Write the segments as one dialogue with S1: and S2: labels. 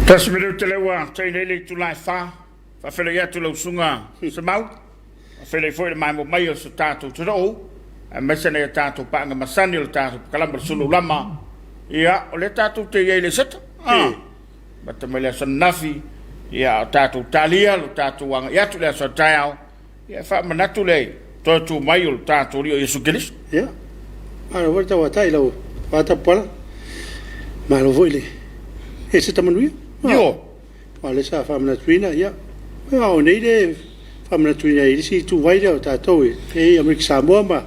S1: Tasmiru te lewa, teine ele tu lai wha, whawhele ia tu lau sunga sa mau, whawhele fwere mai mo mai o sa tātou te roo, a mesane a tātou paanga masani o tātou kalamba Suluaulama, ia o le tātou te iele seta, bata mai lea san nafi, ia o tātou talia, o tātou wanga, ia tu lea sa taiao, ia wha manatu le, toi tu mai o tātou rio Yesu Kiristo.
S2: Ia, ana wata watai lau, wata pala, mai lo voile, e se tamanuia.
S1: Yo.
S2: Wale sa famna tuina ya. O nei de famna tuina i si tu vai de ta to e America Samoa ma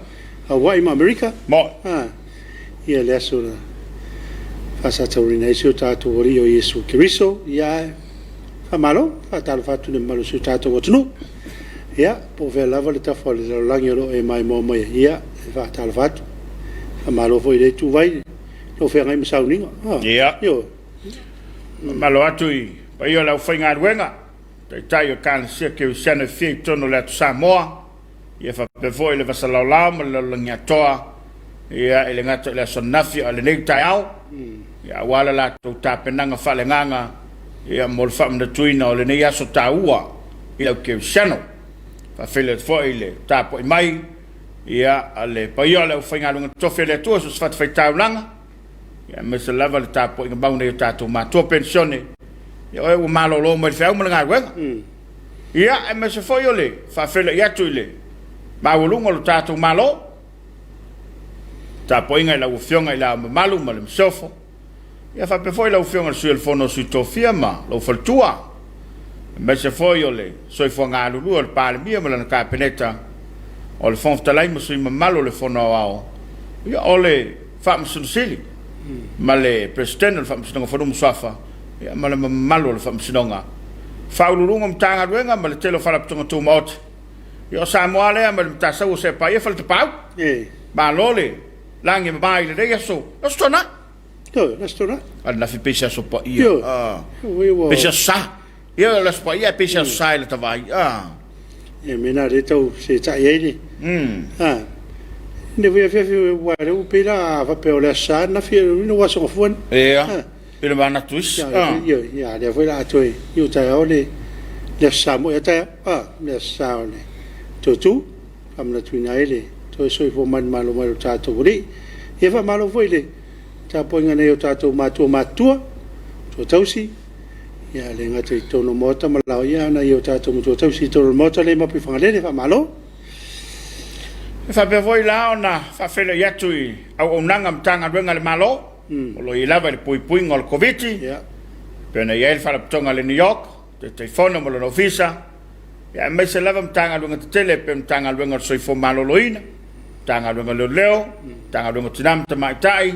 S2: Hawaii ma America.
S1: Mo.
S2: Ia le so na. Fasa taurina i so ta to ori o Yesu Kiristo ya. Famalo, fatal fatu ne malo so ta to wotno. Ya, po ve lava le ta fole lo langiro e mai mo mai ya, fatal fatu. Famalo foi de tu vai. No fe ngai msauninga.
S1: Ia.
S2: Yo.
S1: Malo atu i, pa ia lau whainga ruenga, tai o kāna sia ke usiana whia tono le atu Samoa, ia whapewhoi le Suluaulama, le langia toa, ia ele ngata le sonafi o le nei tai au, ia wala la tau tāpenanga whale nganga, ia mo le whamna tuina o le nei aso tā ua, i lau ke usiano, whawhile whoi le tāpoi mai, ia ale pa ia lau whainga ruenga tofe le atua, so swat whai taulanga, ia mesa lava le tapo inga bauna i tātou mātua pensione. Ia oe ua malolo mai whiau malanga ruenga. Ia e mesa foi o le, whawhele i atu i le. Mawulunga lo tātou malo. Tapo inga i lau whionga i lau malu ma le msofo. Ia whape foi lau whionga sui alfono sui tofia ma, lau whaltua. Mesa foi o le, soi fua ngā lulua le pāle mia malana kā peneta. O le fonftalai ma sui mamalo le fono au. Ia o le whamsunusili. Ma le presidente le whamsinonga whanum swafa, ma le malo le whamsinonga. Whaulurunga mtanga ruenga, ma le telo whalapitonga tū maote. Ia o Samoa lea, ma le mtasau se pa ia whale te pau. Ma lole, langi mai le rei aso. Nastona?
S2: Yo, nastona.
S1: Ala na whipesa aso pa ia. Pesa sa. Ia la spa ia pesa sa le tawai.
S2: E mena re tau se tai eini. Ne voi fe wa re pela va pe ola sa na fi no wa so fon
S1: pela mana twist
S2: ya le voi la toi yu ta ole le sa mo ya ta le sa ole tu am na twina ele to so fo man malo malo ta to ri e va malo voi le ta po ngane yo ta to ma to tausi ya le ngata to no mota malo ya na yo ta to tausi to mota le ma pi fa le fa malo.
S1: Whapewhoi lao na whawhele iatu i au nanga mtanga ruenga le malo, o lo i lava le pui ngol le Komiti, pena i ele whalapitonga le New York, te whono mo le novisa, ia mai se lava mtanga ruenga te tele, pe mtanga ruenga le soifo malo loina, mtanga ruenga le leo, mtanga ruenga tinam te maitai,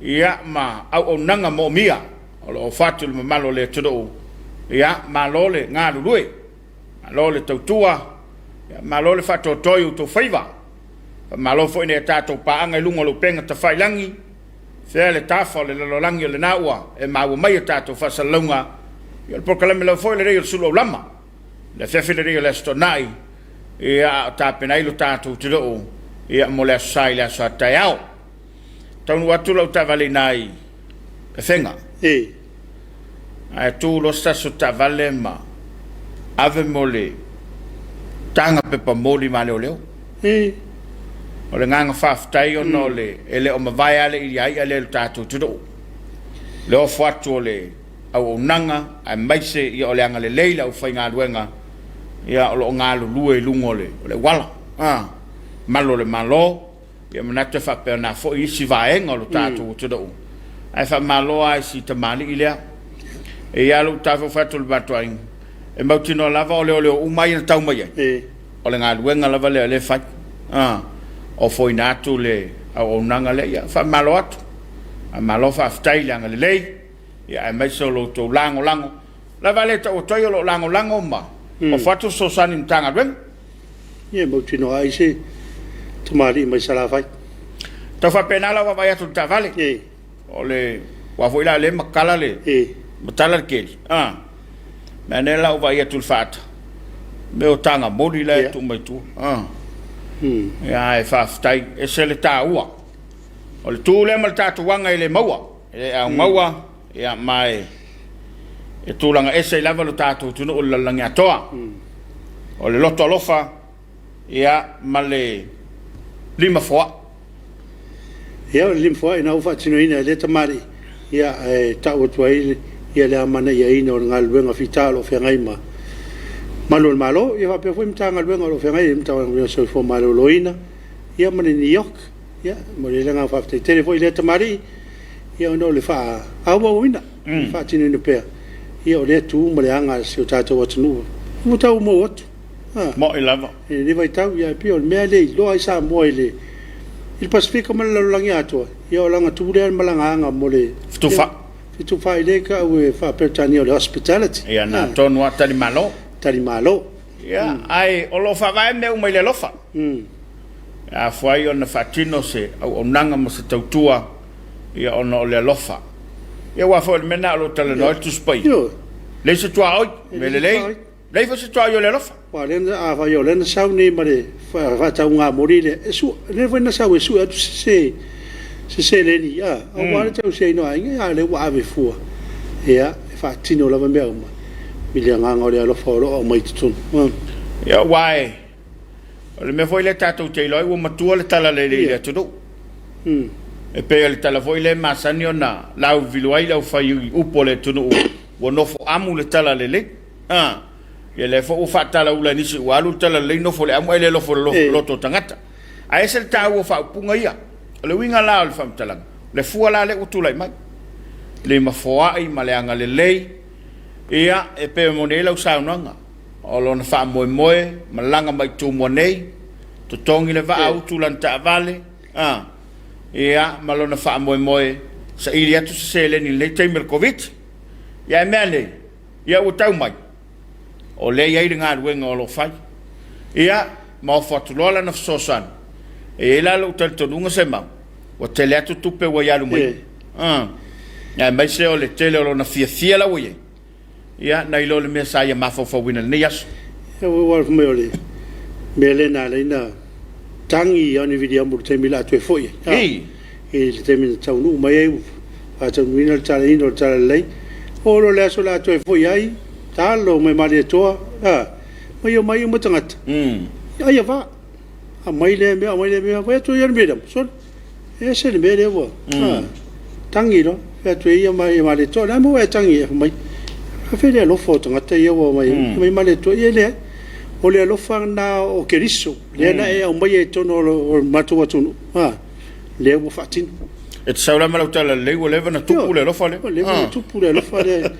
S1: ia ma au nanga mo mia, o lo whatu le malo le tudo, ia malo le ngā lulue, malo le tautua, ia malo le whatu toi u tō whaiva, malo foi ne tato paanga lunga lo penga ta failangi fe le tafa le lolangi le naua e mau mai tato fa salunga il proclame lo foi le re Suluaulama le fe le re le stonai e a tapena lo tato tiro e mo le sai le sa taiao tonu atu lo tavale nai e fenga a tu lo stesso tavale ma ave mole tanga pe pa moli male o leo o le nganga whaftai o no le ele o mawai ale i ai ale le tātou tudo le o whatu o le au o nanga ai maise i o le anga le leila o whai ngā ruenga ia o lo ngā lue lungo le o le wala malo le malo ia manate whapea nā fo i isi vaenga o le tātou tudo ai wha malo ai si tamali i lea e ia lo tātou whatu le batuaing e mautino lava o le o umai na tau mai o le ngā ruenga lava le whai o foi natu le au nanga le ya fa malo atu a malo fa aftai langa le lei ya mai solo to lango la valeta o toyo lo lango ma o fatu so sani mtanga ben
S2: ye mo tino ai se tomari mai sala fai
S1: to fa penala wa vai atu tavale o le wa foi la le makala le matala ke manela o vai atu fat me o tanga mori le tu mai tu ia e whaftai e se le tā ua o le tūle ma le tātu wanga i le maua e au maua ia mai e tūlanga ese lava lo tātou tunu o lalangi atoa. O le loto alofa ia ma le lima foa.
S2: Ia o le lima foa ina ufa tino ina le tamari ia tau atua ia le amana ia ina o ngā luenga fitalo whiangai malo le malo ia whapea fwoi mta ngā luenga o whiangai mta o ngā soi fo malo loina ia mani New York ia mo le lenga whapea tere fwoi le tamari ia ono le wha awa uina wha tino ina pea ia o le tu mo le anga si o tātou atunu mo tau mo atu
S1: mo i lava
S2: le vai tau ia pia o le mea le loa i sa mo le il Pasifika ma le lalangi atua ia o langa tūrea malanga anga mo le Fitufa ile ka we fa pertani o le hospitality
S1: ia na tonu a tali malo
S2: ia
S1: ai o lo fa vai me o mai le lofa a foi ona fatino se o nanga mo se tautua ia ona o le lofa ia wa fo mena lo tele no tu spai le se tua oi me le fa se tua yo le lofa
S2: wa le a va yo le sa ni mare fa ta unga morile su le fa na sa we su se le ni o wa tau se no ai ia le wa ave fu ia fa tino la me uma mi le nga le lofa o mai tu
S1: ia wai le me foi le tatou te loi o matua le tala le tu e pe le tala foi le masani ona lau viluai lau fai upo le tunu o no fo amu le tala le ia le fo o fatala ula nisi o alu tala le no fo le amu le lo fo lo to tangata a ese le tau o fa punga ia le winga la le fam tala le fu la le utulai mai le mafoa i maleanga le lei ia e pe monela o saunanga o lona fa moe malanga mai tu mo nei to tongi le va au tu lanta vale ia malona fa moe sa ilia tu se le ni le temer covid ia mele ia o tau mai o le ia ringa wenga o lo fai ia ma fotu lola na sosan e la lo tanto lunga sema o tele atu tupe wa yalu mai ia mai se o le tele o na fia la we ia na ilo le mesa ia mafo wina ni yas
S2: e wa me ole mele na le na tangi oni video mo te mila tu foi e le te mila tau nu mai fa tau wina tala ino tala lei o lo le so la tu foi ai talo mai mali to mai mo tangat ai va a mai le me va tu yer me dam so e se le me le wo tangi lo fa tu ia mai mali to na mo e tangi mai fa le lo foto ngata ia wo mai mali to ia le o le lo fa na o keriso le na e o mai e tono o matu atu le wo fatin
S1: et saula mala tala le wo le na tupu le lo fa le
S2: tupu le lo fa le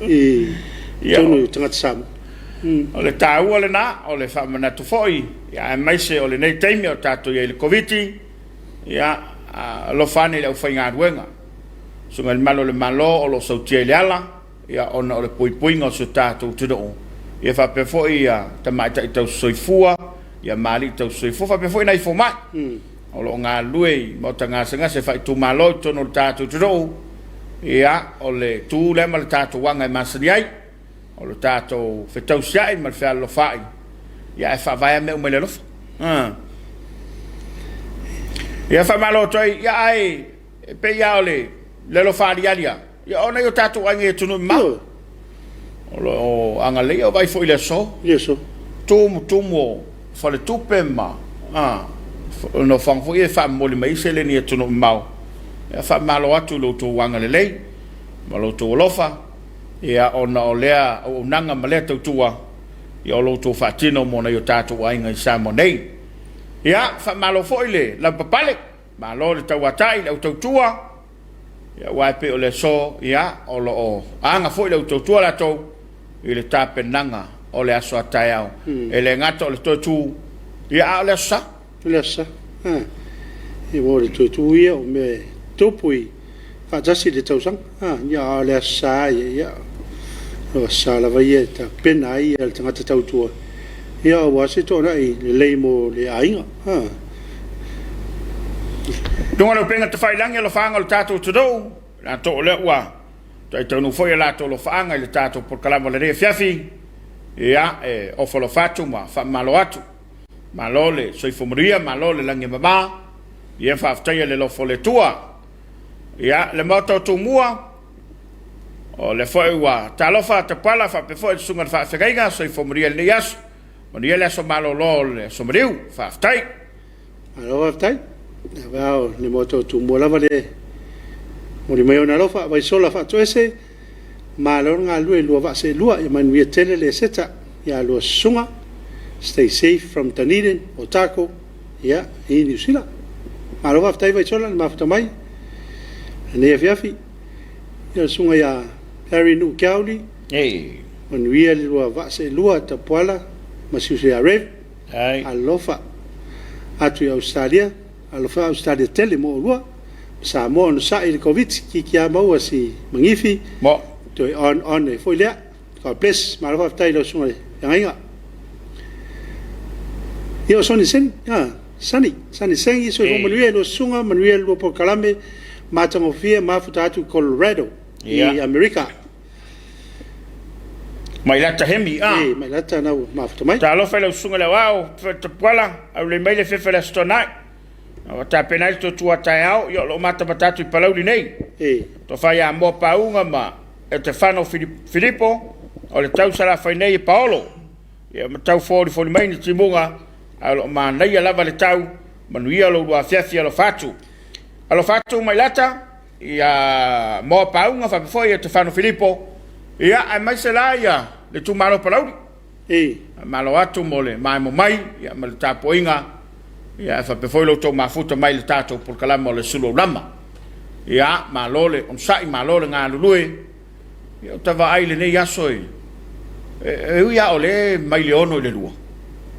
S2: e tono tanga sam
S1: o le tau o le na o le fa mana tu foi ia mai se o le nei taimi o tato ia le covid ia lo fa ni le fa nga wenga so ngal malo le malo o lo so tie le ala ia ona o le poi ngo so tato tu do ia fa pe foi ia ta mai ta tau soifua ia mali tau soifua fa pe foi nai fo mai o lo nga lui mo tanga senga se fa tu malo to no tato tu do ia o le tu le mal tato wanga masani ai o lo tato fe tau sai mal fa lo fai ia fa vai me o me lo ia fa malo to ia ai pe ia ole le lo fa dia ia ona yo tato wanga tu no ma o anga le o vai foi le so tu mo fa le tu pe ma no fang foi fa mo le mai se le ni tu no ma fa malo atu lo to wanga le malo to lofa ia ona o lea o nanga male tautua ia o lo to fatino mo na yo tato ainga i sa mo nei ia fa malo foi le la papale malo le tawatai le tautua ia wa pe o le so ia o lo anga foi le tautua la to ile tape nanga o le aso ataiao ele ngato le tu ia le sa
S2: e mo le tu ia o me topui fa jasi le tausang ia le sa ia o sa la vai ta pena ia le tanga tau tu ia wa se to nai le mo le ainga
S1: dunga lo penga te fai langi lo fanga lo tato tu do la to le wa tai tonu foi la to lo fanga le tato por kalamo le Afiafi ia o folo fatu ma fa malo atu malole soi fomuria malole langi mama ia fa aftai le lo fole tua ia le moto tu mua o le foi wa talofa te pala fa pe foi sunga fa Afiafi so fo moriel ne yas moriel so malo le so moriu fa tai
S2: alo tai va le moto tu mola vale mori mai na lofa vai sola fa to ese malo nga lu va se lua ya man vi tele le seta ya lo sunga stay safe from Dunedin Otako ya in New Zealand malo va tai vai sola ma fa mai ne Afiafi ya sunga ya Harry nu kauli man vi lu va se lua Tapua'iga ma si se areve alofa atu Australia alofa Australia tele mo lua Samoa no sa il covid ki kia mau si mangifi
S1: mo
S2: to on e foi lea God bless ma lo tai lo sunga yanga yo soni sen sani sengi so mo lui lo sunga manuel lo por kalame matango fia mafutatu Colorado i America
S1: mai lata hemi
S2: mai lata na mafuta mai
S1: ta lo fa lo sunga le wao te pala au le mai le fe la stona o ta penal to tua taiao yo lo mata batatu i palau nei to fa ya mo paunga ma e te fano Filippo o le tau sala fa nei Paolo ya ma tau fori mai ni timunga alo ma nei lava le tau manuia lo Afiafi lo fatu mai lata ya mo paunga fa foi e te fano Filippo ya ai mai sala ya le tu malo palau malo atu mole mai ya ma le Tapua'iga ya fa pe foi lo to mafuta mai le tato por kalama le Suluaulama ya malole on sai malole nga lului ya tava ai le nei asoi ya ole mai le ono le lua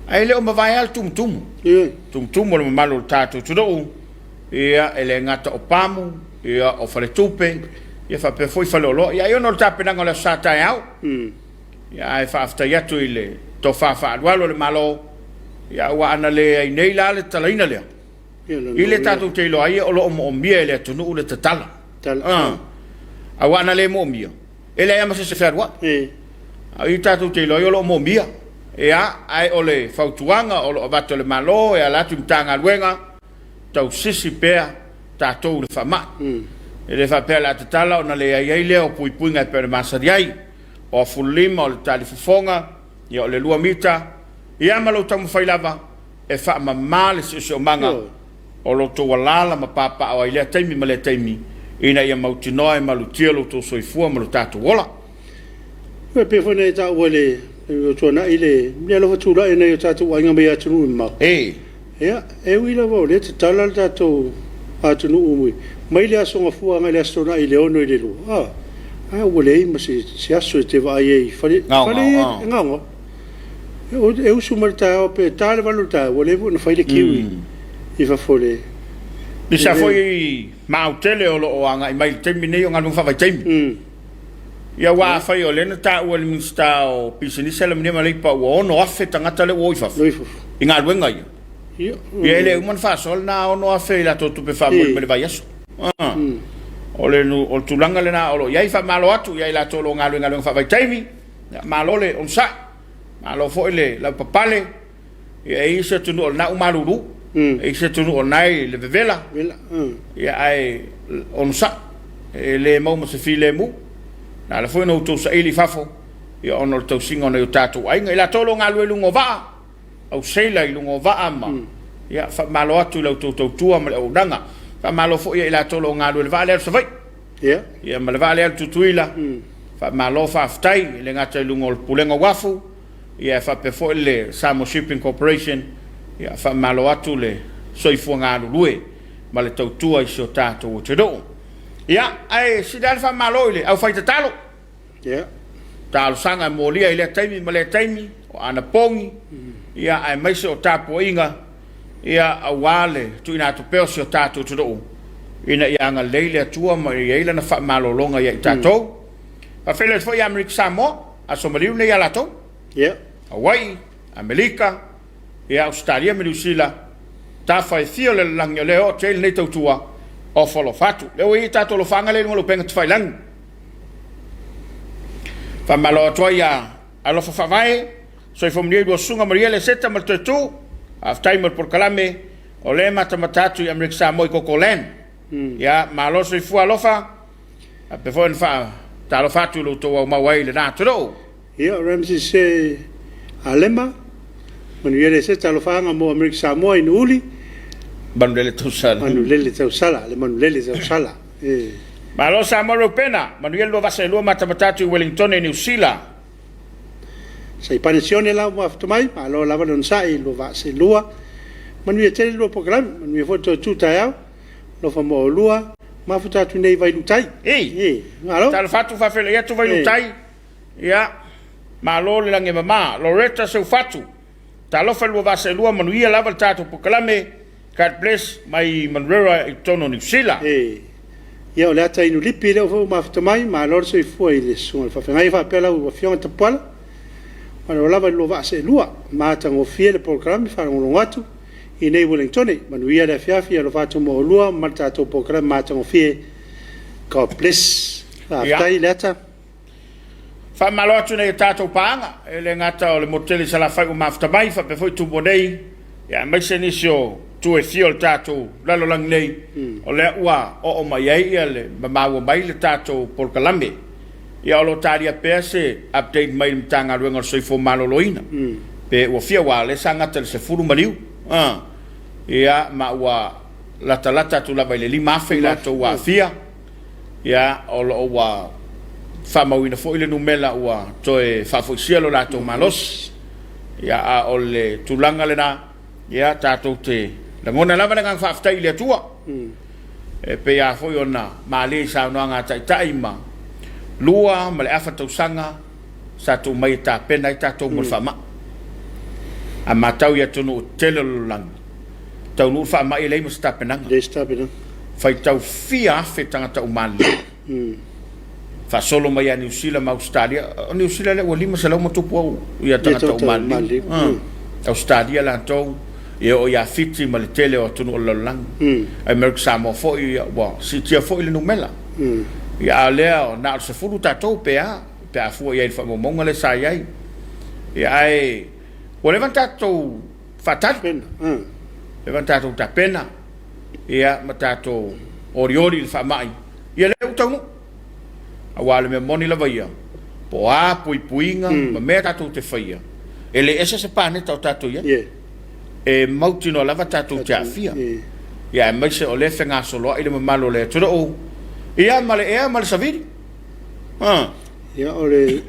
S1: ai le o ma vai al tum mo le malo tato tudo ya ele ngata o pamu ya o fale tupe ya fa pe foi falolo ya yo no tape na ngola sata ya ya ai fa afta ya tu ile to fa walo le malo ya wa ana le ai nei la le talaina le ile tatu te lo ai o lo mo mia le tunu le tatala a wa ana le mo mia ele ya ma se ferwa ai tatu te lo lo mo mia ya ai ole fautuanga o lo bato le malo e ala tanga luenga tau sisi pea tatu le fama ele fa pe la tatala ona le ai le o puipunga per masariai o fulima o le talifonga ya le lua mita ia malo tamu failava e fa mamale se manga o lo to walala ma papa o ile taimi male taimi ina ia mautinoa malutia lo to soifua malo tatu wala
S2: pe fone ta wole to na ile le lo tu la ina tatu wanga me atu ma ya e wila vo le tala tatu atu no umi mai le aso ngafua ngai le aso na ile ono ile lo wole ma si aso te va ai fale ngao eu sumarta o pe tale valuta volevo no faile kiwi i fa fole
S1: bisa foi mautele o anga mai termine o ngalo fa vai tem ya wa fa yo le ta o le minsta o pisini sele me mali pa o no afe tangata le o ifa inga luenga yo ya ele un fa sol na o no afe la to pe fa me le vai aso o le no o tulanga le na o ya ifa malo atu ya la to lo ngalo fa vai tem malo le on sa alo fo ile la papale e se tu no na umaluru e se tu no nai le vela ya ai on sa le mo se file mu na la fo no to sa ili fafo ya on to singo no tatu ai ngai la tolo ngalu lungo va au sela lungo va ama ya fa malo atu lo to tua ma o danga fa malo fo ya la tolo ngalu le vale se vai ya ma le vale tu tuila fa malo fa ftai le ngata lungo pulengo wafu ia fa pe fo le Samoa Shipping Corporation ia fa malo atu le soifuanga lue ma le tautua i so tato o te do ia ai si dal fa malo ile au fa talo talo sanga molia ile taimi ma le taimi o ana pongi ia ai mai so Tapua'iga ia awale tu ina to pe so tato te do ina ia nga leile tua ma ia na fa malo longa ia tato fa fele fo ia Missionary Samoa a somaliu ne ia lato Hawaii, Amerika, e Australia me New Zealand, ta fai fio le langi le o te nei tautua o folo fatu. Le o i tato lo fanga le ngolo penga tfai lang. Fa malo toia alo fa vai, so i fomni do sunga maria le seta mal tu, af timer por kalame, o le mata matatu i Missionary Samoa ko kolen. Ya malo so i fu alofa, a pe fo fa talo fatu lo to wa wai le na tro
S2: ia Ramsey se alema manu ia le se talo fanga mo America Samoa in uli
S1: manulele tau sala
S2: manulele tau sala le manulele tau sala
S1: ma lo Samoa pena manuel lo vasa lo matamatatu Wellington e New Zealand
S2: sai pansione la mo aftomai ma lo lava non sai lo vasa lua manu ia tele lo program manu ia foto tuta ya lo famo lua ma futa tu nei vai lutai alo
S1: talo fatu fa fele ya tu vai lutai ya ma lo le lange mama Loretta se fatu talo fa lo vasa lua manu ia lava tatu proclame God bless my manrera itono New Zealand
S2: ia o le ata inu lipi leo fo mafutamai ma lor se fua i le sunga fa fengai fa pela u fionga tapuala ma lo lava lo va se lua ma tango fie le program fa ngolo watu i nei Wellington ma nuia le Afiafi lo fatu mo lua ma tato program ma tango fie God bless aftai le ata
S1: fa malo atu nei tato panga le ngata o le moteli sala fa mafutamai fa pe foi tu bodei ya mai se nisio tu e fiol tato lalo lang nei o le ua o mai ai le ma mai le tato por kalambe ia lo taria pese update mai mtanga ruenga soi fo maloloina pe o fia wa le sanga tel se furu maliu ia ma wa la talata tu la baile lima fe la to wa fia ia o lo wa fa mawina fo ile numela wa to e fa fo cielo la to malos ia o le tulanga le na ia tato te la ngona lava nga fa afta ile tua e pe ya foi ona mali sa no nga tai ma lua ma le afa tau sanga sa tu mai ta pena ta to mo fa ma a matau ya tunu tele lang tau nu fa ma ile mo sta pena fai tau fia fe tanga tau mali fa solo mai New Zealand ma Australia New Zealand le lima sala mo tupu ya tanga tau mali Australia la tau e o ya fiti ma le tele o tunu o lang America Samoa fo i wa si tia fo ile numela ya leo na se fulu tatou pe a fu ia fa mo monga le sai ai ya ai o levantato fatal levantato ta pena ia matato oriori fa mai ia le utau awale me moni la vaia po a puinga ma me tato te faia ele ese se pane tato ia e mautino lava tatou te afia ia mai se o le fenga solo ile malo le tro ia male saviri
S2: ia o le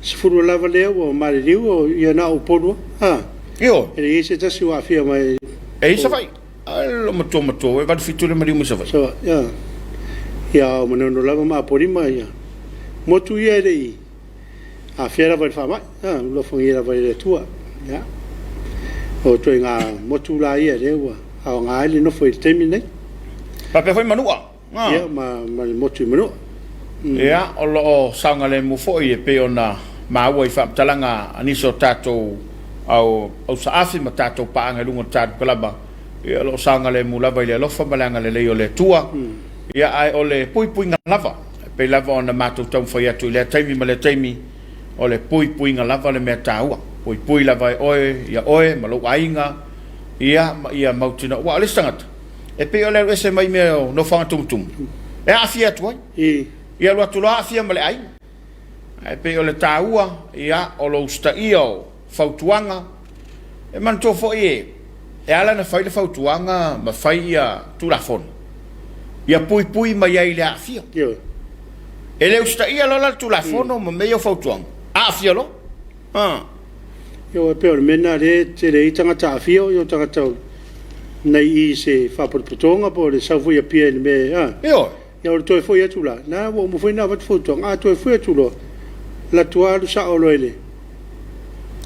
S2: sfuru lava le o male riu o ia na o podu
S1: io
S2: ele ese tasi wa afia mai
S1: e sa vai lo mato e va fiture mari mo sa vai
S2: so ia o mano lava ma porima ia motu ia le afia vai fa mai lo fongira vai le tua ia o to nga motu la ia le wa a nga ile no foi terminei
S1: pa pe foi manua
S2: ia ma motu manua
S1: ia o lo sanga le mo foi e pe ona ma wa fa talanga aniso tato au sa afi ma tato pa nga lungo tat klaba ia lo sanga le mo lava ile lo fa malanga le o le tua ia ai o le pui nga lava pe lava ona mato tau foi atu le taimi ma le taimi o le pui nga lava le meta ua pui la vai oe ma lo ainga ia mautina wa le sangat e pe ole ese mai me no fa tum e afia tu ia lo tu la afia ma le ai e pe ole taua ia o lo sta io fautuanga e man to fo e ala na fai le fautuanga ma fai ia tu la fon ia pui ma ia ile afia e le sta ia lo la tu la fon ma me io fautuanga afia lo
S2: yo pe or mena re te re tanga ta afio yo tanga tau nei i se fa por putonga por le sa foi a pie me yo to foi tu la na mo foi na vat foto to foi tu lo la tua sa o lo ele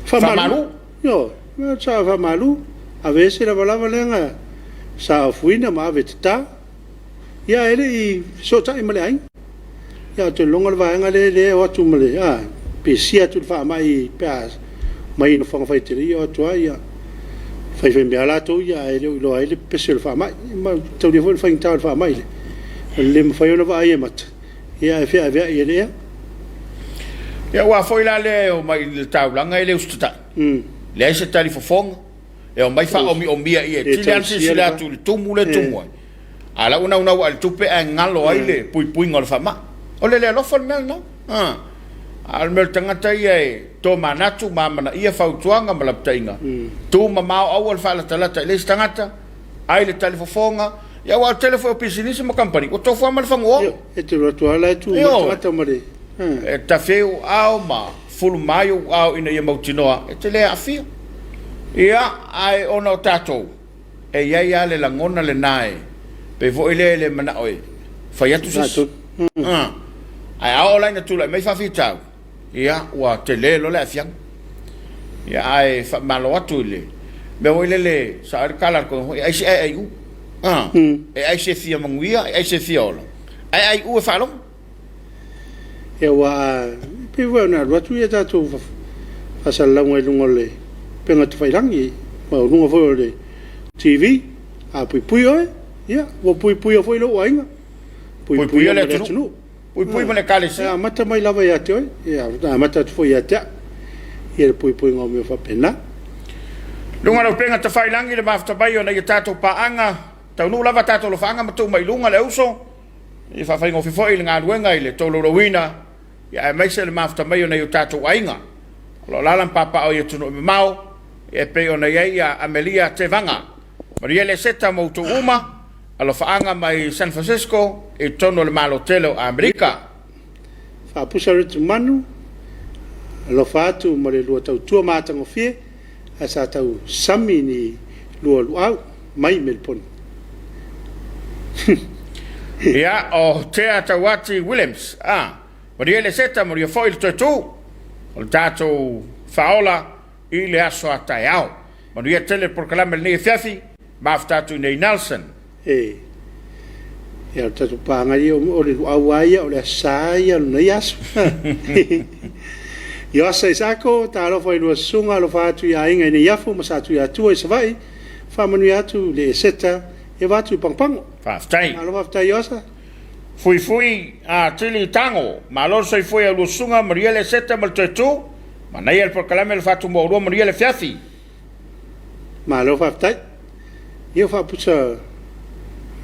S2: fa malu yo no sa fa malu a veces la balava lenga sa foi na ma vetta ya ele i so ta i male ai ya to longa va ngale o tu male pe sia tu fa mai pas mai no fanga faite io tua ia fai me ala to ia ele lo ele pesel fa mai ma to di vol fai tal fa mai le me fai no va ia mat ia fe avia ia
S1: ia wa foi la le o mai le taulanga ele usta le se tali fo fong e o mai fa o mi ia ti le ansi sila tu mule tu mo ala una wa tu pe ngalo ai le pui ngol fa ma o le lo fo mel no al mel tangata ia to manatu mamana ia fautuanga malaptainga tu mamau awal fala talata le tangata ai le telefonga ia wa telefone pisinisi mo company o to fa mal fango
S2: e te roto ala tu tangata mare
S1: e tafeu au ma fulu maio au ina ia mautinoa e te le afia ia ai ono tato e ia le langona le nai pe vo ile mana oi fa ia tu ai au la tu la me fa fitau ia wa te le lo le afia ia ai fa malo atu le me vo ile sa kala ko ai se ai u e ai se fia manguia ai se fiola ai u fa lo
S2: e wa pe vo na ro tu ia tato fa sa la ngole penga tu fairangi ma lunga foi le TV a pui oi ia wo pui foi lo wainga
S1: pui le tunu pui mane kale se
S2: mata mai lava ia te oi ia mata tu foi ia te ia pui ngome fa pena
S1: lunga lo penga te fairangi le mafta bai ona ia tato paanga tau nu lava tato lo fanga matu mai lunga le uso i fa faingo foi le ngaluenga ile tolo lo wina ia mai se le mafta mai ona ia tato wainga lo lalan papa o ia tunu mau e pe ona ia Amelia Tevanga Maria le seta mo tu uma alo faanga mai San Francisco e tono le malotelo a Amerika
S2: fa pusa rit manu alo fatu mo le lua tau tua matango fie a sa tau sami ni lua luau mai melpon
S1: ia o te atawati Williams Maria le seta mo ia foil tu o tato faola i le aso ataiao. Manu ia tele proclame le EFKS maftatu nei Nelson.
S2: Ia tatu panga ia o le awaia o le saia no ia aso. Ia sa isako ta lo foi no sunga lo fatu ia inga ni yafu masatu ia tu i savai. Fa manu ia tu le seta e vatu pangpang.
S1: Faftai.
S2: Alo faftai yosa.
S1: Fui a tili tango, malo soi foi a lusunga Maria le seta mal tu. Manai el proclame el fatu mo ro Maria le fiafi.
S2: Malo faftai. Io fa pusa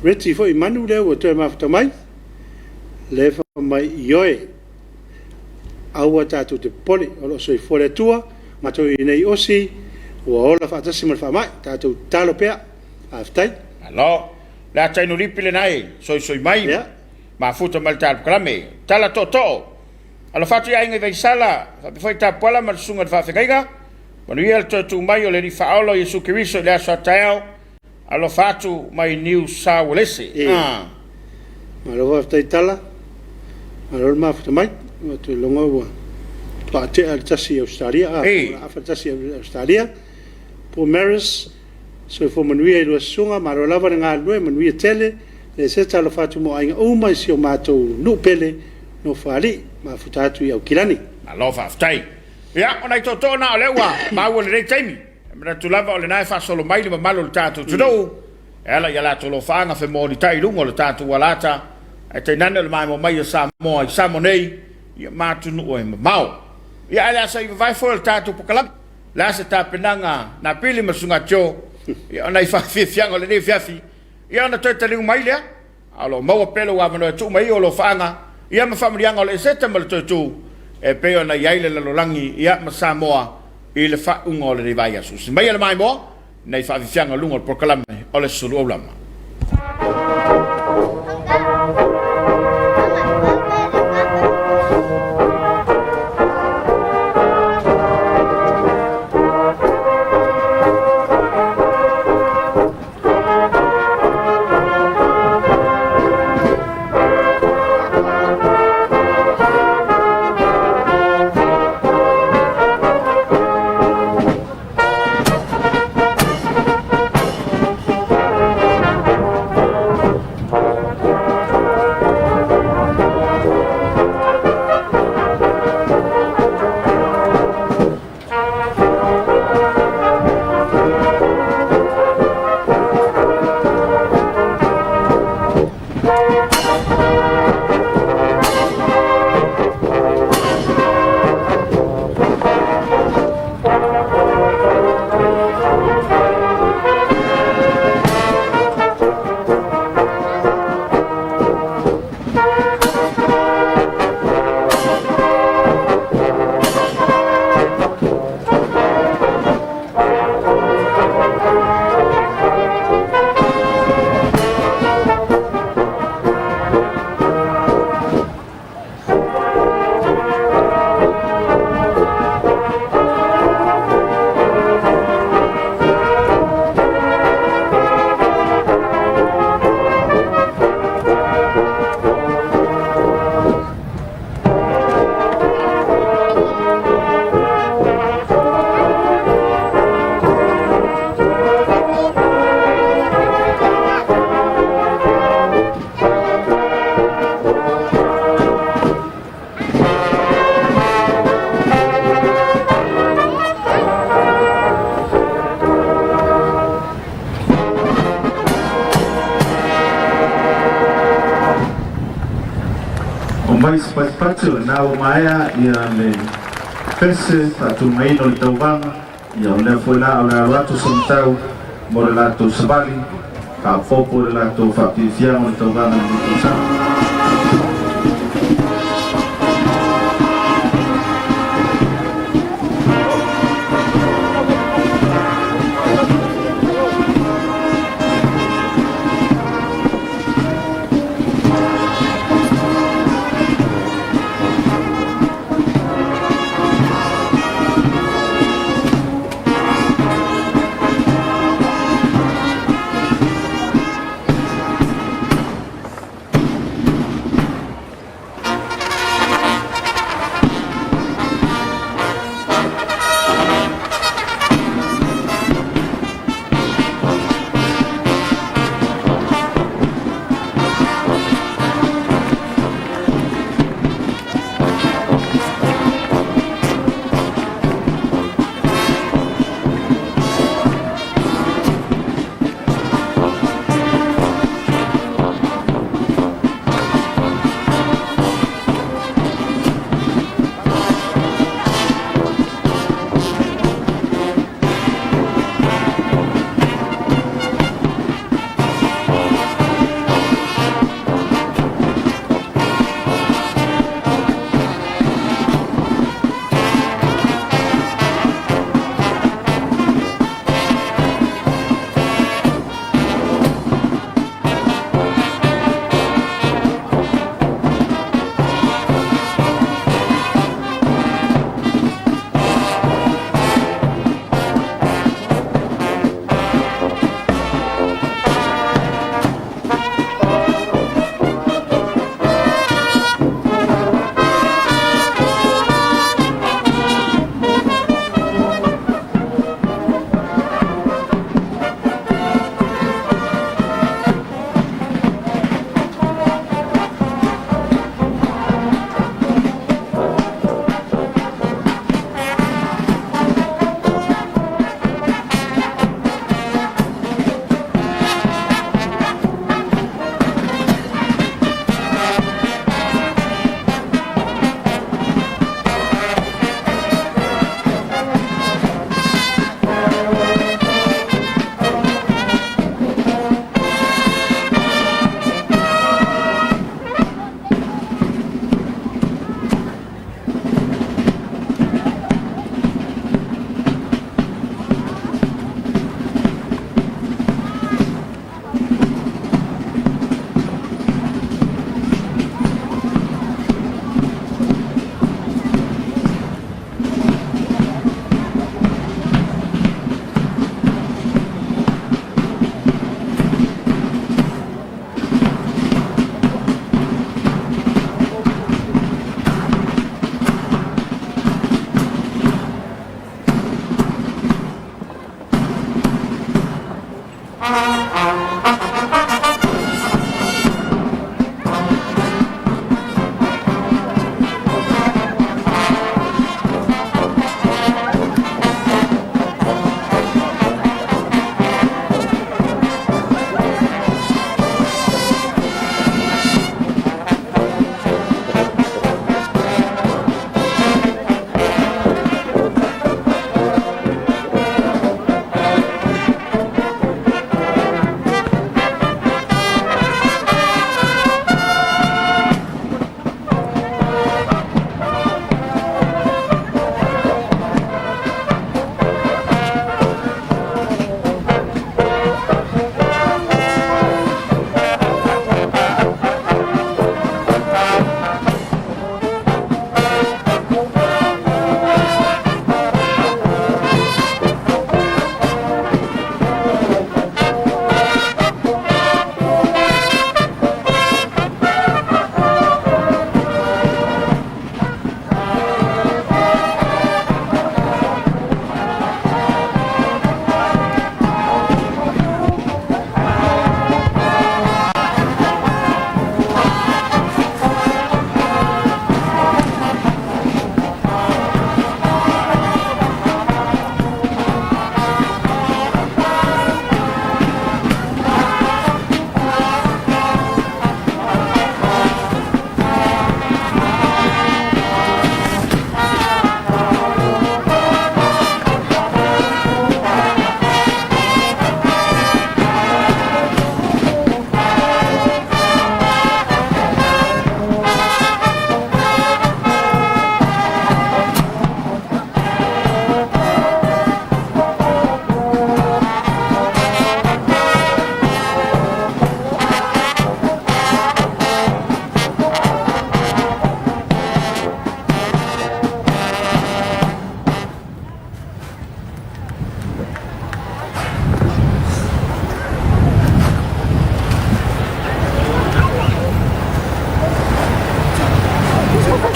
S2: reti foi manu le o te mafta mai. Le fa mai yoe. Aua tatu te poli o lo soi fore tua, ma to nei osi o ola fa tasi mal fa mai, tatu talo pea. Faftai.
S1: Alo, la tai no ripile nai, soi mai. Ma futa mal tal proclame. Tala to. Alo fatu ia inga sala, foi Tapua'iga ma sunga de Afiafi. Manu ia tu mai o le ri faolo Yesu Kristo le aso tao. Alo fatu mai New South Wales.
S2: Malo faftai tala. Malo mafta mai, tu longa wa. Pa te tasi Australia, fa tasi Australia. Po Maris so fo manu ia lo sunga malo lava nga lue manu ia tele. Le se talo fatu mo ainga o mai si o mato no pele no fali ma futatu ia o kilani.
S1: Malo faftai. Ia, ona i totona o lewa, maua le rei taimi. Mena tu lava o le nai fa solo mai le mamalo le tatu tudou. Ela ia la tolo faanga fe mo ni tai lungo le tatu walata. E te nane le mai mo mai Samoa, i Samonei, ia matu nu o e mamau. Ia ele asa i vai fo le tatu pokalam. La se ta penanga na pili masunga tio. Ia ona i fa fianga le nei fiafi. Ia ona toi taliu mai lea. Alo maua pelo wa mano e tu mai o lo faanga. Ia ma famrianga o le seta ma le tu. E peo na yaile la lolangi ia ma Samoa i le fa unga o le rivai asu. Si mai le mai mo, nei fa vifianga lunga o proclame o le Suluaulama.
S3: mais patu na o maia ia le pese tu mai no tawanga ia le foi la ala rato sontau mo le lato sabali ka popo le lato fatifia mo tawanga mo sa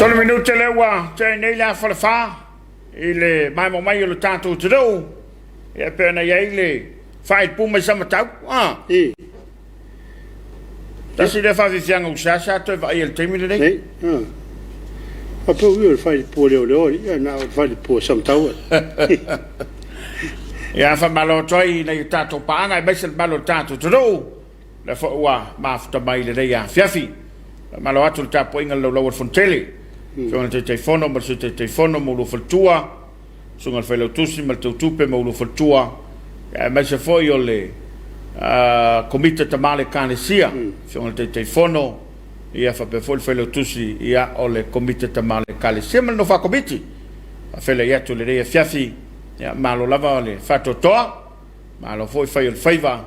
S1: Tolu minuta lewa, te nei la fa ile mai mo mai lo tanto tro. E pena ile fai puma sama tau. Tasi le fa vivianga usasa to vai il termine dei.
S2: Apo io fai po le na fai po sama tau.
S1: Ja fa malo toi nei tanto panga e bese malo tanto tro. La fa wa ma fa mai le ya Afiafi. Malo atu Tapua'iga lo fontele. Sono te telefono, ma se te telefono mo lo faltua. Sono al felo tusi ma tu tupe mo lo faltua. Ma se foi o le Komiti Faamisionare. Sono te telefono ia fa pe foi felo tusi ia o le Komiti Faamisionare. Ma no fa komiti. A fele ia tu le Afiafi. Ya malo lava le fato toa. Malo foi fai il faiva.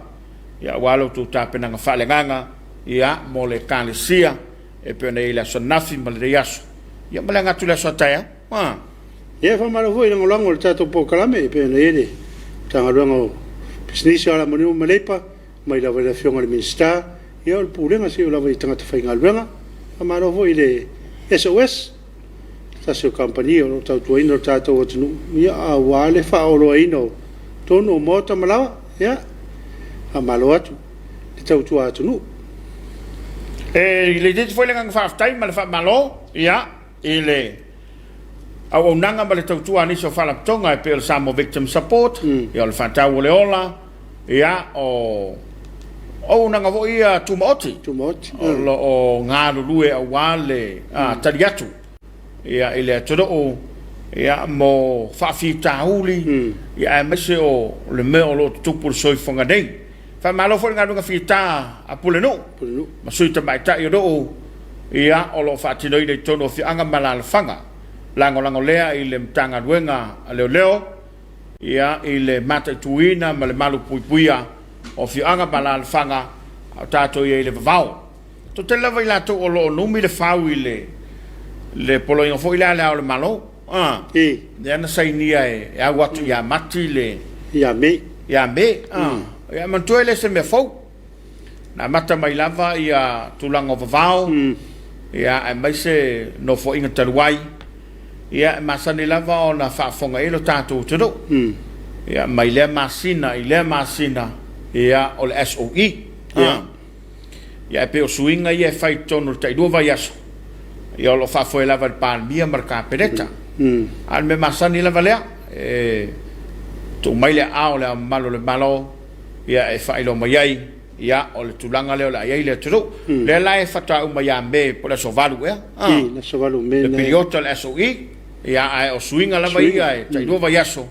S1: Ya walo tu tape na fa le nganga ia mo le kalesia e pe nei la sonafi ma le yaso. Ya malanga tu la sotaya.
S2: Ya fa malo foi ngo lango tato po kalame pe nei tanga longo business ala moni malepa mai la vela fiona le minsta ya el pulenga si la vai tanga fai ngalwenga fa malo foi le SOS ta se compagnia o tatu ino tato o tunu ya wale fa o lo ino tono mota malawa ya malo atu tau tu atu nu
S1: le dit foi lengang fa tai mal fa malo ya ile au nanga mal tau tu ani so fala tonga e pel Samoa victim support ya le fa tau le ola ya o nanga vo ia tu moti o ngalo lue a wale tariatu ya ile todo ya mo fa fi tauli ya mese o le me o lo tu por soi fonga dei fa malo fo ngalo fita a puleno ma sui ta mai ta yo ia o lo fa tino ile tono fi anga malal fanga lango lea ile mtanga wenga leo ia ile mata tuina male malu puipuia o fi anga malal fanga tato ile vao to te lava ila to o lo numi le fau ile le polo ino fo ile le malo na sai nia e agua tu ya mati le ya me ya mantuele se me fo na mata mai lava ia tulango vavao ia ai mai se no fo inga taluai ia masani lava ona fa fonga elo tatu tudo ia mai le masina ia o le SOE ia pe o suinga ia fai tono tai do vai aso ia lo fa fo lava pa mia marca pereta al me masani lava le tu mai le ao le malo ia e fai lo mai ia o le tulanga le la ia le tru le la e fata o mai ambe po le sovalu
S2: le sovalu me
S1: le pilota le SOE ia ai o swinga la mai ia tai do vai aso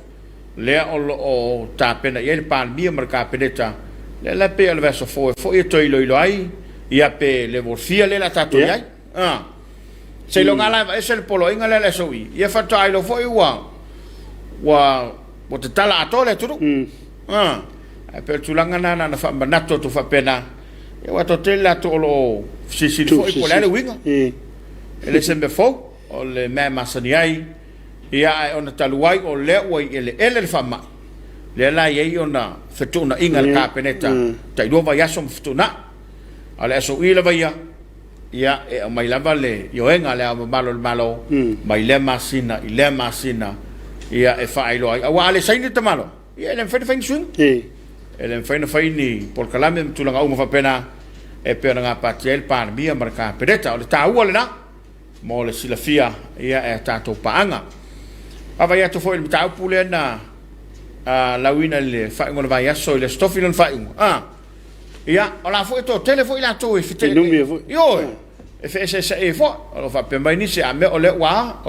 S1: le o tapena ia le pan mia marca pedeta le la pe al verso fo e to ilo ai ia pe le vorfia le la tato ia se lo ngala es el polo inga le SOE ia fata ai lo fo wa te tala atole tru per tulanga na fa banato tu fa pena e wa to tela to lo si fo i polale winga ele sembe fo o le mema saniai ia ona taluai o le o ele fa ma le la ye ona fetuna inga ka peneta tai do va yaso fetuna ale so ile va ia e mai lava le yo enga le malo mai le masina ia e fa ilo ai wa le saini te malo ia le fa swing ele fai ni por kalame tulanga uma fa pena e pena nga patiel pan mia marca pedeta o ta ua le na mo le silafia ia e tato paanga ava ia to foi le ta pule na la wina le fa ngona vai aso le stofi non fa ia o la foi to telefo ila to e fite yo e fe fo o fa pe mai ni se a me o le wa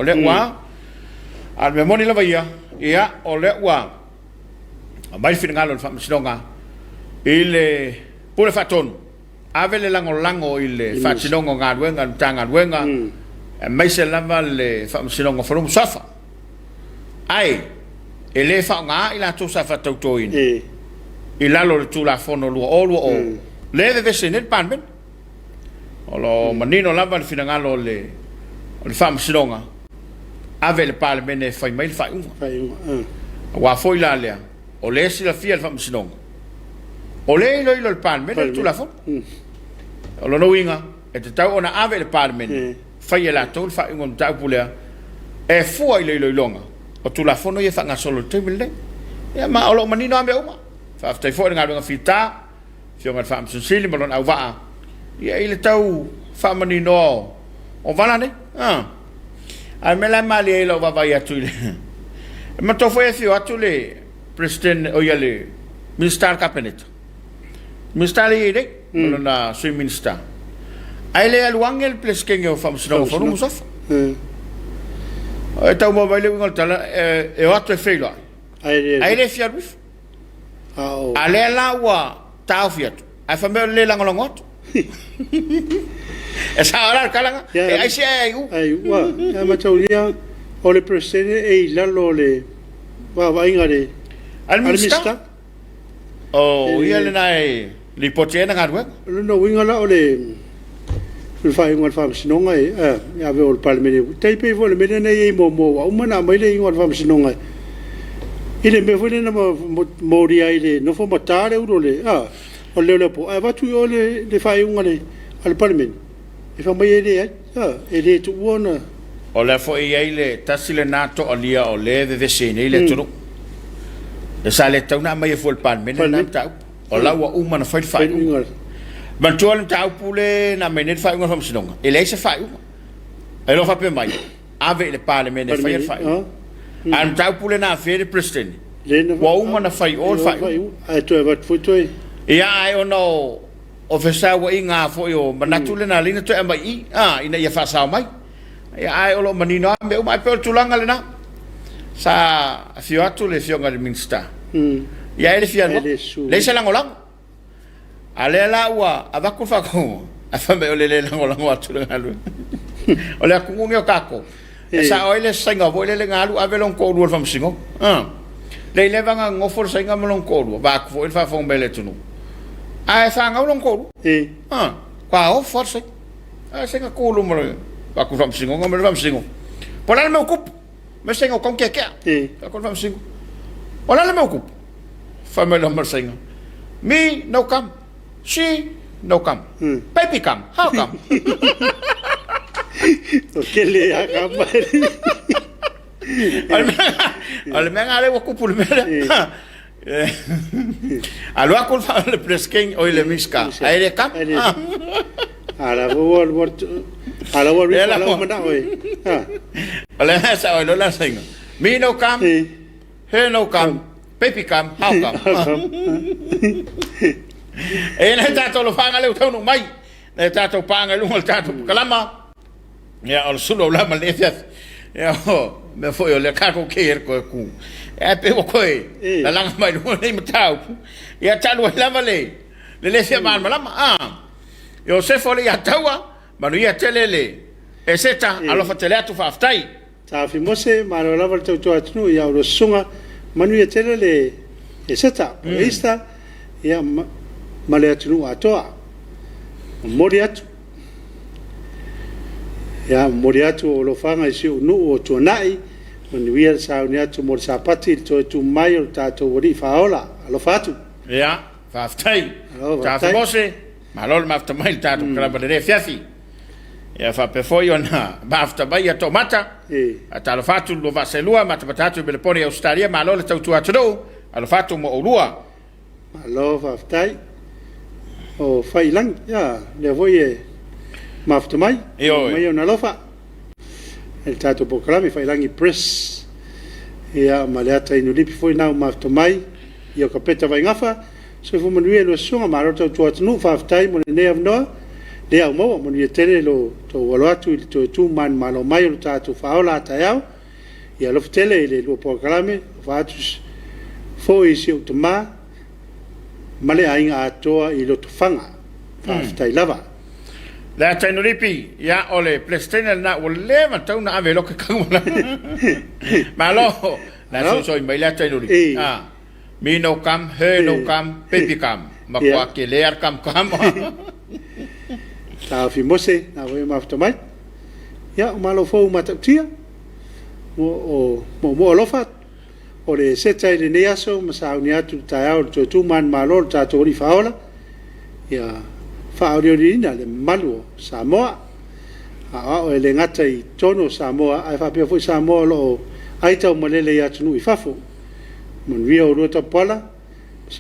S1: al me moni la vai ia o le wa mai finangalo le Faamisionare ile pule faton avele lango ile Faamisionare ngadwenga tanga wenga mai se lava le Faamisionare from safa ai ele fa nga ila to safa to in ila lo tu la fono lo o le vese nel pan ben olo manino lava finangalo le Faamisionare avele pal bene fai mai fai wa foi la le o le si la fia il Faamisionare o le ilo il pan men tu la fo o lo noinga e te tau ona ave le pan men fai la tol fai ngon ta pulea e fu ile longa o tu la fono ye fanga solo tebele ya ma olo mani no ambe uma fa fai fo nga nga fita fio nga fam sili malon au va ya ile tau fa mani no o vala ne ai mela mali ile va va ya tu ile ma to foi fio atule president o yale minister cabinet minister ile malon sui minister ai le aluangel pleskenge o fam sino fo no sof e tau mo vai le ngol tala e ato e feilo ai le fiaruf ale la wa tau fiat ai fa me le la ngolongot e sa ora kalanga e ai se ai
S2: wa ya ma tau lia o le presidente e la lo le va ingare
S1: al minister o ia le nai li potena ngarwa
S2: no wingala o le fai ngol fam sinonga ya ve ol palmene tai pe vol mene nei mo o mana mai le ngol fam sinonga ile me vol na mo ria ile no fo matare uro le o le po va tu o le fai ngole al palmene e fa mai ile e le tu ona
S1: o le fo ile tasile nato alia o le ve sene ile tu e sale tau na mai fo palmene na ta o la wa uma na fai Bantuan tau pule na menet fai ngol fam sinonga. Ele se fai. Elo fa pe mai. Ave le parlement fai fai. An tau pule na fe president. Wa uma na fai all fai.
S2: Ai tu va foto.
S1: Ya ai ono ofisa wa inga fo yo manatule na lina to mai. Ina ya fa sa mai. Ya ai olo manino me mai pe tulanga le na. Sa fio atu le fio ngal minsta. Ya ele fia. Le se langolang. Ale la wa avaku fa ko afa me ole le langolang wa tu ngalu ole aku ngio kako esa ole singa bo le ngalu avelon ko ru fam singo le le vanga ngofor singa molon ko ru ba ko fa fo mbele tunu ai fa ngolon ko ru kwa o forse singa ko lu mo ba ko fam singo ngomel fam singo pola me okup me singo kon ke ba ko fam singo pola me okup fa me lo mo singo me no come. She no come. Baby come. How come?
S2: Porque le acaba.
S1: Al men ale wo kupul mele. Alo akul fa le plesking o le miska. Aire kam.
S2: Ala wo manda oi.
S1: Ale sa o la singa. Me no come. He no come. Baby come. How come? E na tato lo fanga le utau no mai na tato panga lu al tato kalama ya al Suluaulama le fiat ya me foi o le kako keer ko ku e pe ko la langa mai lu nei matau ya talu lama le fia man malama yo se fo le ya tawa manu ya telele e seta alo fatele atu fa aftai
S2: ta fi mose manu la volta to atnu ya ro sunga manu ya telele e seta ista ya male atunu atoa moriatu ya moriatu lo fanga isi no o tonai when we are sa ni atu mor sa pati to mai o tato wori faola alo fatu
S1: ya faftai ta mose malol mafta mai tato kala badere fiafi ya fa pe foi ona bafta bai tomata ata lo fatu lo vaselua mata patatu bele poni australia malol tautu atu alo fatu mo olua
S2: malo faftai o fai lang ya le voye mafta mai mai ona lofa el tato proclame fai lang i press ya maleata inu lipi foi na mafta mai yo kapeta vai ngafa so fu manuel lo songa maro to nu faftai mo ne avno le au mo mo ni tele lo to waloatu to tu man malo mai lo tato faola tayao ya lo tele le lo proclame fatus foi si utma male ainga atoa i lo tufanga faftai lava
S1: la tainuripi ya ole plestena na ole matau na ave lo ke kangula malo la so mai la tainuripi mi no kam he no kam pepi kam makwa ke lear kam
S2: ta fi mose na we mafta mai ya malo fo matatia mo lofat o le seta i le neaso masauni atu taeao le totu man malo le tatou ori faola ia faaoriorina le malu o Samoa o le ngata I tono Samoa ai fa pia fu Samoa lo ai tau malele ya tunu I fafo mon via o rota pala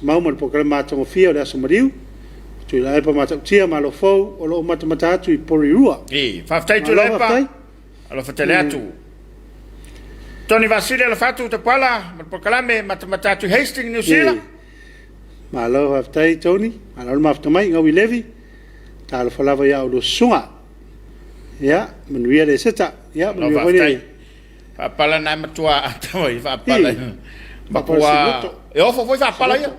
S2: mau mal programa tongo fia o le asomariu tu la pa mata tia malo fo o lo mata mata tu I porirua
S1: fa ftai tu le pa alo fatele atu Tony Vasile la fatu te pala mal programa mata mata tu Hastings New Zealand
S2: malo fa ftai Tony malo ma ftamai ngawi levi tal falava ya o sunga ya mon via le seta ya mon via ni
S1: fa pala na matua atoi fa pala Bakua eu foi fa pala ia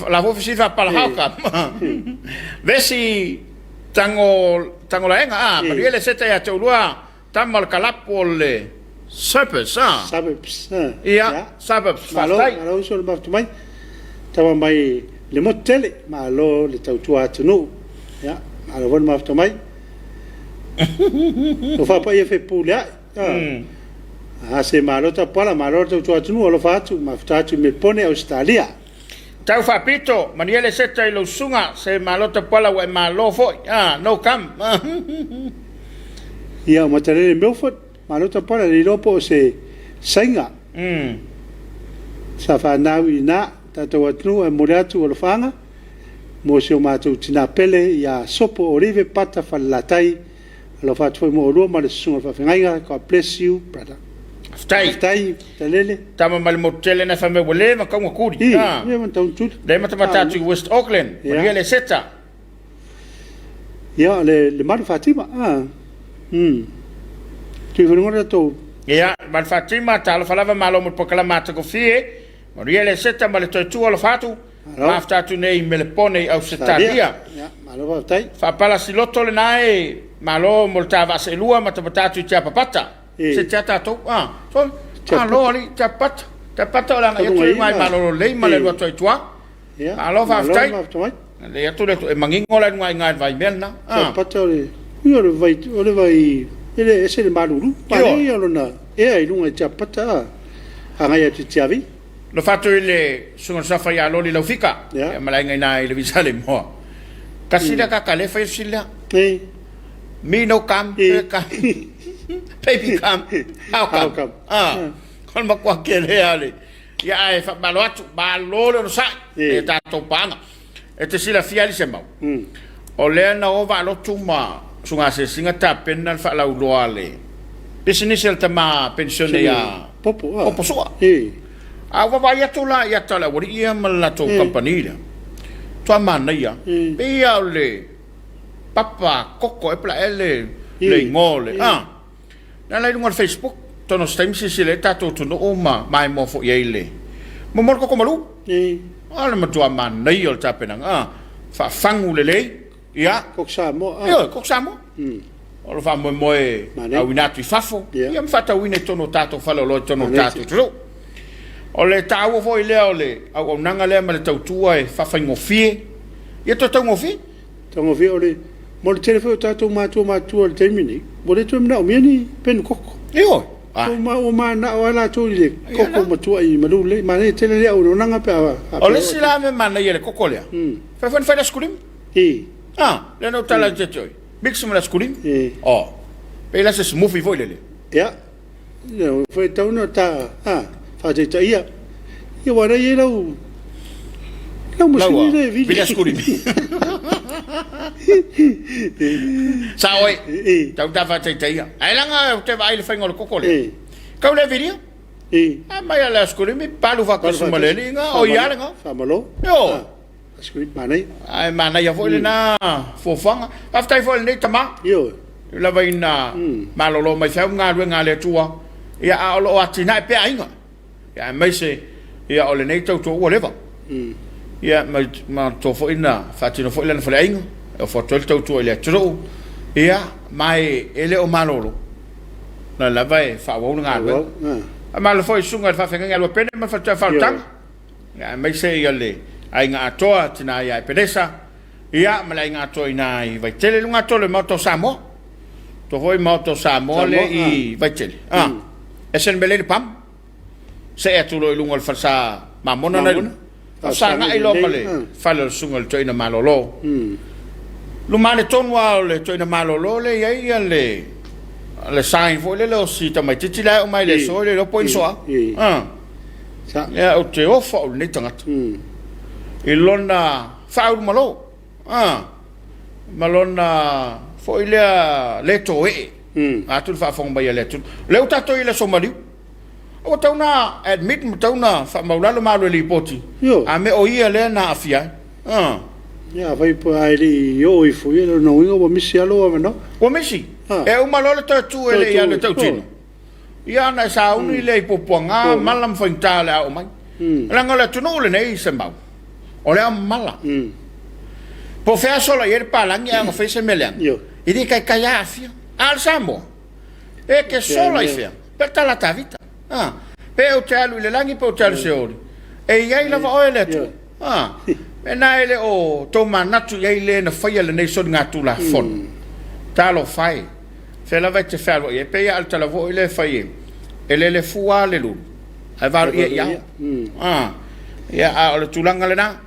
S1: la vou fazer fa pala hauka vesi tango la enga mas ele seta ya te ulua tamal kalapo le suburbs ia suburbs
S2: malo malo so le maftumai tama mai le motele malo le tautua tunu ya malo von maftumai o fa pa ia fe pula se malo ta pala malo tu tu lo fatu ma fatu me pone Australia
S1: tau fa pito maniele seta I lo sunga se malo ta pala wa malo fo no kam
S2: ia matare meu fo malo ta pala li lopo se sainga sa fa na ina ta to atu e moratu lo fanga mo se o matu tina pele ia sopo olive pata falatai lo fatu mo ro ma le sunga fa finga God bless you brother
S1: Stai
S2: talele
S1: tama mal motele na fame wole ma kau kuri
S2: ia man tau tut
S1: le mata tu West Auckland maniele seta
S2: ia le mar Fatima tu vengora to
S1: ia mal Fatima talo falava malo mo pokala mata ko fie maniele seta mal tu lo fatu after tu nei melepone au setalia
S2: ia malo va tai
S1: fa pala siloto le nai malo molta va se lua mata tu tia papata se tata to so lo ali tapata la ya tu mai malo le male lo to tua alo fa ftai le ya tu le mangingo la ngai vai melna
S2: tapata le io le vai ele ese le malulu pa le lo na ai lunga tapata anga ya tu tiavi
S1: lo fatto le sono safa ya lo li lo fika ya malai ngai nai le visale mo kasida ka kale fa sila mi no kam baby come how come kon ma kwa kele ale ya ai fa balot balolo sa e ta to pana e te sila fiali se mau o le na o va lo tuma sunga se singa ta penal fa la uloale business el tama pensione ya popo so a va ya to la wori ia mala to company la to mana ia be ya le papa koko e pla ele le ngole na lai lunga Facebook tono stem si le tato to no oma mai mo fo yele mo mor ko malu ala ma tua man nei ol tapena fa fangu le ia
S2: koksamo
S1: koksamo o fa mo mo a winatu fafo ia mfata wine tono tato falo lo tono tato tro o le tawo fo ile ole au nanga le ma le tautua e fa fango fie ia to tango fie
S2: ole mo le telefone tato ma tu le termini mo le tu na mieni pen koko
S1: io
S2: o ma na wala tu le koko mo tu ai malu le ma le tele le o nanga pe
S1: o le sila me ma na ile koko le fa da skulim le no tala jetoi mix mo la skulim pe la se smoothie foi le
S2: ya no foi tau no ta fa te ia ia wara ia lau mo sini le
S1: vi la skulim Saoi, tau tava te ia. Ai langa te vai le faingo le kokole. Kau le viria? Mai ala skurimi palu fa ko sumaleli nga o ia nga.
S2: Famalo.
S1: Yo.
S2: Skurit manai.
S1: Ai manai ya foi na fofanga. Aftai foi le tama.
S2: Yo.
S1: La vai na malolo mai fa nga le tua. Ia a lo atina pe ainga. Ya mai se ia ole nei tau to whatever. Ia ma to foi na fatino foi le fa ainga. O fotol tau tu ele tro ia mai ele o malolo na la vai fa wo nga ba a malo foi sunga fa fenga lo pene ma fa tang ya mai se ele ai nga atoa tina ia pedesa ia ma lai nga to ina i vai tele lunga to le moto Samoa to foi moto Samoa le i vai tele esen bele pam se e tu lo lunga fa sa ma mona na fa sa nga i lo male fa lo sunga to ina malolo Luma le tonu a le toina malolo le ia le sain fo le lo si ta mai titi la o mai le so le lo po insoa.
S2: Sa.
S1: Ya o te ofa o le tangata. I lona whauru malo. Malona fo ile le toe. Atul whaafonga mai le tunu. Leu tato i le somariu. O tauna admit mo tauna maulalo malo li poti. A me o ia le na afia.
S2: Ya vai po ai yo i fu ia no ingo wa misi alo wa no.
S1: O misi. E o malolo tu ele ia le tautino. Ia na sa uni le poponga malam fointale au mai. Langa le tunu le nei sembau. O le mala. Po fea sola ieri palangi anga fese melang. Idi kai afia. Al Samoa. E che sola ifea. Per tala ta vita. Pe o te alu le langi pe o te alu se ori. E iai lava oe le tu. E na ele o tō manatu iai le na whaia le nei soni ngā tū la fon. Talo whai. Fe lava te whalo i e pe ia al tala vo i le whai e. E le fua le lulu. Ai varu ia ia. Ia a o le tūlanga le na.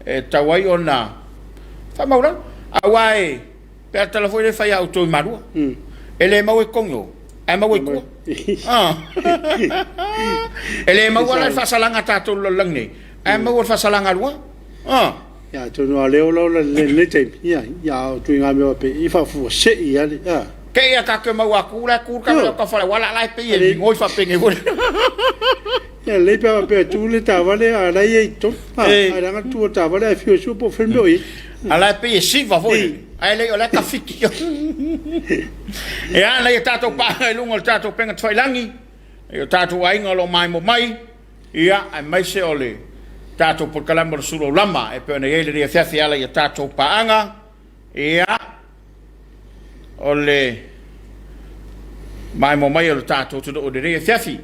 S1: E tawai o na. Whamauran. A wai. Pe al tala vo i le whai au tō i marua. E le mau e kongo. E mau e kua. E le mau ala whasalanga tātou lo langi. E mau ala whasalanga rua.
S2: Ya tu no leo lo le te ya tu nga me pe I fa fu se ya
S1: ke ya ka ke mau aku la ku ka ka fa wala la pe e ngoi fa pe nge
S2: ya le pe tu le ta vale a la ye to a la tu ta vale fi su po fe mo I
S1: ala pe e si va foi ai le ola ka fiki e ana ye tato pa e lungo tato penga tfai langi e tato ai ngolo mai mo mai ia ai mai se ole tato por kalamba Suluaulama e pe na ele ria fiafi ala ia tato paanga ia ole mai mo mai o tato tu o ria fiafi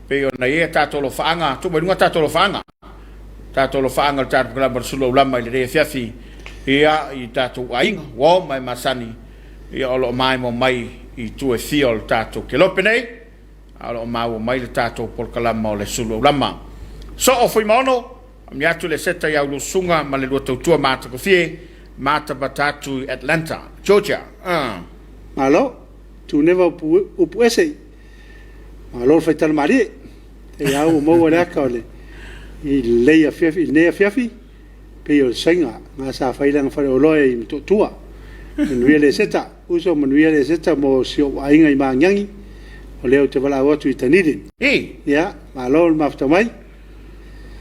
S1: pe na ia tato lo faanga tu mai tato lo faanga tato tato kalamba Suluaulama ile ria fiafi ia I tato ai wo mai masani ia o mai mo mai I tu e fio tato ke lopenei alo mau mai tato por kalamba o le Suluaulama so o foi mono mi atu le seta ya lusunga ma le tua mata ko fie mata batatu Atlanta Georgia
S2: malo tu neva upu ese malo fai tal mari e ya o mo wala ka le I le Afiafi ne Afiafi pe yo senga ma sa fai lang fa o loi tua nu le seta uso mo nu le seta mo sio ainga I manyangi o leo te wala o tu itanidin ya malo mafta mai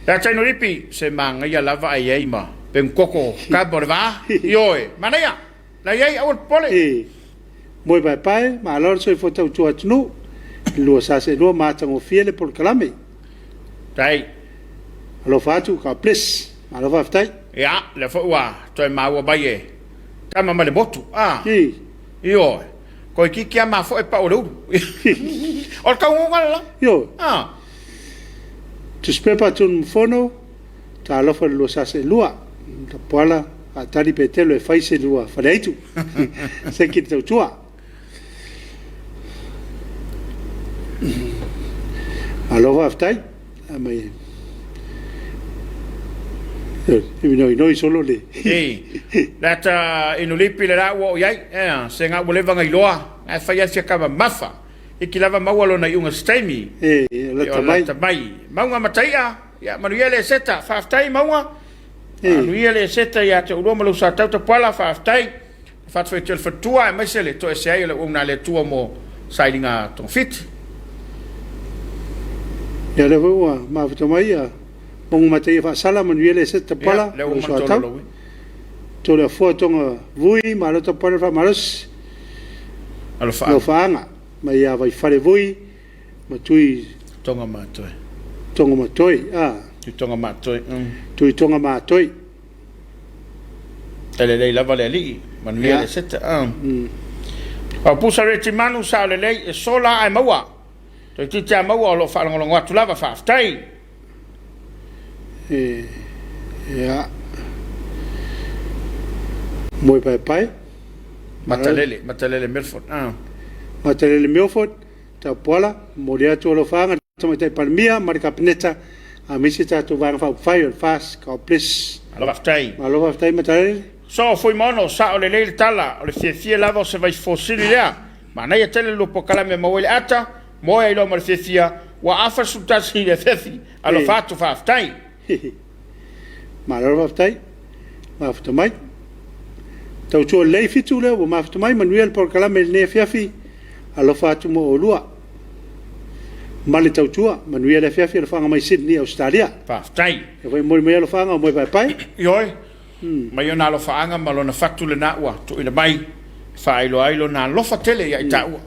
S1: ya tino ripi se manga ya lava ai ai ma pen koko ka borva yoe manaya la yai au pole
S2: moi pai ma lor so foto tu atnu lo sa se no ma tango fiele por kalame
S1: tai
S2: lo fatu ka ples ma lo faftai
S1: ya le fo wa to ma wa baie ta ma le botu yo ko ki ki ma fo e pa o lo o ka ngala
S2: yo tu spepa tun fono ta lo fa lo sa se lua ta pola a tali petelo e fai se lua fa dai tu se ki tu tua alo va ftai a mai noi solo le
S1: that inulipi le ra wo yai se nga wole vanga iloa e fai sia ka mafa e ki lava maualo na iunga stemi la tamai maunga mataia ya manuele seta faftai maunga manuele seta ya te uroma lo sa tauta pala faftai fatfai tel fatua e mesele to se ai le una le tua mo sailinga ton fit
S2: ya le voa ma fatamai ya mong mataia fa sala manuele seta pala lo sa tau to le fotonga vui ma lo to pala fa malos
S1: alo
S2: faanga mai ia vai fare voi ma tui
S1: tonga matoi
S2: tu tonga matoi
S1: ele lava le ali manuia le seta a pusa reti manu sa le e sola ai maua to ti ta maua lo fa ngolo ngatu lava fa tai
S2: ya moi pai
S1: matalele Milford
S2: Matalele Milford ta pola moria to lo fanga tama te palmia marka peneta a misita to vanga fa fire fast ka plis
S1: alo aftai
S2: matalele
S1: So foi mono sa o le le tala o le fia lava se vai fosili lea. Ma nei tele lo po kala me mo le ata mo ai lo mo fia wa afa sultasi le fefi alo fatu fa aftai.
S2: Ma lo fa aftai. Ma afta mai. Tau cho le fitu le o ma afta mai manuel por kala me ne Afiafi alo fatu mo o lua. Mali tau tua manuel Afiafi lo fanga mai Sydney Australia.
S1: Fa aftai.
S2: E vai mo lo fanga mo pai.
S1: Yoi. Mai ona lo faanga ma lo na fatu le na ua to ina mai fa ailo na lo fatele ya ita ua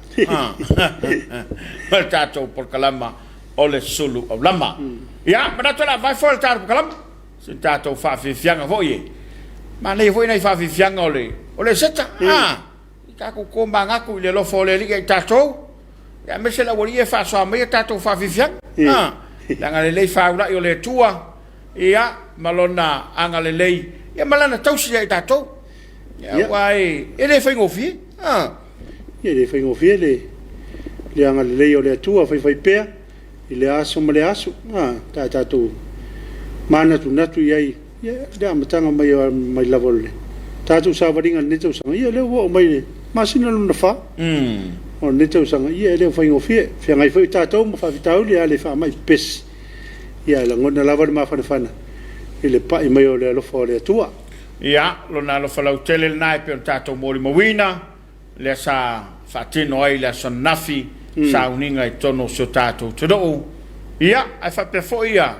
S1: ma tato por kalama ole Suluaulama ya ma tato la vai for tato por kalama sin tato fa fianga voye ma nei voi nei fa fianga ole seta ka ko manga ku le lo fole li tato ya me se la volie fa so ma tato fa fianga la ngale le fa ula yo le tua ya malona angale le ya malana tausi ya tato ya wai ele foi ngofi
S2: ele foi ngofi le anga le yo le tua foi pe ele aso male aso tato mana tu natu yai ya da matanga mai lavole tato savaringa neto sanga ya le wo mai masina no fa o neto sanga ya le foi ngofi fe ngai foi tato mo fa vitau le fa mai pes ya la ngona lavar ma fana ele pa i mai o le alofa o le atua.
S1: Ia, lo na alofa lau tele nai pe o tatou mori mawina, le sa whatino ai le sa nafi, sa uninga i tono so tatou te doo. Ia, ai whapefo ia,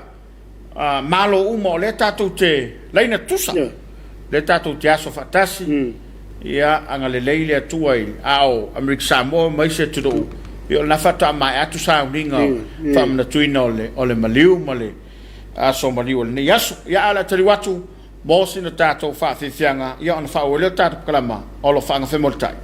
S1: malo uma o le tatou te leina tusa, le tatou te aso whatasi, ia, anga le leile atua i ao Amerika Samoa maise te doo. Ia, na whata mai atu sa uninga, whamana tuina o le maliu, ma le aso maliu o le ni aso. Ia, ala tari watu, Bosi na tato fa fianga ia on fa o le tato kalama o lo fanga fe moltai.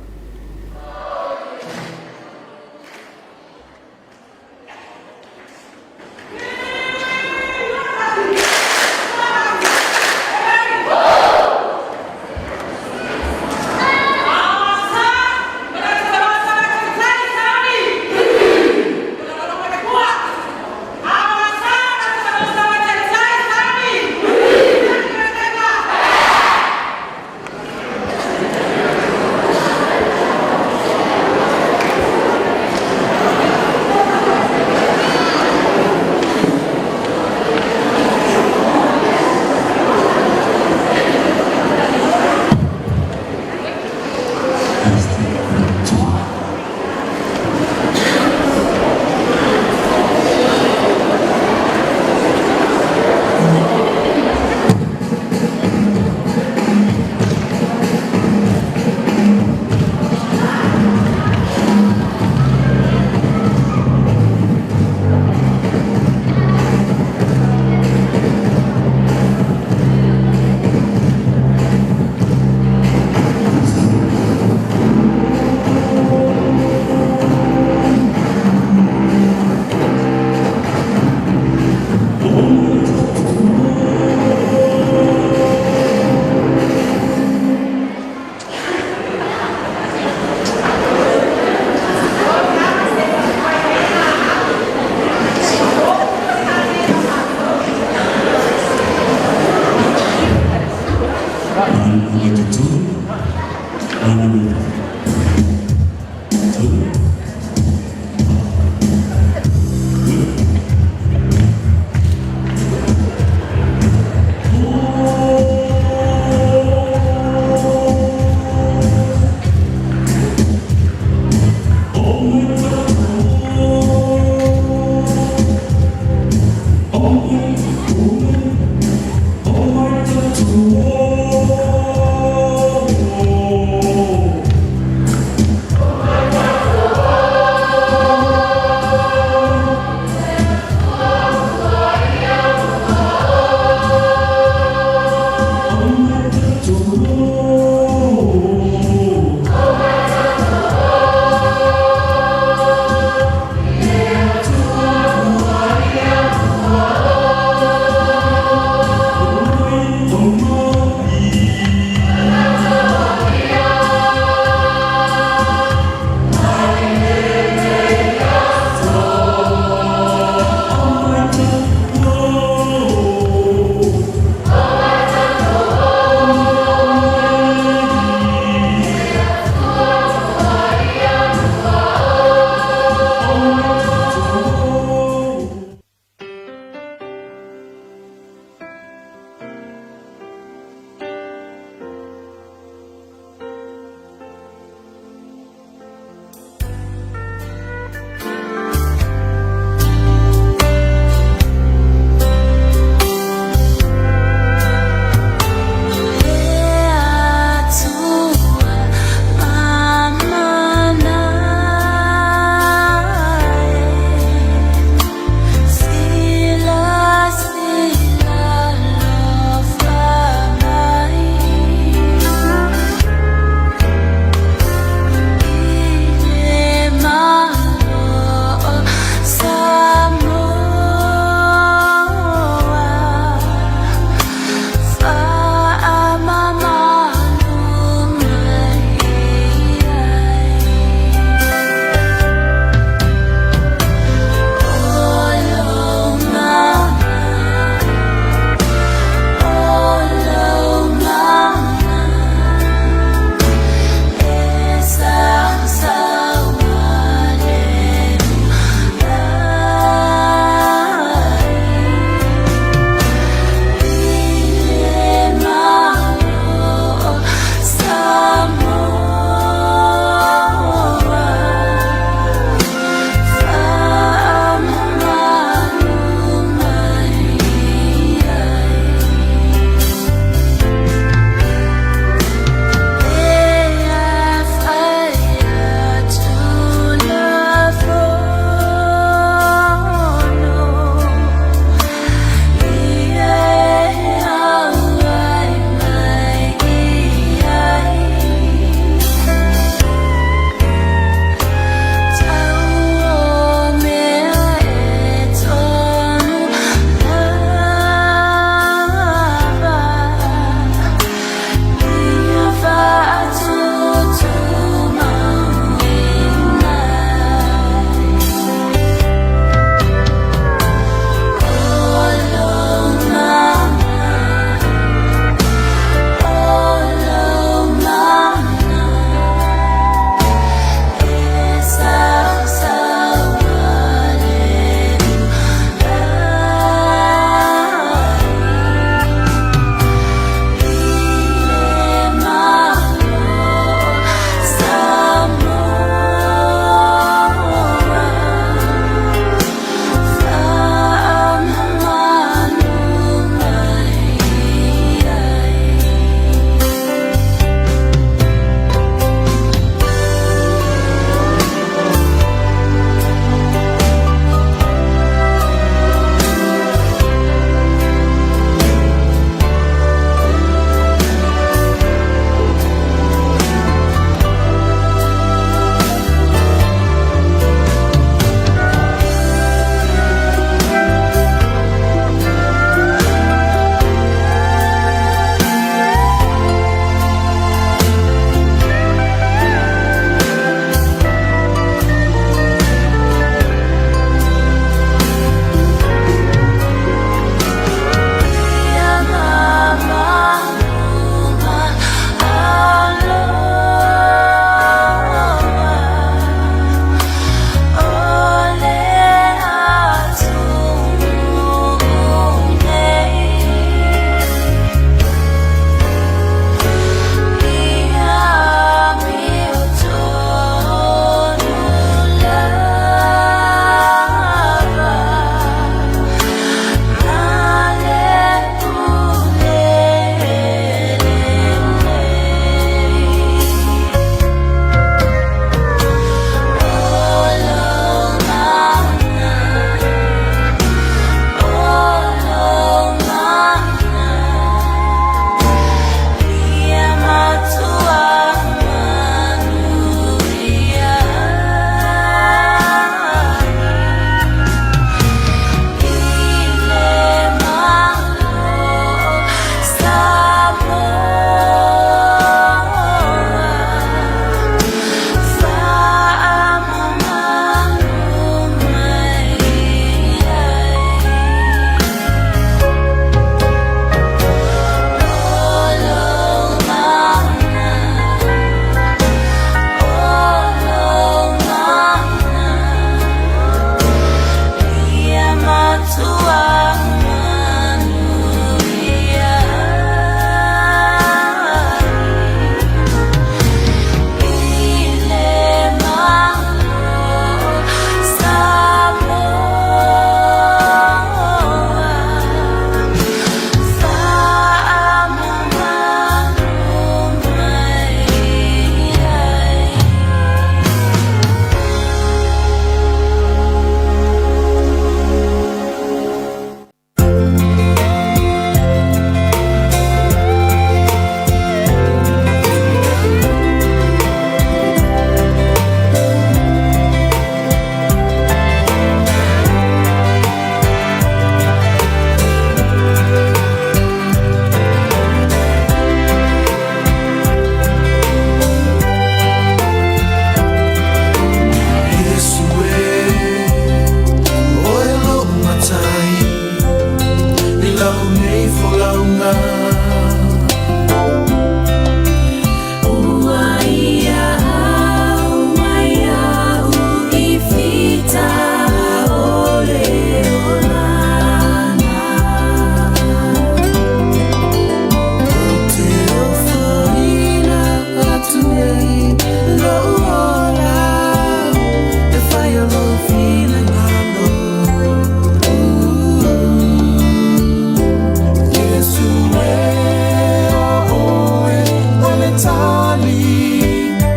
S4: tali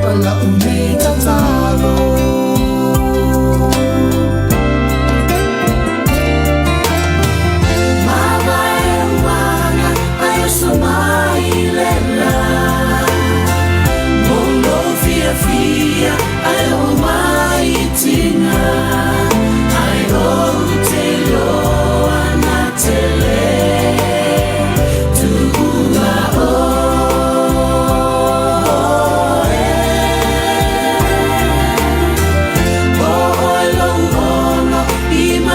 S4: Pala umita talo Mama emwana Ayo sumailela Mondo fia fia Ayo maitina Ayo telo anatele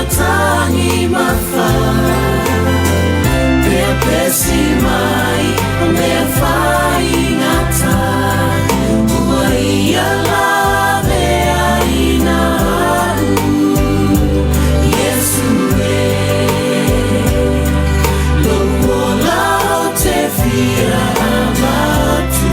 S4: Tangi mafai Pepesi mai Mea fai ngata Umaia lave aina Yesu Lola te fia abatu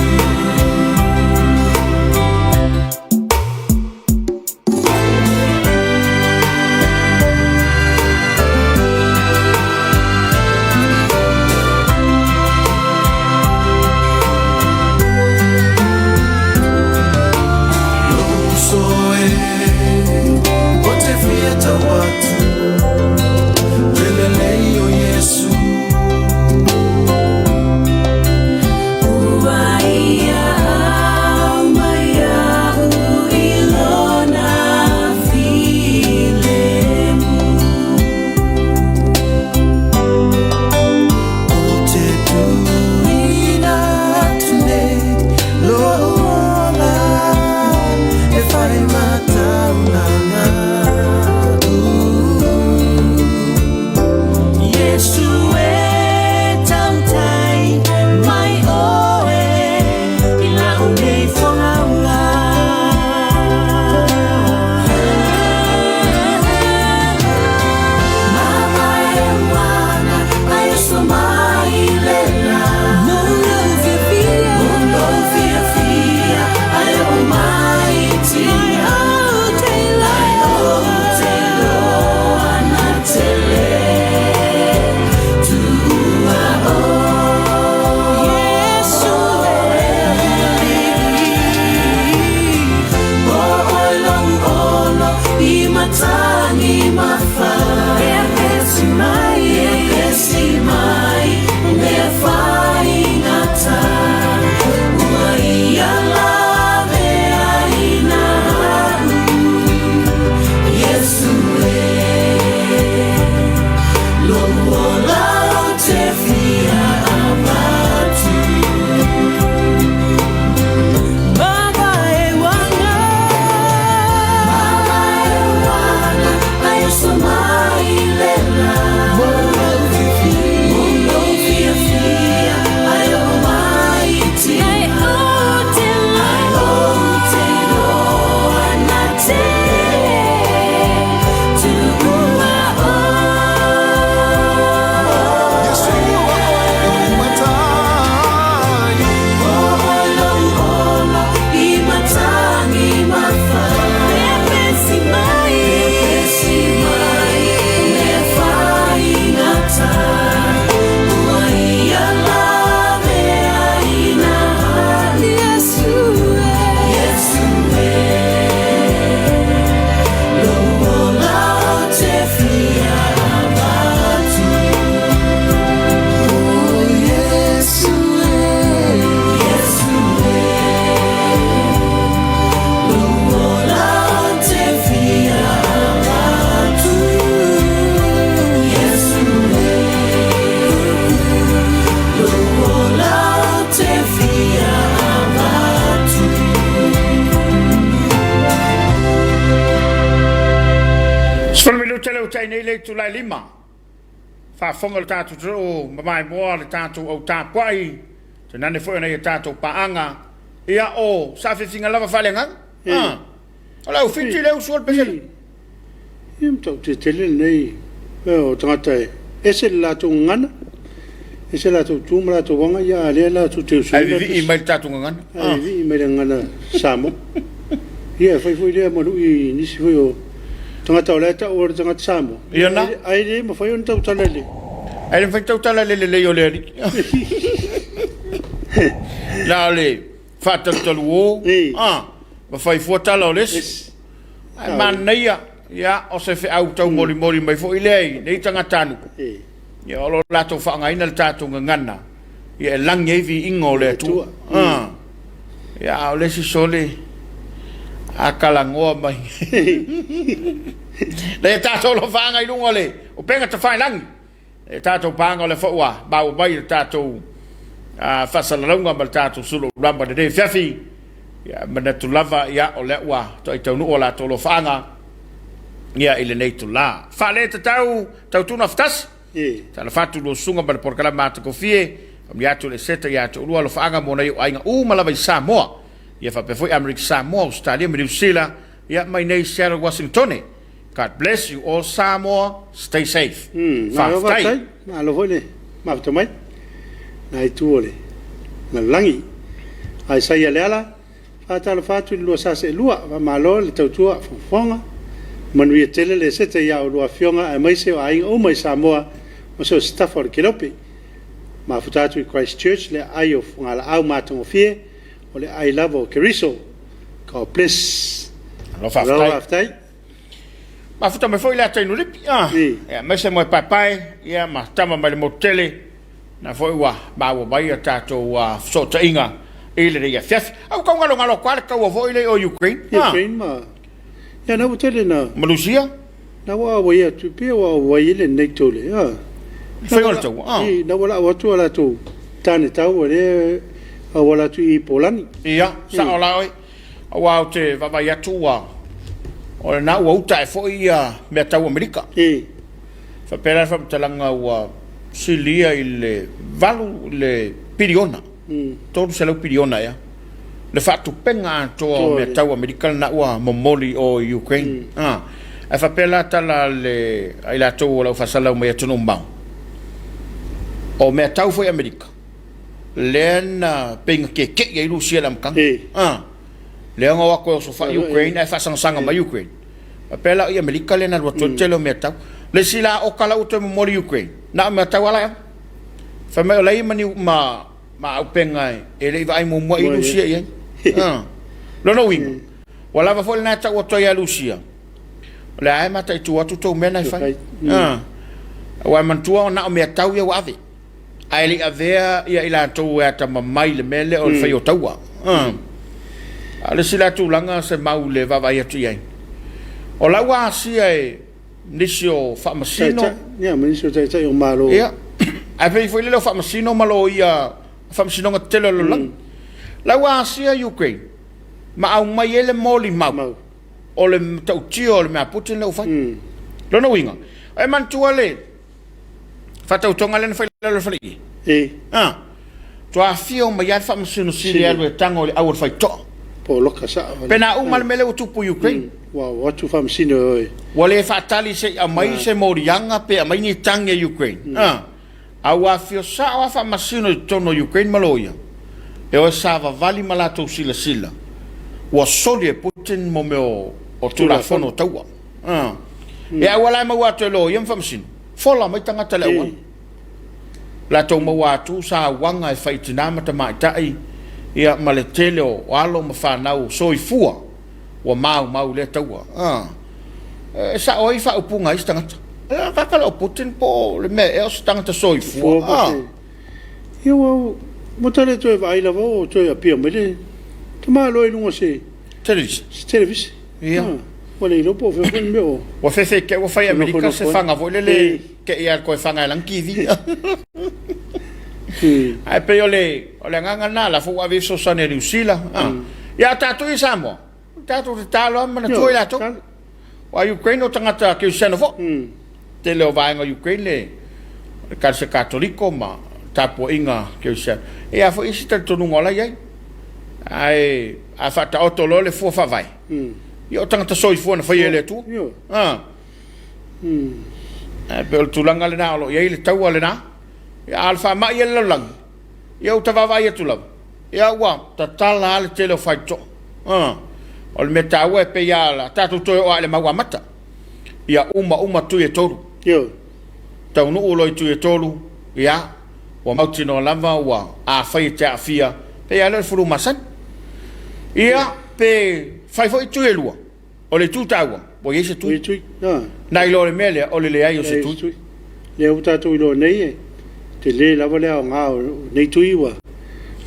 S1: Tulai lima. Whafonga le tātou tō, mamai moa le tātou au Tapua'i, te nane fwoi nei tātou paanga, ia o, sa whiwhinga lava whalenga? Ola u whiti leo suol pesel.
S2: Ia mtau te tele nei, o tangata ese la tō ngana, ese la tō tūma la tō wanga, ia alea la tō te usura.
S1: Ai vivi i mai tātou ngana?
S2: Ai vivi i mai ngana Samoa. Ia whai lea maru i nisi fwoi o tangata o leta o tangata Samoa.
S1: Ia na?
S2: Ai le ma whai o tau talele.
S1: Ai le whai tau talele le o le ari. La le fataltalu ma fai fuatala les ai man neia ya o se fe au tau moli mai fo ile nei tanga tanu ya lo la to fa ngai na tatu ngana ya lang yevi ingo le tu ya le si sole akalangoa mai le tatu lo fa ngai lungo le o penga te fai lang le tatu panga le fo wa ba o bai tatu fasalalonga ma tatu Suluaulama de Afiafi ya manatu lava ya o le wa to i tonu o la to lo fanga ya ile nei tu la fa le tau tu naftas ta la fatu lo sunga ba por kala mata ko fie ya tu le seta ya tu lo fanga mo nei ainga malava Samoa ya fa pe foi America Samoa Australia New Zealand ya mai nei Seattle Washington. God bless you all Samoa, stay safe.
S2: Ma lo vole ma to mai nai tuole na langi ai sai ala fatala fatu lo sa se lua va malo le tautua fonga man wi tele le sete ya lo afionga ai mai se ai o mai Samoa o so Stafford Kilopi ma futatu Christchurch le ai o ngala au matongo fie o le ai lavo Keriso ka place
S1: lo faftai ma futa me foi la tenu lipi ya me se mo papai ya ma tama ma le motele na foi wa ba wa ba tato wa so tainga ile ya Afiafi au ka ngalo kwala ka wa foi le o Ukraine
S2: ma ya na botele na
S1: Malaysia
S2: na wa ya tu pe wa ile NATO le
S1: foi o to
S2: na wala wa tu ala tu tani tau le wala tu I Polani
S1: ya sa ola oi wa te va ba ya tu wa o na wa uta foi ya me tau Amerika fa pera fa talanga wa silia ile valu le piriona todo se lo piriona ya le fatu penga to me tau American na wa momoli o Ukraine a fa pela tala le ila to lo fa sala me tunu mbao o me tau foi America len penga ke ya Rusia lam kan le nga wa ko so fa Ukraine fa sanga ma Ukraine a pela i America le na lo telo me tau le sila o kala uto momoli Ukraine na me tawala fa me lai mani ma upenga ele vai mo mo I Rusia ye lo no wing wala va fol na ta o to ya Rusia le ai mata I tu to mena fa wa man tu na me tau ya wa ai li avea ya ila to ya ta mai le mele o fa yo tawa ale sila tu langa se mau le va ya tu ye o la wa si ai Nisio Faamisino
S2: ya Nisio tai o malo
S1: ya ai pe foi le Faamisino malo ia Faamisino ngatelo lo lang la wa sia Ukraine ma au mai ele moli mau o le tau tio le ma Putin le fai lo no winga ai man tuale fatau tonga le fai le fai to afio ma ya Faamisino si le tango le au fai to
S2: po loka sa
S1: pena mal mele o tupu Ukraine
S2: wa tu Faamisino
S1: wale fatali se a mai se morianga pe a mai ni tange Ukraine a wa fio sa wa Faamisino tono Ukraine maloia e o sa va vali malato sila wa soli Putin mo me o tula fono taua e a wala ma wa to lo yem Faamisino fola mai tanga tele la to mo wa tu sa wanga e faitina mata mai tai ia maletele o alo ma fa nau soifua wa mau le taua sa oi fa upunga istanga ka kala Putin po le me e stanga soifua
S2: eu motale to vai la vo to ia pia mele tama lo no se televis
S1: ia
S2: wala no po fe meu
S1: wa fe ke wa fa America se fanga vo le ke ia ko fanga lankivi ai pe ole nganga na la fu ave so sa ne riusila ya tatu I Samoa tatu talo ma na toila to wa Ukraine o tangata ke xenofo te le vai nga Ukraine le ka se katoliko ma Tapua'iga ke se e a fo isi tanto ngola ye ai a fata otolo le fu fa vai yo tangata soifo na fa ele tu e pe tu langa le na lo ye le tau le na ya alfa ma ye lo lang yo ta va vai tu la ya wa ta tala le tele fa to o le meta we pe ya la tatu to o le mawa mata ya uma tu e toru
S2: yo
S1: ta unu o lo tu e toru ya o mautino lava ua a fai te afia pe ala furu masan ia pe fai foi tu elua o le tu taua o yese tu na ilo le mele o le ai o se tu
S2: le uta tu ilo nei te le lava le nga nei tu iwa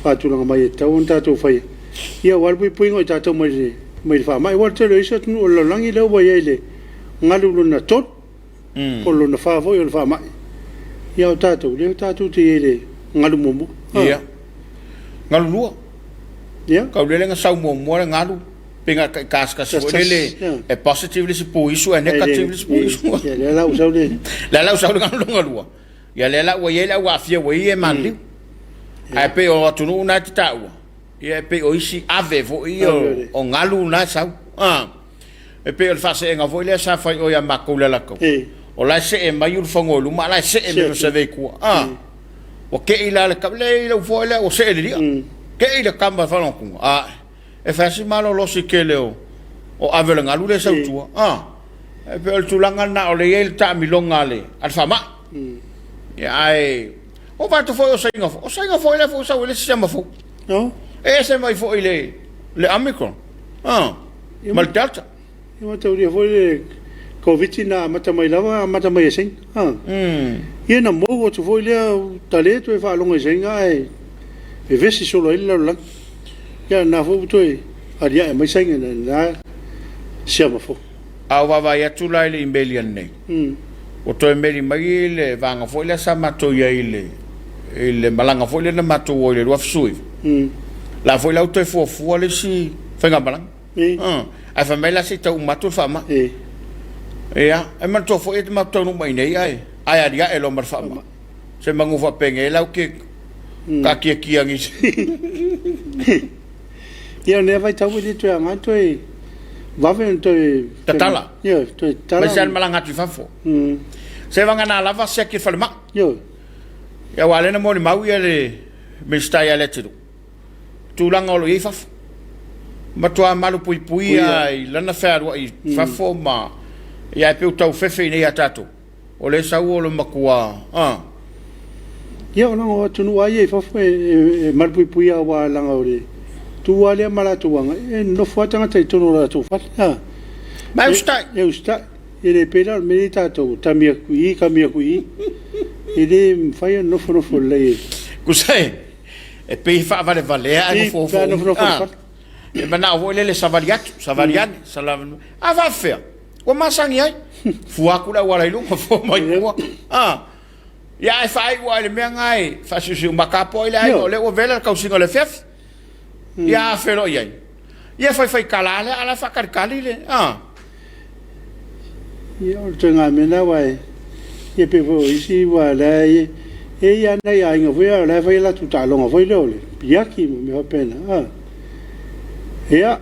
S2: fa tu nga mai ta un ta tu fai ia wal pui pui ngoi ta tu mai fa mai wal te le isa tu o lo langi le o ye le nga lu na tot ko lo na fa foi o fa mai ia o ta tu te le nga lu mo
S1: ia nga lu
S2: ia
S1: ka le nga sau mo nga lu penga kaska so le e positively se puisu e negatively se puisu
S2: ia le la usau le
S1: nga lu ia le la ye la wa fia we e mali ai pe o tunu na tita wa ia pe o isi ave vo o ngalu na sa e pe o fa se nga vo le sa fa o ya makula la ko o la se e mai ul fongo lu ma la se e me se ve ku o ke ila le kable ila vo le o se le ke ila kamba fa no ku e fa si malo lo si ke le o ave le ngalu le sa tu e pe o tulanga na o le el ta milonga le al fa ma ai o va to foi o sainga foi le fo sa le sistema fo
S2: no
S1: e se mai foi le Omicron mal delta
S2: eu te uri foi le covid na mata mai lava mata mai sen ia na mo o to foi le tale to fa longa sen ai e vesi solo il la ia na fo to aria e mai sen na sistema fo
S1: au va ya tu la le imbelian ne o to meri mai le vanga foi le sa mato ia ile malanga foi le na mato o le rofsui la foi la to fo le si fenga balang a famela si tau mato fama ia e mato foi e mato no mai nei ai dia e lo mar fama se mangu fa penge la ke ka ki angi
S2: ia ne vai tau ni tu anga to va ven to
S1: tatala
S2: ia to tala
S1: mas malanga tu fa fo se vanga na lava se ki falma
S2: yo
S1: ya wale na mo ni mau ia le mistai ale tu langa o lo i faf ma tua malu pui ai lana faru i fafo ma ia pe tau fefe nei atato o le sau o lo makua
S2: ia ona o tunu ai fafo e malu pui a wa langa o le tu wale mala tu wanga e no fuatanga te tunu la tu fa
S1: ma ustai
S2: ele pela medita to tamia kui ele fai no fo le
S1: kusai e pe fa vale ai fo e mana o le savarian salavan va fer o masangi ai fuakula wala ilu fo mai ia e fai wale me ngai fa su makapo ile ai le o vela ka usingo le fef ia fero ia fai kalale ala fa kalile
S2: ia o tanga mena wai ia pe vo isi wala e ia na ia inga foi la foi la tuta longa foi le piaki me va pena ia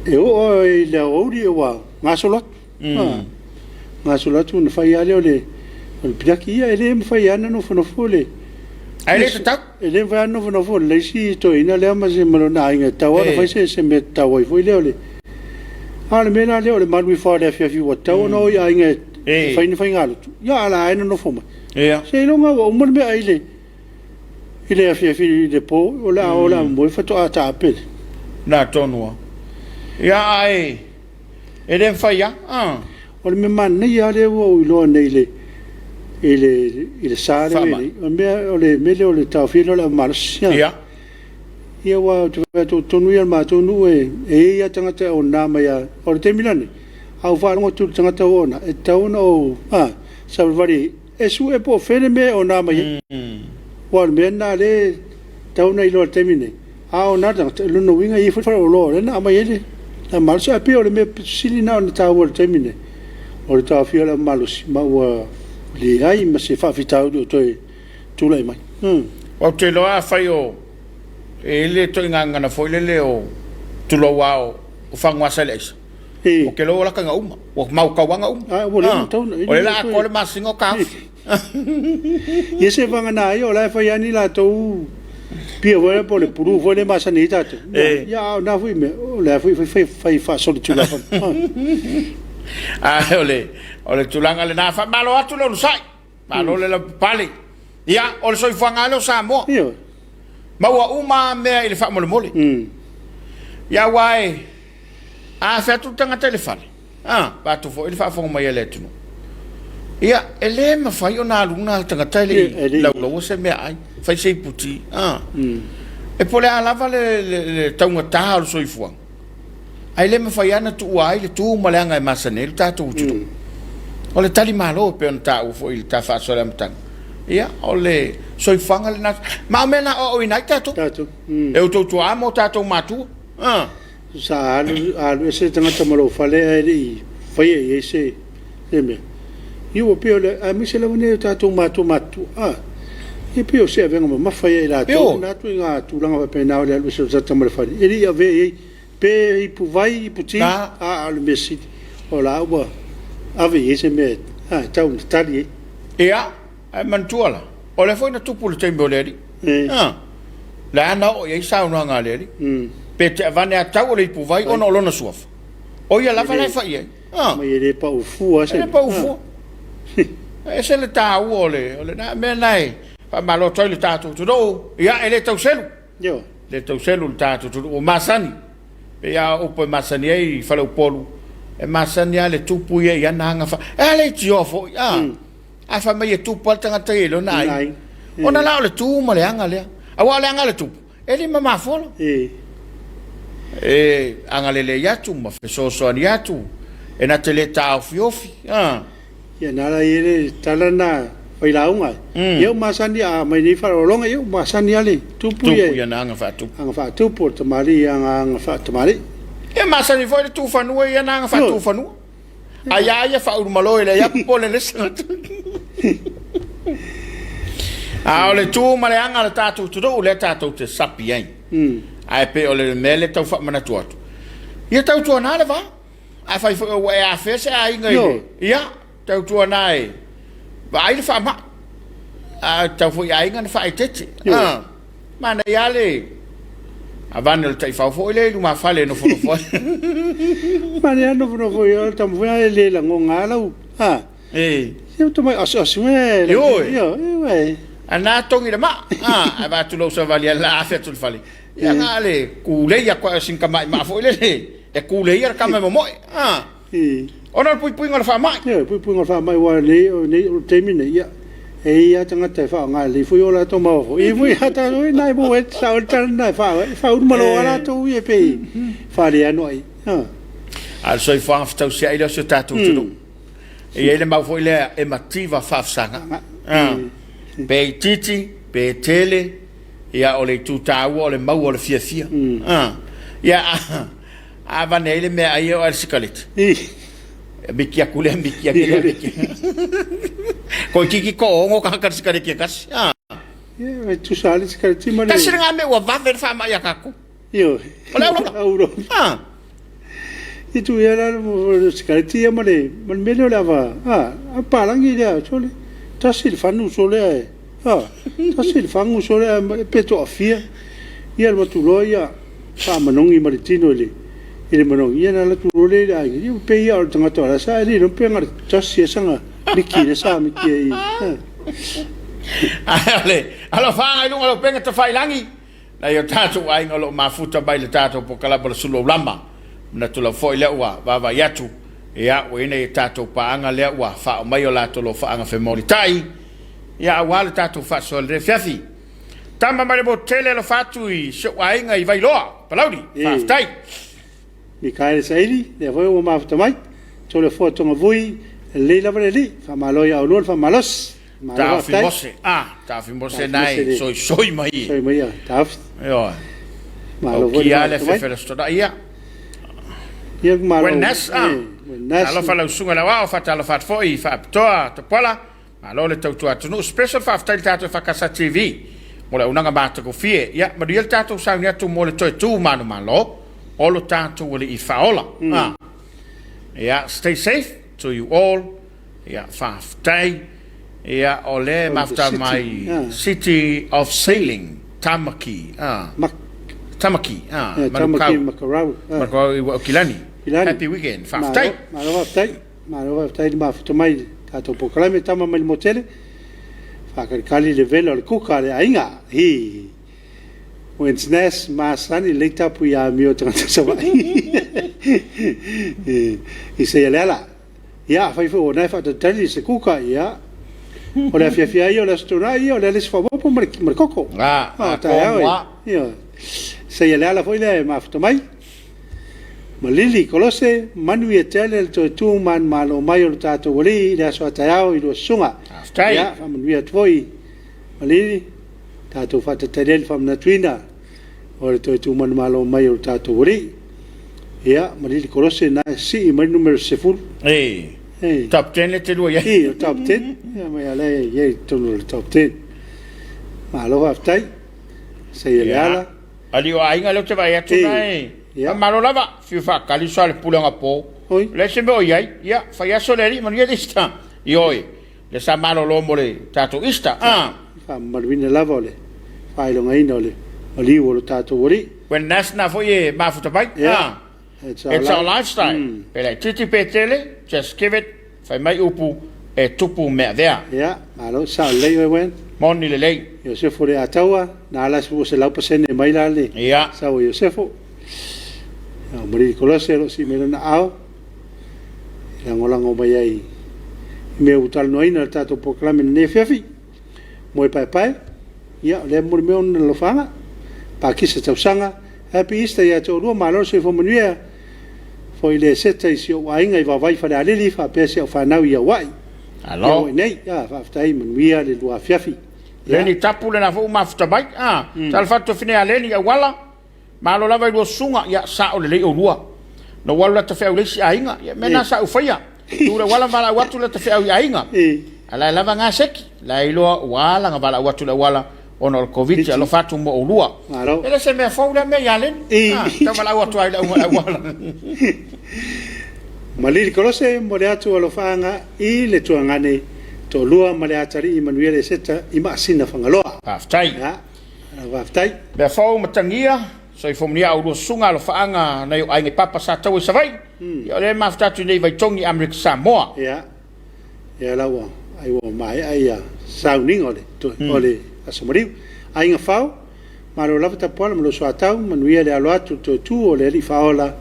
S2: e o le ori wa ngasolot ngasolot un fai ale le piaki ia ele me fai ana no fole
S1: ai le tak
S2: ele vai no fole le si to ina le ma se mo na inga tawa fai se me tawa foi le ale mena le malu fa le Afiafi wa tawa no ia inga fai ngalo ia ala ai no foma se longa o mo me ai ile Afiafi de po ola mo fa to ata apel
S1: na tonua ia ai ele fai
S2: o me man ia le o lo nei ile sare o me le tafilo la marsia ia wa to nu ia ma to nu ia tanga te o na ma ia o te milani au fa ngo tu tanga te ona e tau no salvari e su e po fere me o na ma ia wa me na le tau na ilo te mine o na tanga lu no winga i fa lo le na ma ia la marsia pe o le me sili na o tau o te mine o ta fio la malusi ma wa le ai ma se fa fitau do to tu lai mai
S1: o te loa fai o ele to nganga na foi le o tu lo wao o fangwa sales o ke lo la kanga uma o mau ka wanga
S2: o le
S1: la ko le masingo ka
S2: ye se vanga na yo la fai ani la to pia vola po le puru vola masanita ya na fui me la fai fa so tu la
S1: ole tulanga le na fa malo atu lo sai malo le la pali ia o le soifuaga ale o Samoa
S2: Ia.
S1: maua uma mea i le fa'amolemole ia wae a fetu tangata i le fale patu fo'i le fa'afoga mai le tunu ia e lē mafai ona aluna tagata i le laulaua se mea ai fai sei puti e po le a lava le taugatā o le soifuaga ai lē mafai ana tu'ua ai le tu ma le aga e masane le tatou tutu o le tali malo pe ona ta'u fo'i le tafa'asole amataga ia o le soifuaga lenā ma o mea na o'o inai tatou e outou mo tatou matua
S2: sa alu e se tangata malo fale ai le fai e se le mea iu o pio le a mise lawa ne tatou matu e pio se avenga ma fai e la tu na tu nga tu langa pe na le alu se tata mo le fai e ri ave pe i pu vai i pu ti a le mesi o la ua ave e se me tau tali
S1: ia ai mantuala o le foi na tupu le tembo le ri la ana o ia sa una nga le ri pe te vane a tau le pu vai ona lona suafa o ia la fai fai
S2: ma e le pa u fu
S1: se le pa u fu e se le tau o le na me nai fa malo toi le tatu tu do ia ele tau selu
S2: yo
S1: le tau selu le tatu tu o masani pe ia o po masani ai fa le polu e masani ale tupu ia na nga fa ele tio fo a fa mai tu po tanga te lo nai ona la le tu mo le anga le a wa le anga le tu ele mama folo anga le ya tu ma fe so ya tu e na te le tau fiofi
S2: ia nara ele talana oi launga eu masani a mai ni faro longa eu masani ale tupu
S1: ia na anga fa
S2: tu por tamari anga fa tamari
S1: e masani foi tu fa no ia na anga fa tu fa no ai fa u malo ele ia pole le ole tu male anga le tatu tu do le tatu te sapi ai ai pe ole mele tau fa mana tu atu ia tau tu na le va ai fa o e a fese ai ngai ia tau tu nai vai le fa ma tau foi ai ngan fa tete mana ia le avane le tai fa fo le ma fa le no fo
S2: mana no fo yo tam foi le la ngonga la eu to mai asu yo
S1: ana tongi ma ava tu lo sa valia la fa tu fali ya ngale ku le ya kwa sin kama ma fo le e ku le ya kama mo ona pui ngol fa mai
S2: pui ngol fa mai wa le o termine ya e ya tanga te fa nga le fu yo la to mo fo e fu ya ta no nai bo e sa o tan nai fa u malo ala to ye pe fa le no ai
S1: al so fa afta si ai lo so tatu tu e ele ma foi le e mativa fa sanga pe titi pe tele ia ole tu tau ole mau ole fia ia ava nele me ai o sikalit bikia kule bikia ko kiki ko ngo ka ka sikalit ke kas
S2: ia tu sali sikalit ma le
S1: kasi nga me wa va ver fa mai akaku
S2: yo
S1: ole
S2: euro itu ya la sikalit ia ma le man me le lava a palangi dia sole tasil fanu sole tasil fangu sole peto afia ia ma tu loia fa manongi maritino ile manongi ia na tu lole ai ia pe ia o tanga to la sa ile no pe ngar tasi sanga miki le sa miki
S1: ale alo fa ai lunga lo penga te fai langi na yo tatu ai ngolo mafuta bai le tatu po kala bol Suluaulama na tu la foi le wa va yatu ia o ina tatu pa anga le wa fa mai o la to lo fa anga fe moritai ia wal tatu fa sol re Afiafi tamba mare bo tele lo fatu i so ai ngai vai loa palaudi fa tai
S2: mi kai saili le foi o mafuta mai to le foto nga vui le la vale fa malo ia o lo fa malos
S1: ta fi mose nai soi mai
S2: ta
S1: yo malo voi ale fe fe sto da ia
S2: ia malo
S1: Wenas alo fa la sunga la wa fa tala fa foi fa toa to pala alo le tau tu no special fa tali tato fa casa TV mo la unanga bata ko fie ya ma diel tato sa nia tu mo le tu manu malo o lo tato wole I faola ya stay safe to you all ya fa tai ya ole mafta my city of sailing Tamaki Tamaki Makarau Kilani happy weekend fa tai
S2: malo tai ma futo mai tato pokalame tama mai motele whakarekali le vela o le kuka le ainga. Wednesdays masani le tapu ia mi o tangata savai. I se ala. Ia fai fo na fa tali se kuka ia. O le Afiafi o le stona ia o le se fa po mar koko. Ta ia. Se ala foi le mafta mai. Malili kolose manu ia tele to tu man malo mai o tato wali le so tayao i lo sunga. Ia fa manu ia toi. Malili tato fa tele fa na twina. O le tu man malo mai o tato wali. Ia malili kolose na si mai numero seful.
S1: Top 10 le te lua ia.
S2: Top 10. Ia mai ale ia tonu le top 10. Malo aftai. Se ia ala.
S1: Ali o ainga le te vai atu nai. Malo lava fiu fa kali so le pulanga po. Le se me o iai. Ia fa ia so le ri manu ia dista. Ioi. Le sa malo lo mole tato ista.
S2: Fa marvina lava ole. Fa ilonga ina ole. Ali o tato wori.
S1: When nasna fo ye mafuta bai. It's our lifestyle. Pela titi petele, just give it. Fai mai upu e tupu mea vea.
S2: Ia, malo sa lei o wen.
S1: Moni le lei.
S2: Iosefo le ataua, na ala se lau pasene mai la le.
S1: Ia.
S2: Sa o Iosefo. Ia, mari kolose lo si mele na ao. Ia ngolango mai ai. Me utal noina tato proklame ne Afiafi. Moi pai pai. Ia, le mori meo na lofanga. Pa kisa tausanga. Happy Easter ia to ro malo se fo manuia. Foi le seta isi o ainga I vai fa le li fa pese o fa nau ia wai.
S1: Alo.
S2: Nei, fa ftai manuia le lua Afiafi.
S1: Leni tapu le na fo mafuta bai. Tal fatto fine a leni a wala. Malo lava I sunga ia sa o le o lua. No wala ta fa ulisi ainga. Ia mena sa u faia. Tu le wala vala watu le ta fa ainga. Ala lava nga seki. La ilo wala nga vala watu le wala. Ono COVID alo fatu mo o lua. Ele se me fau le me yalen. Ta vala watu ai la wala.
S2: Malili kolose mo le atu alo fanga I le tuangane to lua male atari I manuele seta I masina fangaloa.
S1: Aftai.
S2: Aftai.
S1: Be fau matangia so I fomnia o sunga alo fanga na yo ai papa sa tau savai. Yo le maftatu nei vai tongi America Samoa.
S2: Ia. Ia lawa. Ai wo mai ai sounding ole to ole asamariu. Ai nga fau. Malo lava tapola mo lo so atau manuia le alo atu to tu o le li faola.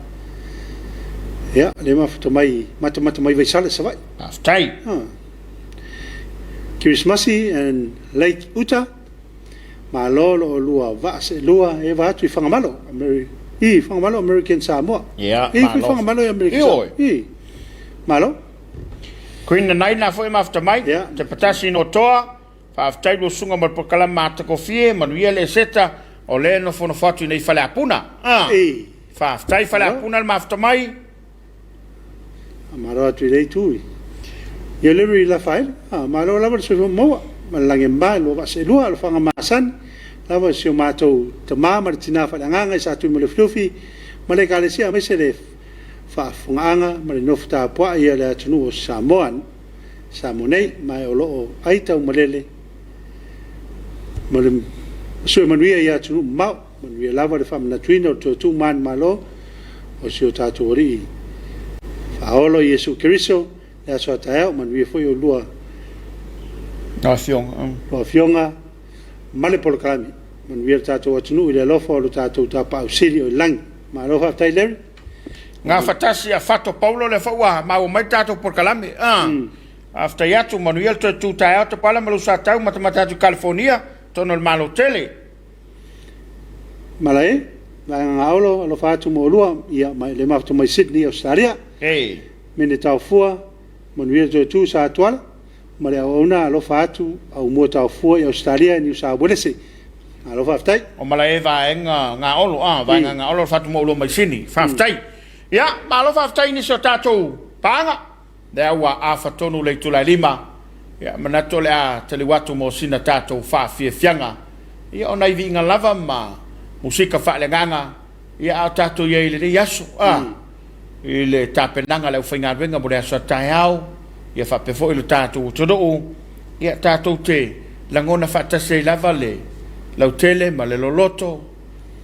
S2: Ia, le mafta mai mata mai vai sale savai.
S1: Aftai.
S2: Christmasi and late uta. Malo lo lua vase lua e va tu fangamalo. Fangamalo American Samoa.
S1: Ia,
S2: malo. Fangamalo American Samoa. Malo.
S1: Queen na na foi mafta mai. Te patasi no toa. Aftai lo sunga mal pokala mata kofie manuia le seta o le no fono fatu nei fale apuna. Fa aftai fale apuna mafta mai.
S2: Amaro atu lei tui. Ia le la file. Malo la so mo malange mai lo va se lua lo fanga masan. Lava si o matou te mama tina fa nganga sa tu mo le flufi. Male kale sia me se le fa funganga male no fta po ia le tunu Samoan. Samonei mai o lo aita o malele. Male so manuia ia tunu mau manuia lava le fam na twino to tu man malo o si o tatu ori. Aolo Yesu Kristo ya so tae man vi foi o lua
S1: no
S2: fionga male por klami man vi tato o tunu ile lofo o tato ta pa auxilio lang ma lo fa Taylor
S1: nga fatasi a fato Paulo le fa ma o mai tato por klami after yatu manuel to tu tae to pala malu sa tau matamata tu California to normal hotel
S2: malae nga aolo lo fa tu mo lua ia mai le mafto mai Sydney Australia. Mene tau fua, manuia tu sa atuala, ma le ona alofa atu, au mua tau fua I Australia, New South Wales. Alofa aftai.
S1: O mala e nga olo, nga olo fatu mo ulo mai sini, faftai. Ia, ma alofa aftai ni so tatou panga. Dea ua a fatonu le tula lima. Ia, manato le a taliwatu mo sina tatou fa fie fianga. Ia, ona iwi inga lava ma musika fa le nganga. Ia, a tatou ye le yasu. Ile tapenanga le ufainga wenga mo le so taiao ia fa pe fo ile tatu todo ia tatu te langona fa tase lava le lau tele ma le loloto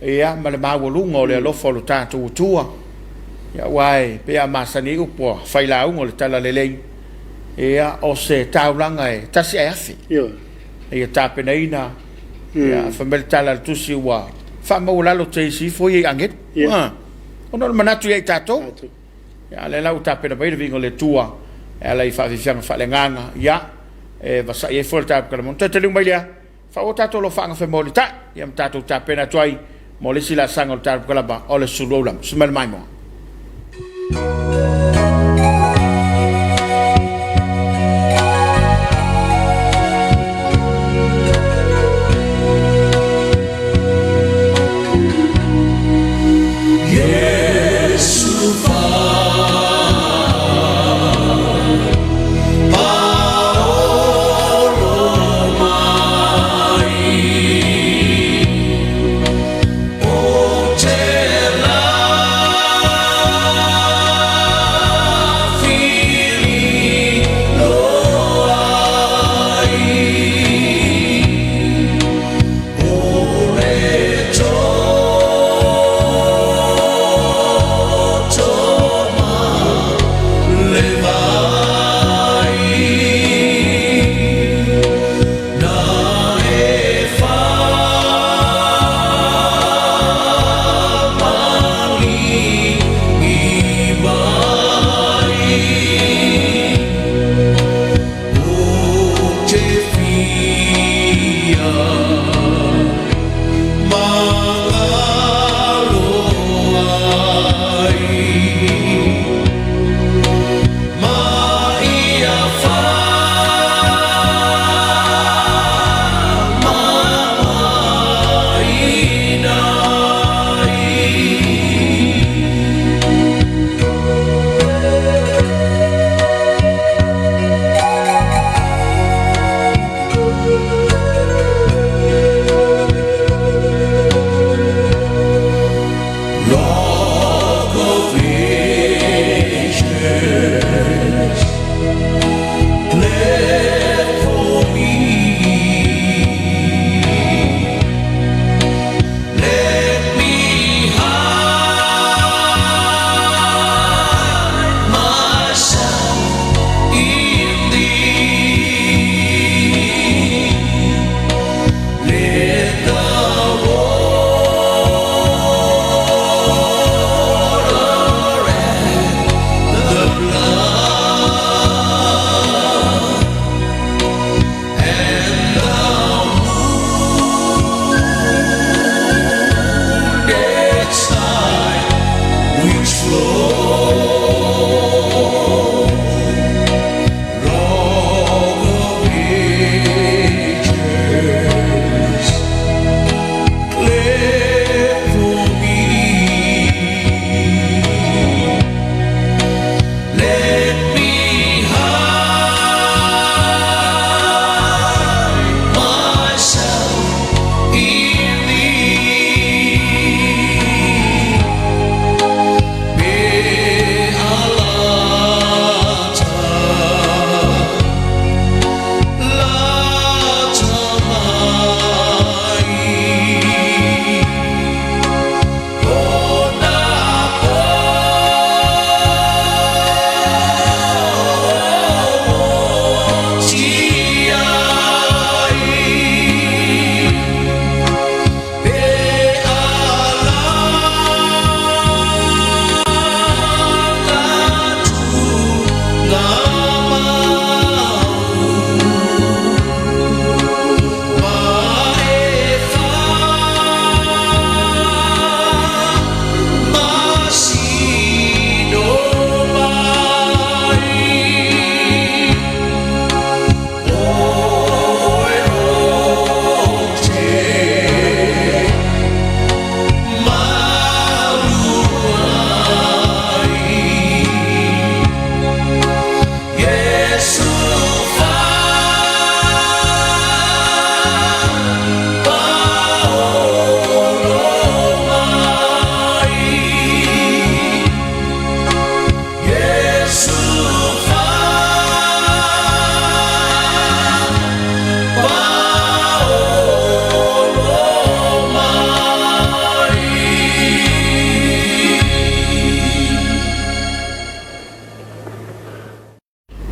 S1: ia ma le mawolunga o le lofo lo tatu tua ia wai pe a masani upo faila un o le tala lelei ia o se taulanga e tase afi
S2: Yo
S1: ia tapena ina ia fameltala tusi wa fa maulalo te si foi anget ono manatu ia tato ia le lau tapena vai vingo le tua ela i fa fianga fa le nganga ia va sa ia folta per monte te lumba ia fa o tato lo fanga fe molita ia tato tapena tuai mo le sila sanga tar per la o le Suluaulama smel mai mo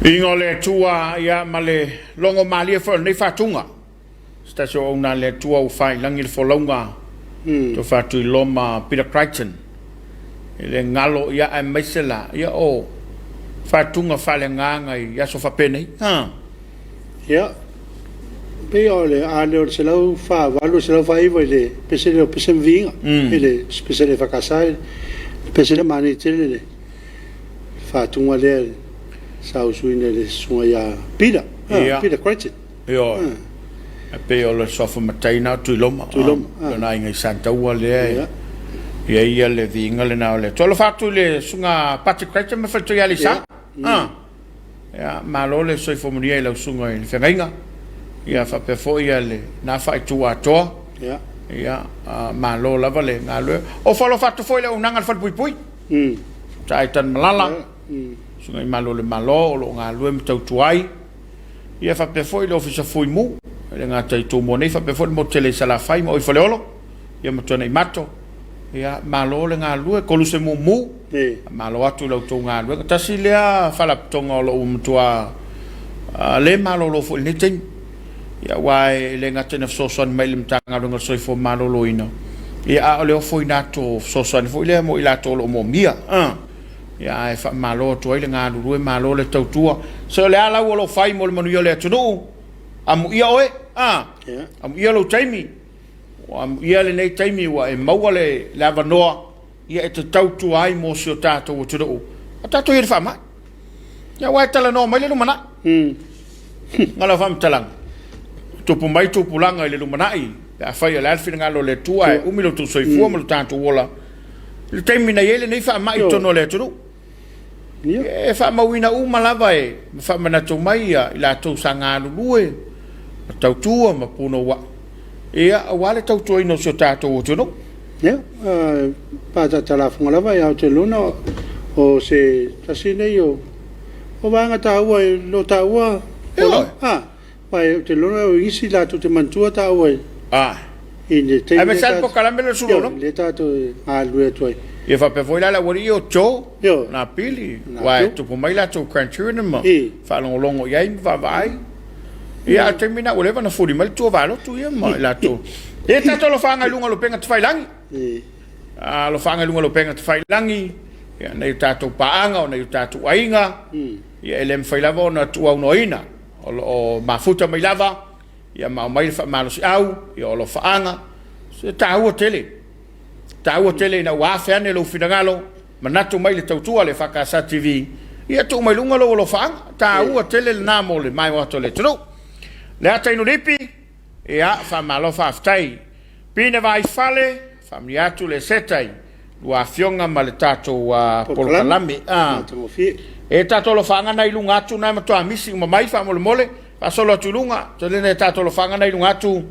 S1: Ingo le tua ia male longo malia fo nei fatunga. stasio ona le tua u fai langi le folonga to fatu I loma Peter Crichton ele ngalo ia ai maisela ia o fatunga fale nganga ia so fa pene
S2: ya pe ole ale se lo fa valo se lo fa I le pesele vinga ele spesele fa kasai pesele mani tele fatunga le sa usuine le suia Peter Crichton
S1: yo pe ole so fa mataina tu loma na inga santa ua le ia le vinga le na le tolo fatu le sunga Patrick Crichton me fatu ia le sa ya malo le so formulia le sunga le fenga ia fa pe fo ia le na fa tu ato ya malo la vale ngalo o folo fatu fo le unanga fa pui tai tan malala sunga malo le malo lo ngalo me tau tuai ia fa pe fo le ofisa foi mu le ngata I tu mo nei fa pe fo mo tele sala fai mo I fo le olo ia mo tona I mato ia malo le ngalo ko lu se mu malo atu lo tu ngalo tasi le fala tonga lo umtua le malo lo fo le tin ia wai le ngata na so son mai lim tanga lo so fo malo lo ino ia le fo ina to so son fo le mo ila to lo mo mia ia fa malo to le ngalo lo malo le tau tua so le ala lo fai mo le manu le tu am ia oe am ia lo taimi am ia le nei taimi wa e mawale lava noa ia e te tau tu ai mo si o tato o tudo a tato ia whama ia wai tala noa mai le lumana ngala wham talang tupu mai tupu langa le lumana I a whai le alfi ngalo le tua e umilo tu soifua mo le tato wola le taimi na iele nei whama I tono le tudo e whama wina umalava e whama na tu mai I la tau sanga lulue tau tua ma puno wa ia wale tau tua ino si o tato o tudo
S2: pa tala funga lava ia te luna o se tasine yo o vanga taua lo taua vai te luna o isi la tu te mantua taua ine te
S1: ai mesal po caramelo sulo no
S2: le tato a lue toi
S1: ia fa pe foi la wori o cho na pili vai tu po mai la tu cruncher no ma fa longo ia va vai ia termina o leva na furi mal tu valo tu ia ma la tu e tato lo fanga lunga lo penga tfai langi lo fanga lunga lo penga tfai langi ia nei tato paanga o nei tato ainga ia elem fai lava na tu au noina o mafuta mai lava ia mai fa malo si au ia o lo faanga se tau tele na wa fa ne lo finangalo manatu mai le tautua le fakasa TV ia tu mai lunga lo faanga tau tele na mo le mai wa tole tru le ata inu lipi ia fa malo fa aftai pina vai fale familiatu le setai lua fionga ma le tato wa polkalami e tato lo fanga na ilunga atu na mato amisi ma mai fa mole fa solo atu lunga to le tato lo fanga na ilunga atu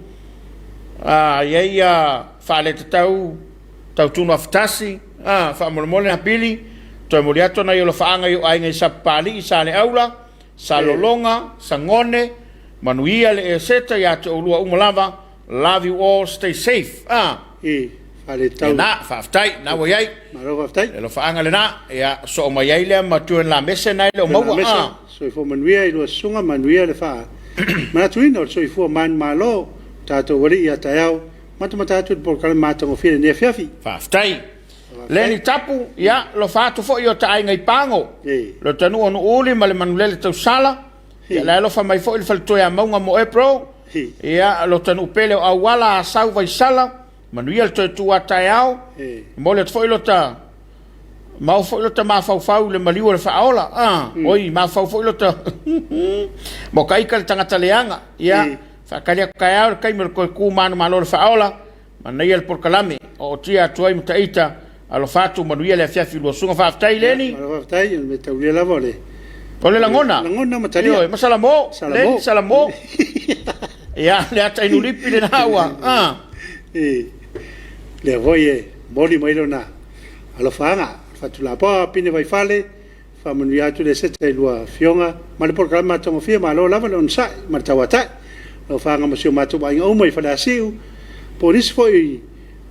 S1: ia fa le tau tuno aftasi fa mole na pili to moliato na yo fanga yo ai ngai sapali sa le aula sa lolonga sangone manuia le seta ya to lua umlava love you all stay safe
S2: ale tau
S1: na faftai na wo yai
S2: maro faftai
S1: lo faanga le na ya so ma yai le ma tu la mese na le mo
S2: so fo manuia I lo sunga manuia le fa ma tu no so fo man malo tato wori ya tayau mata tu por kala mata mo file ne Afiafi
S1: faftai le ni tapu ya lo fa tu fo yo tai ngai pango lo tanu onu uli ma le manulele tau sala ya la lo fa mai fo il falto ya mo mo e pro ya lo tanu pele au wala sau vai sala manuia to tu ataiao mo le foi lota ma foi lota ma fau le maliu le faola oi ma fau lota mo kai kal tanga taleanga ia fa kalia kaiao kai mer ko ku manu malo le faola manuia le porkalame o tia tuai mtaita alo fatu manuia le Afiafi lo sunga fa tai leni
S2: fa tai me taulia la vole
S1: pole langona
S2: matalia
S1: masalamo salamo ia le ata inu lipi le nawa
S2: le voye moli mailona alo fanga fatula pa pine vai fale fa manuia tu le seta lua fionga ma le programa tongo fia ma lo lava on sai ma tawata lo fanga mo sio matu bai o mai fala siu polis foi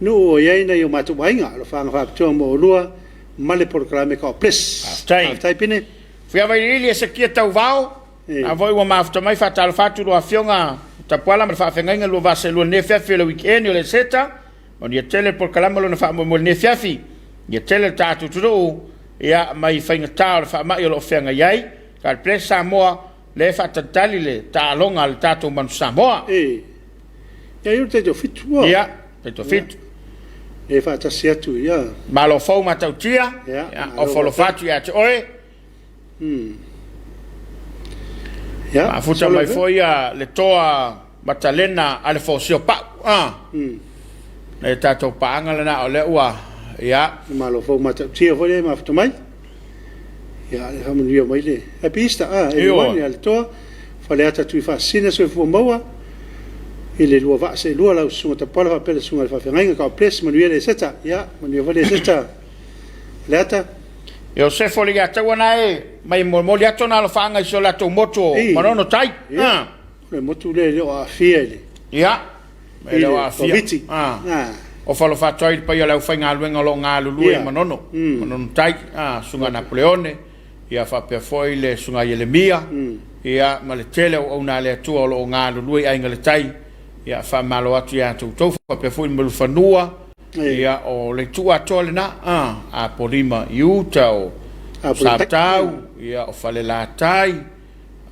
S2: no o ye na yo matu bai lo fanga fa tu mo lua ma le programa ka ples tai pine
S1: fia vai ili ese kia tau vao a voi wa mafta mai fatal fatu lo fionga Tapua'iga fa fenga lo va se lo ne Afiafi le weekend le seta on ia tele por kalama lo na fa mo ne Afiafi ia tele tatu tudo ia mai fainga tau fa mai lo fenga yai ka pres Samoa le fa tatali le ta longa le tatu man Samoa
S2: ia eu te fitu
S1: ia te fitu
S2: e fa ta siatu ia
S1: ma lo fo ma tautia o folo fatu ia te oe
S2: ia
S1: a futa mai foi le toa Matalena ale fo sio pa le tato paanga le na o le ua ia
S2: ma lo fo ma tautia foi le ma futa mai ia le hamu rio mai le e pista e wani ale toa fa le ata tui fa sina so fo maua ile lua va se lua la sunga ta pala fa pele sunga fa fenga ka ples manuele seta ia manuele seta lata
S1: yo se fo le ata wana mai mo le ata na lo fanga so la to moto manono tai
S2: le moto le o afiele
S1: ia le o afia o falo fa toi pa yo la fanga luenga lo nga lu manono tai sunga Napoleone ia fa pe foi le sunga Yeremia ia ma le tele o na le tu o lo nga lu ai ngale tai ia fa malo atu ia tu fa pe foi mo fanua ia o le tu atole na a polima yuta o satau ia o fale la tai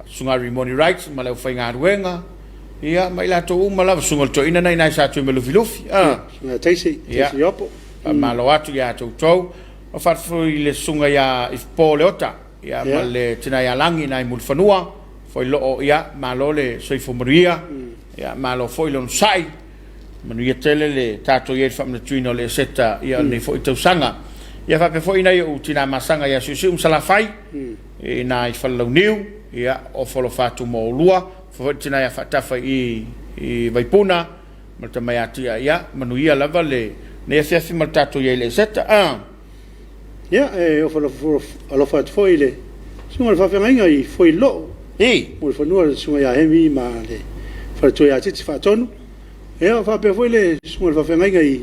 S1: sunga remoni rights ma le fanga ruenga ia mai la to uma la sunga to ina nai sa tu me lu filufi
S2: sunga taisi yopo
S1: malo atu ia tu o fa foi le sunga ia ifpole ota ia ma le tina ia langi nai mul fanua foi lo ia malo le soifo moria ia malo foi lo sai manu ia tele le tato ia fa na tuino le seta ia ne foi to sanga ia fa pe foi nai u tina masanga ia susu sala fai e nai fa lo niu ia o folo fatu mo lua foi tina ia fa tafa i vaipuna malta mai atia ia manu ia lava le ne Afiafi mal tato ia le seta
S2: ia o folo alo fatu foi le sunga fa fenga i foi lo mo fa no sunga ia hemi ma le fa to ia titi fa tonu ia fa pe foi le sunga fa fenga i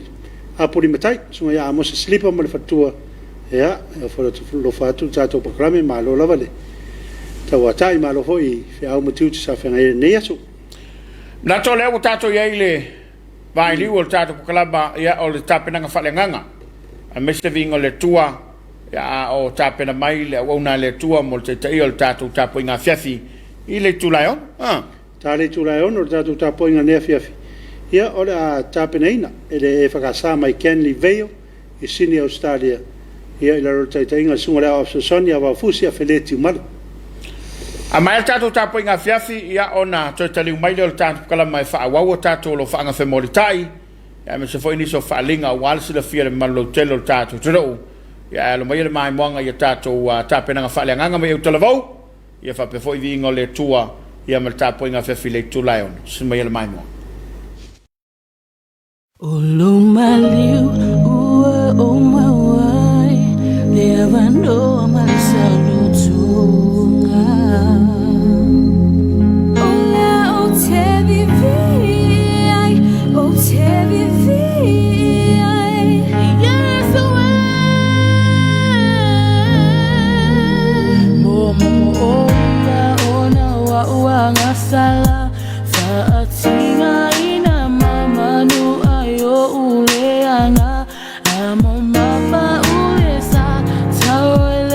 S2: a puri matai sunga ia mo se slipa mo le fatua ia o folo lo fatu tato programa ma lo lava le tawa tai ma lo foi fe au motiu sa fenga ne yasu
S1: na to le o tato ia ile vai li o tato programa ia o le tapena fa le nganga a meste vingo le tua ya o tapena mai le ona le tua mo te tai o tato Tapua'iga Afiafi i le tulaion
S2: ta le tulaion o tato Tapua'iga ne Afiafi ia o le tapena ina ele EFKS mai ken li veo i sini Australia ia ila ro tai inga sunga le of sonia va fusi a feleti mal
S1: a mai tato Tapua'iga Afiafi ia ona to tali mai le tato kala mai fa wa tato lo fa nga fe molitai ya me se foi ni so fa linga wal se le fia mal lo telo tato tro ya lo mai le mai monga ya tato tapena fa le nganga mai o telavou ia fa pe foi vingo le tua ia mal Tapua'iga Afiafi le tu lion se mai le mai monga
S4: o lo maliu o mawai le vando mal salutunga o te vivi o te vivi yes ona ngasala faatinga ina mamanu ayo uleanga amo mapa ulesa tawele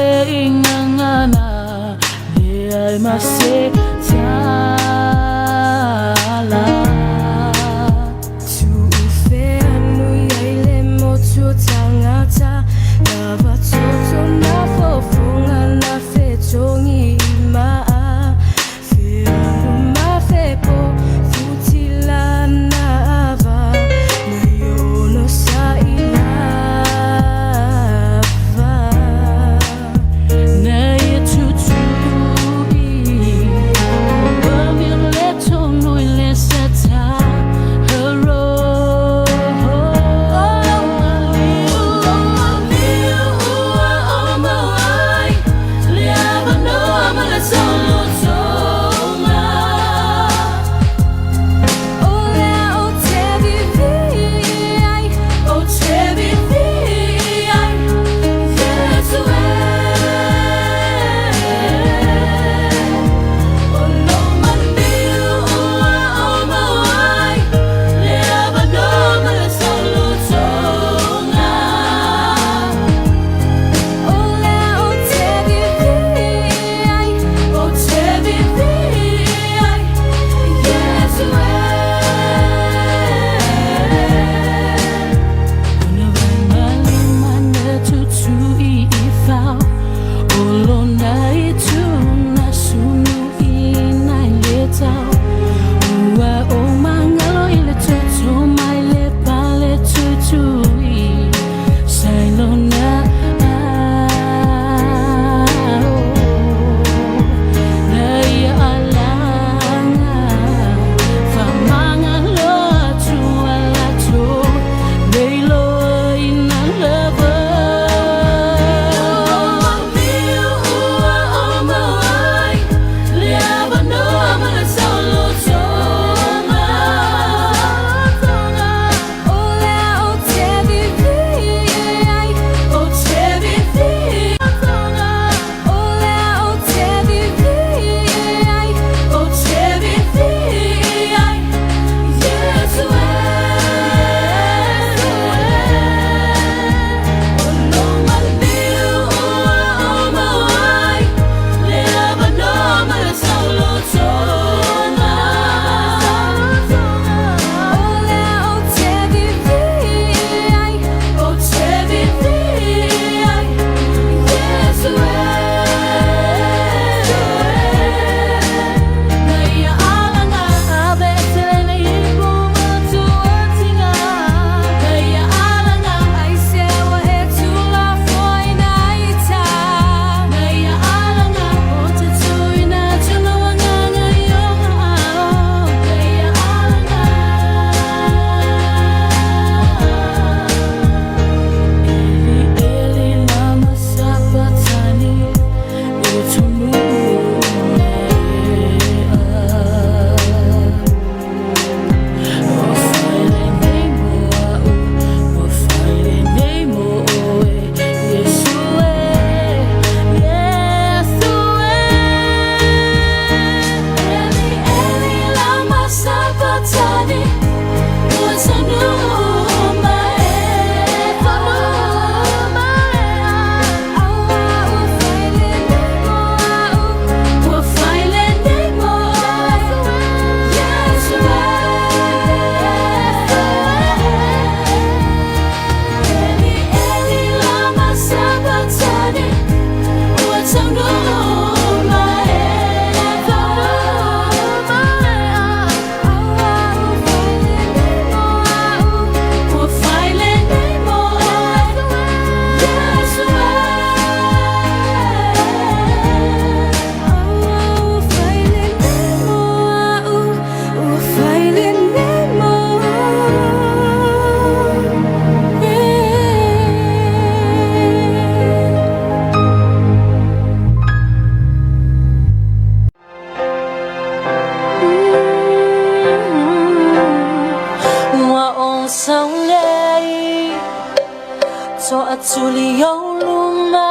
S4: Suluaulama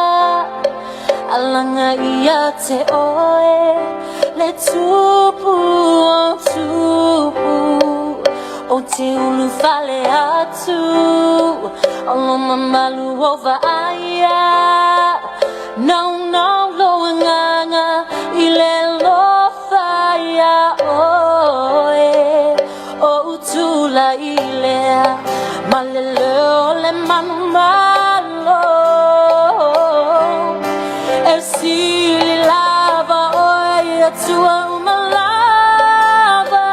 S4: alanga ia te oe le tupu o te ulu fale atu o lo mamalu o vaia no lo nganga I le lo faia oe o utula ilea malele o le manumalo e sili lava oe tua umalava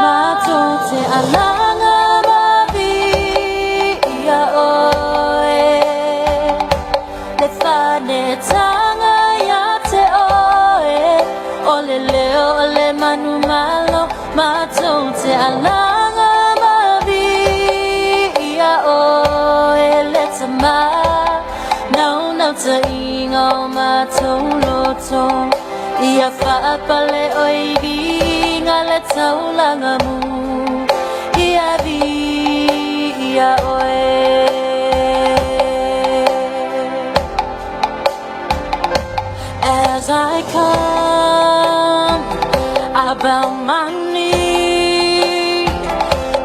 S4: mato te alanga mavia oe le fane tanga ya te oe o le leo o le manumalo mato te alanga mavia oe le tama no te ingo mato loto ia whaapale o iwi ngale taulanga mu ia vi ia oe as I come I bow my knee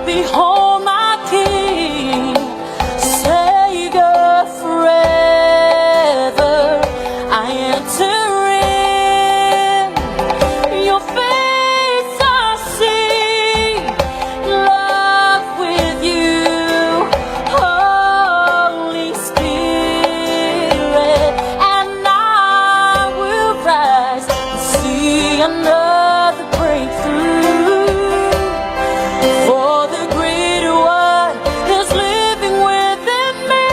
S4: behold my King Savior forever I enter in your face I see love with you Holy Spirit and I will rise and see another breakthrough for the greater one is living within me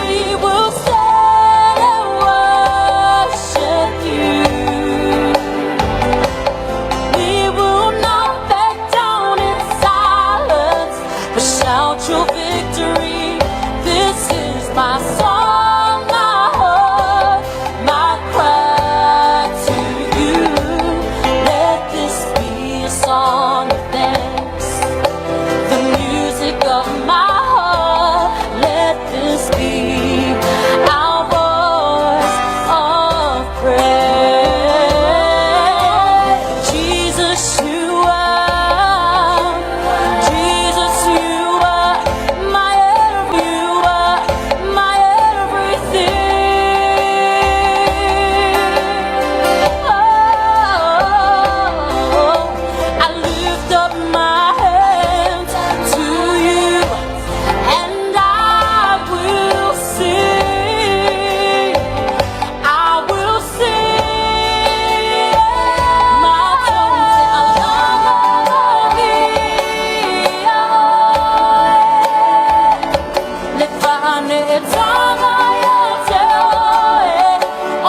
S4: we will stand and worship you we will not back down in silence but shout your victory this is my song my heart my cry to you let this be a song of thanks the music of my heart let this be our voice of praise Jesus you are my everything oh I lift up my hands to you and I will sing my tongue le fane tanga ya te oe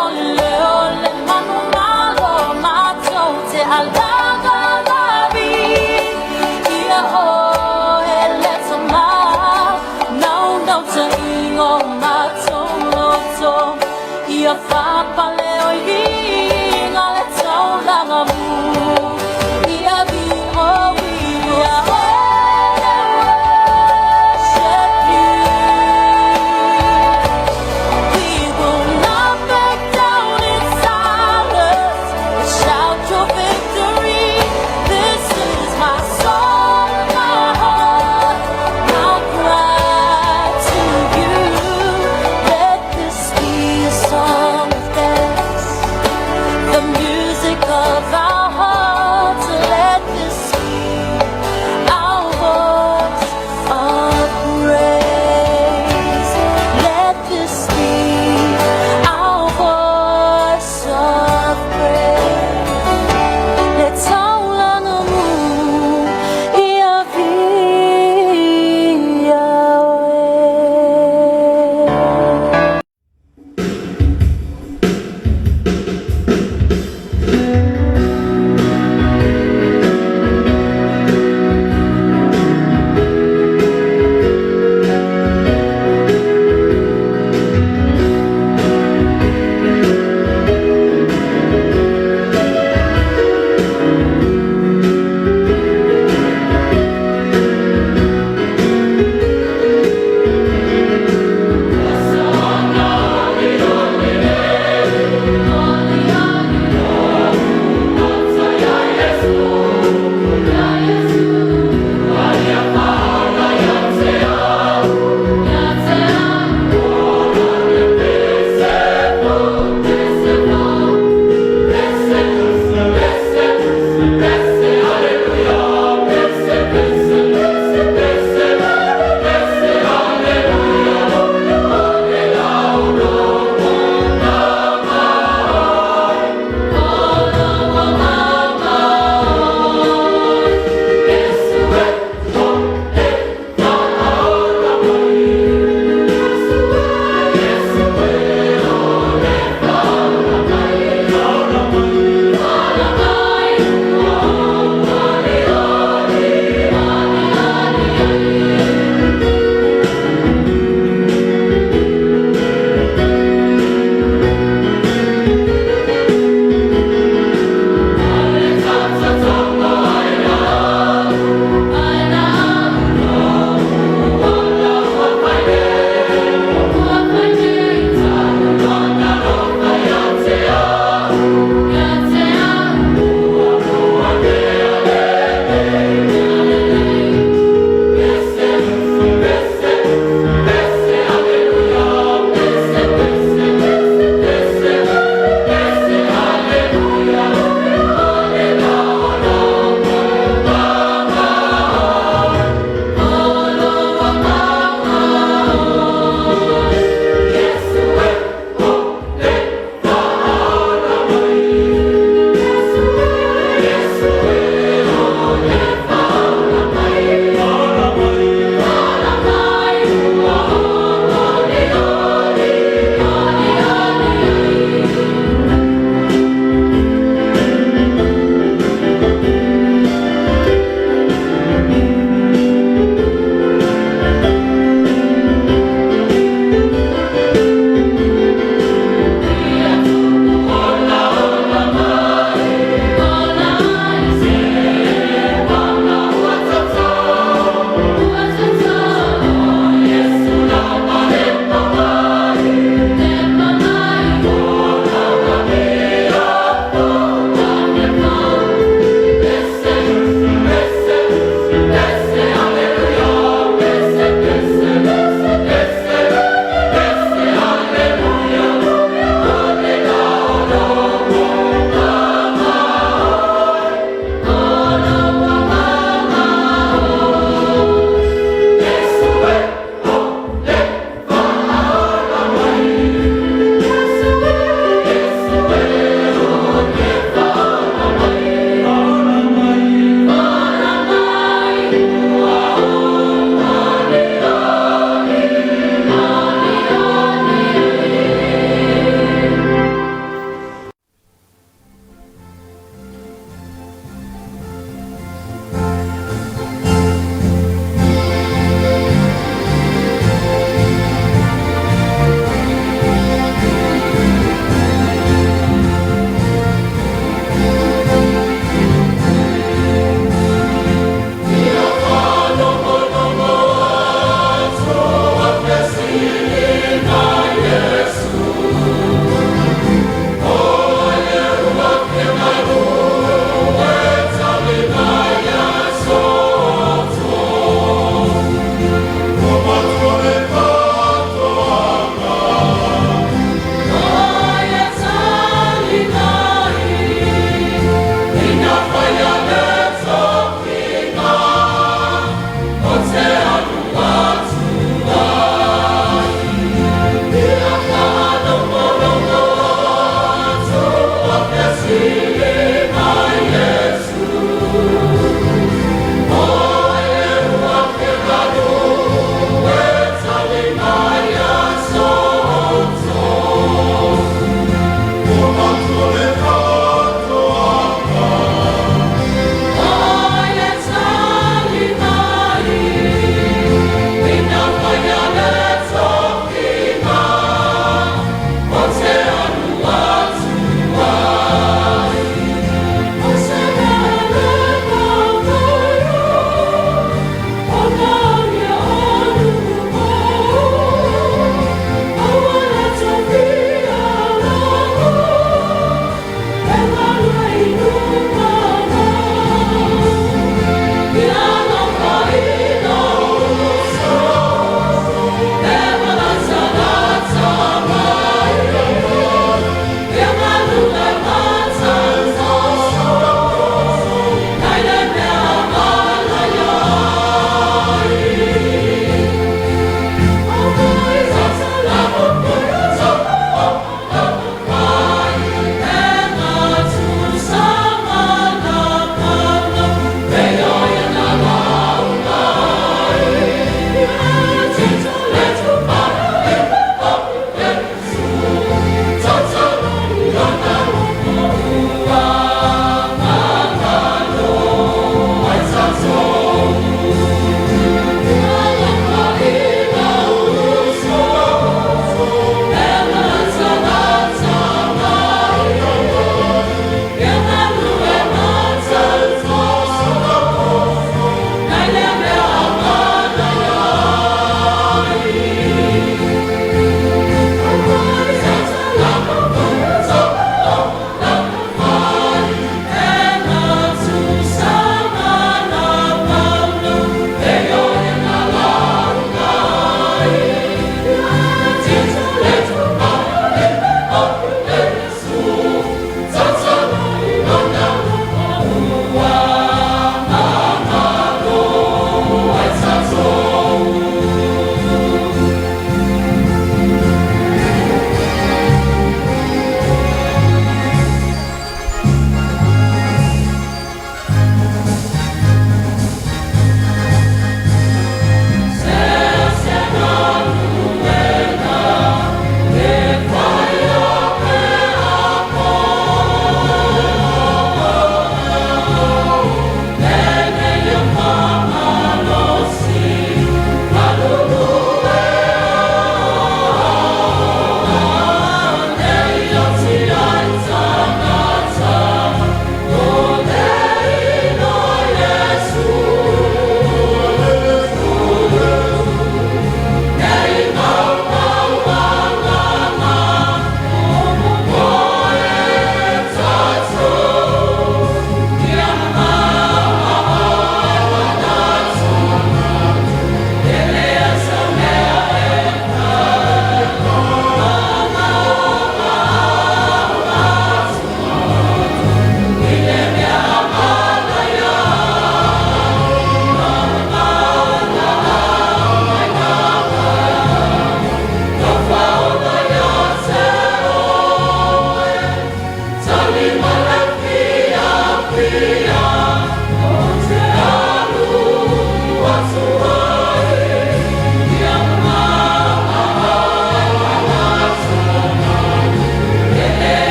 S4: ole ole manu malo mato te alanga la via oe le tama no te ingo mato loto ia fa pale oi vinga le taulanga mu ia vi o ia worship you we will not back down in silence but shout your victory this is my song my heart my cry to you let this be a song of thanks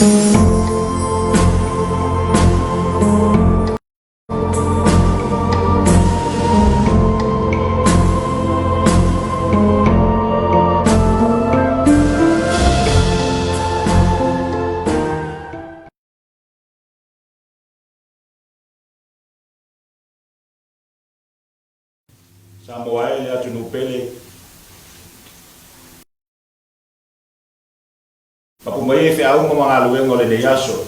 S1: Samoa le atu no pele. Papu mai fe au mga luengo le yaso.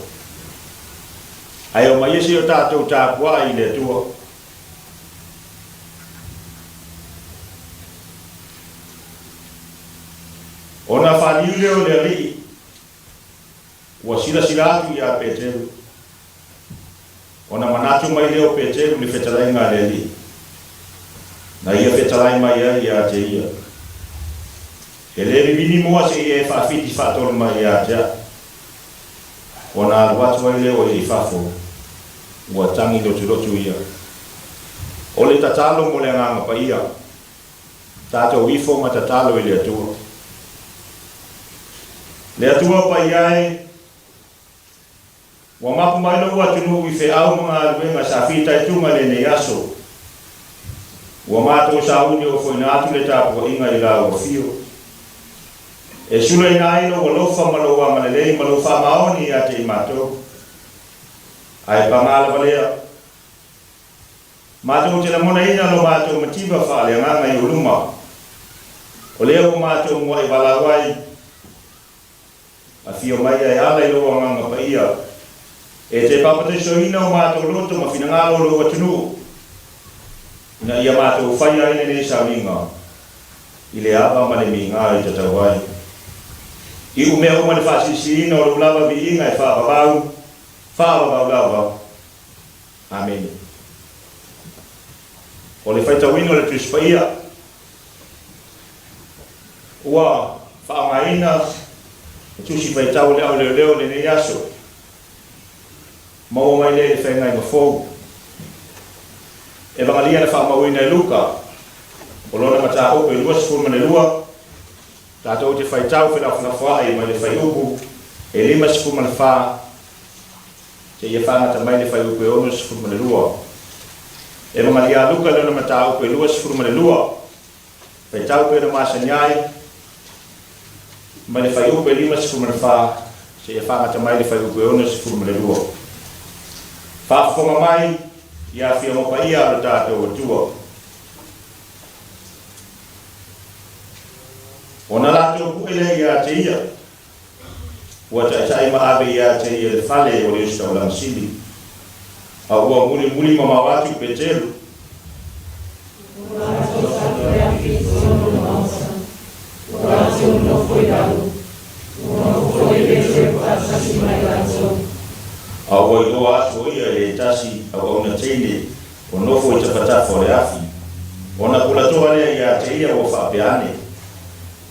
S1: Ai o mai si o tātou Tapua'iga le tua. Ona whaliule o le ali. Ua sila atu ia Peteru. Ona manatu mai leo Peteru ni whetalai ngā le ali. Na ia whetalai mai ia te ia. E le bibini mua se ia e whawhiti whatolo mai ia te a. Ona aluatu ai leo i whafo. Ua tangi lotu ia. O le tatalo mo le nganga pa ia. Tātou ifo ma tatalo i le atua. Le atua pa ia e. Wa mapu mai lo ua tunu i whe au mga aluenga sa whita i tunga le ne aso. Ua mātou sa uni o fwoi nātu le Tapua'iga i la o fio. E sula i nā ino ua lofa maloa malelei malofa maoni a te i mātou. Ai pangala valea. Mātou te la mona ina lo mātou matiba whaale nganga i uluma. O lea o mātou mua i walawai. A fio mai ai ala i loa nganga pa ia. E te papataso ina o mātou loto ma finangalo lo atunu. Na ia mātou whaia ina nei sa minga. I le aba ma le minga i tatawai. I umea uma le whaasisi ina o le ulava vi inga e whaababau. Whaababau lava. Amen. O le whaitawino le tuispaia. Ua whaamaina. Tusi whaitau le au leo le nei aso. Maua mai le whaingai mawhou. E vangalia na whaamauina e luka. O lona mata ope lua sifuru mane lua. Tātou te whaitau whenawhai mai le whaiupu. E lima sifuru mane wha. Te ia whangata mai le whaiupu e ono sifuru mane lua. E vangalia luka lona mata ope lua sifuru mane lua. Whaitau pe na masa nyai. Mai le whaiupu e lima sifuru mane wha. Te ia whangata mai le whaiupu e ono sifuru mane lua. Whaafonga mai. Ia fia mo pa ia lo tātou atua. Ona lātou puele ia te ia. Ua tai ma ave ia te ia le whale o le Suluaulama sili. A ua muli mamawatu Peteru. A ua i roa aso ia e tasi a wauna teine o nofo i tawhatafa o le afi. Ona kula toa lea ia te ia o whaapeane.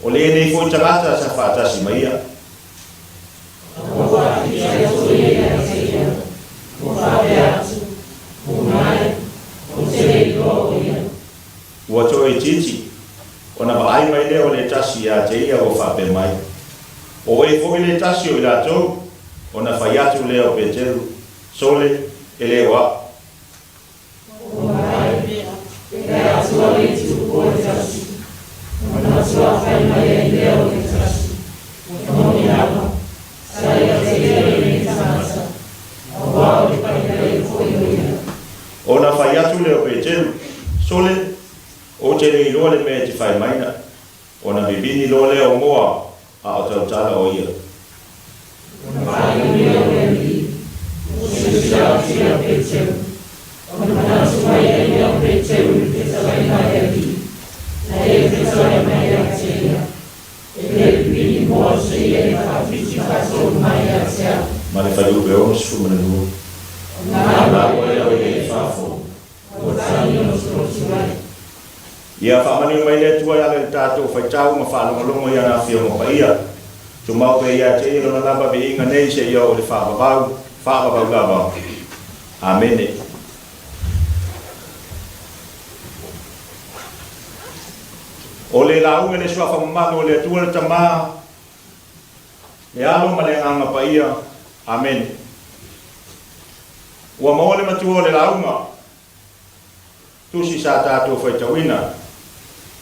S1: O le nei fo i tangata sa whaatasi mai ia. Ua toa i titi. Ona vaai mai lea o le tasi ia te ia o whaape mai. O e fo i le tasi o i latou. Ona whai atu lea o Peteru, sole, e leo a. Ona whai atu lea o Peteru, sole, o te rei loa le mea te whai maina. Ona bibini loa lea o moa, a o tautala o ia. Ma le whaiupu e ono sifuru mane lua. Ia whaamani mai le tua ia le tātou whaitau ma whaalongolongo ia na whio mo pa ia. Tu mau pe ia te ilo na lava be inga nei se ia o le whaababau lava. Amene. O le launga le sua whamamano o le atua le tamaa. Le alo ma le nganga pa ia.
S5: Amen. Ua maole matua le launga. Tusi sa tātou whaitawina.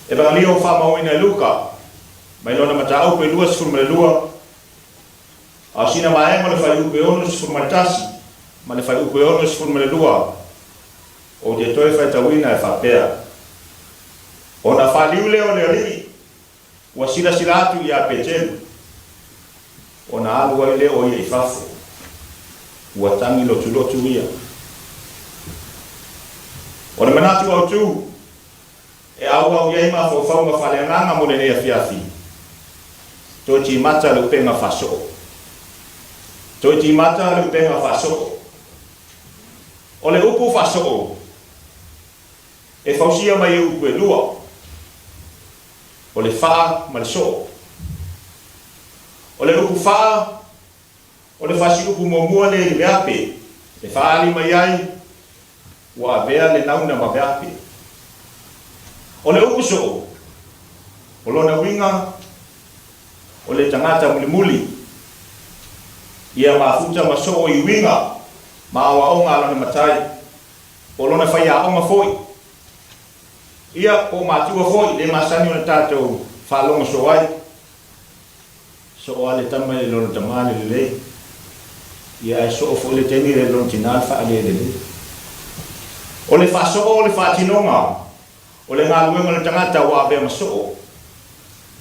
S5: E bangali o whamauina e luka. Mai lona mata au pe lua sifuru mele lua. A sina mae ma le whai upe ono sifuru mele tasi. Ma le whai upe ono sifuru mele lua. O te toi whaitawina e whapea. O na whaliu leo le rii. Ua sila atu i a petelu. O na alua i leo i e whafo. Ua tangi lotu ia. O na manatu au tu. E au iei ma whauwhaunga whaleanganga mo ne Afiafi. Toi ti mata le upenga whasoo. Toi ti mata le upenga whasoo. O le upu whasoo. E whausia mai e upu e lua. O le wha ma le soo. O le upu wha. O le whasi upu momua le meape. Le wha ali mai ai. Wa avea le nauna ma meape. O le upu soo. O lona winga. O le tangata muli. Ia mafuta ma soo i winga. Ma awa onga alana matai. O lona whaia onga foi. Ia o matua foi. Le masani o na tātou whalonga so ai. So ale tama le lona tamale le lei. Ia e so o le teni le lona tinal wha ale le lei. O le whaso o le whatinonga. O le ngā luenga le tangata wa abea masoo.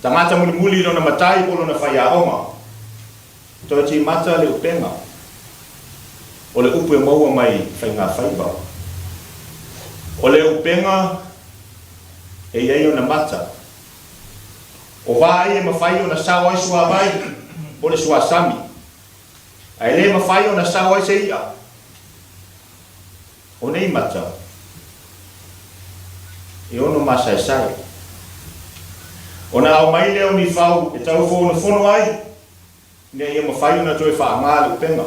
S5: Tangata muli lona matai po lona whaia onga. Toi ti mata le upenga. O le upu e maua mai whainga whaiba. O le upenga e iei o na mata. O vai e mawhai o na sawa i sua vai. O le sua sami. A ele mawhai o na sawa i se ia. O nei mata. E ono masai sai. O na au mai leo ni whau e tau fono ai. Ne ia mawhai o na toi wha ngā le upenga.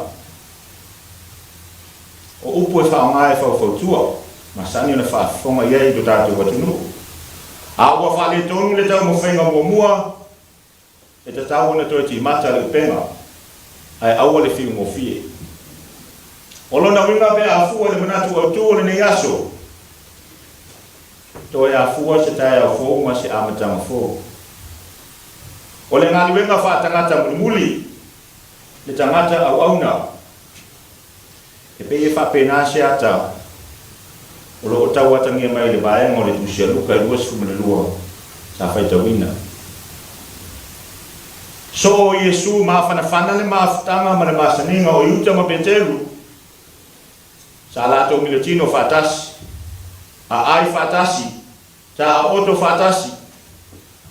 S5: O upu e wha ngā e whau tua. Masani o na wha whonga iei do tātou watunu. A ua wha le tonu le tau mawhainga mua. E te tau na toi ti mata le upenga. Ai aua le whiu mo fie. O lona winga pe a fua le manatu au tu o le nei aso. Toi a fua se tae au fōunga se amatanga fō. O le ngāli wenga wha tangata muli. Le tangata au auna. E pe e wha pēnā se ata. O lo o tau atangia mai le baenga o le tusia luka e lua sifu le lua. Sa whaitawina. So o Yesu maa whanawhana le maa whatanga ma le masaninga o iuta ma Peteru. Sa lato milotino whatasi. A ai whatasi. Sa a oto whatasi.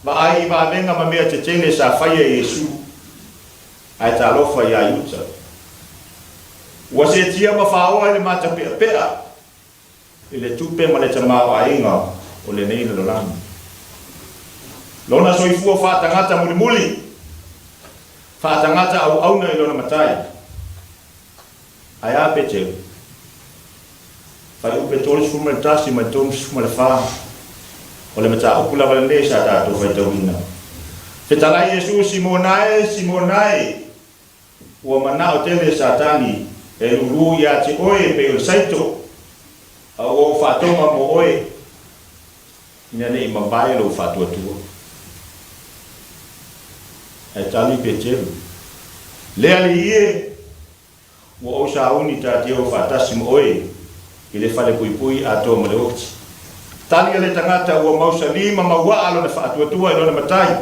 S5: Ma ai iwa venga ma mea te tene sa whaia Yesu. Ai ta lofa ia iuta. Ua se tia ma whaoa le mata pea pea. I le tupe ma le tamau a inga o le neina lo lami. Lona soifua whatangata muli. Whatangata au auna I lona matai. Ai a Peteru. Whai upe tōle sfuma le tasi mai tōmu sfuma le wha. O le mata upula wale nesa tātou whaitawina. Whetalai Yesu Simonae. Ua mana o tele satani. E lulu I a te oe pe o saito. A o whatonga mo oe. Ina ne I mabae lo whatua tua. E tali Peteru. Lea li ie. Ua o sa uni ta te o whatasi mo oe. I le whale pui a tō male oti. Tali le tangata ua mausa lima maua alo na whaatua tua I lona matai.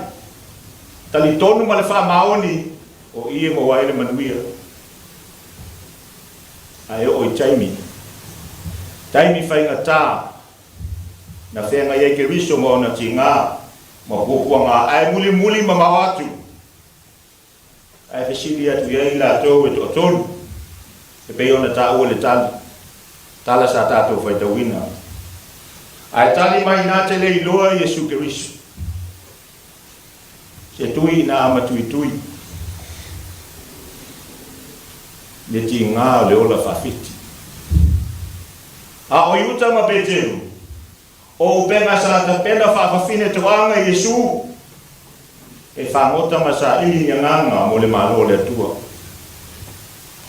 S5: Tali tonu ma le wha maoni o ie mo waile manuia. Ai o I taimi. Taimi whainga tā. Na whenga iei ke riso mo na ti ngā. Ma pupua ngā ai muli ma mawatu. Ai whesili atu iei la tō e tō tonu. E pei ona tā ua le tali. Tala sa tātou whaitawina. Ai tali mai nā te lei loa Yesu Keriso. Se tui nā amatui tui. Le ti ngā o le ola whawhiti. A o iuta ma Peteru. O upenga sa ta pena whawhawhine tuanga Yesu. E whangota ma sa ili nganga mo le malo le tua.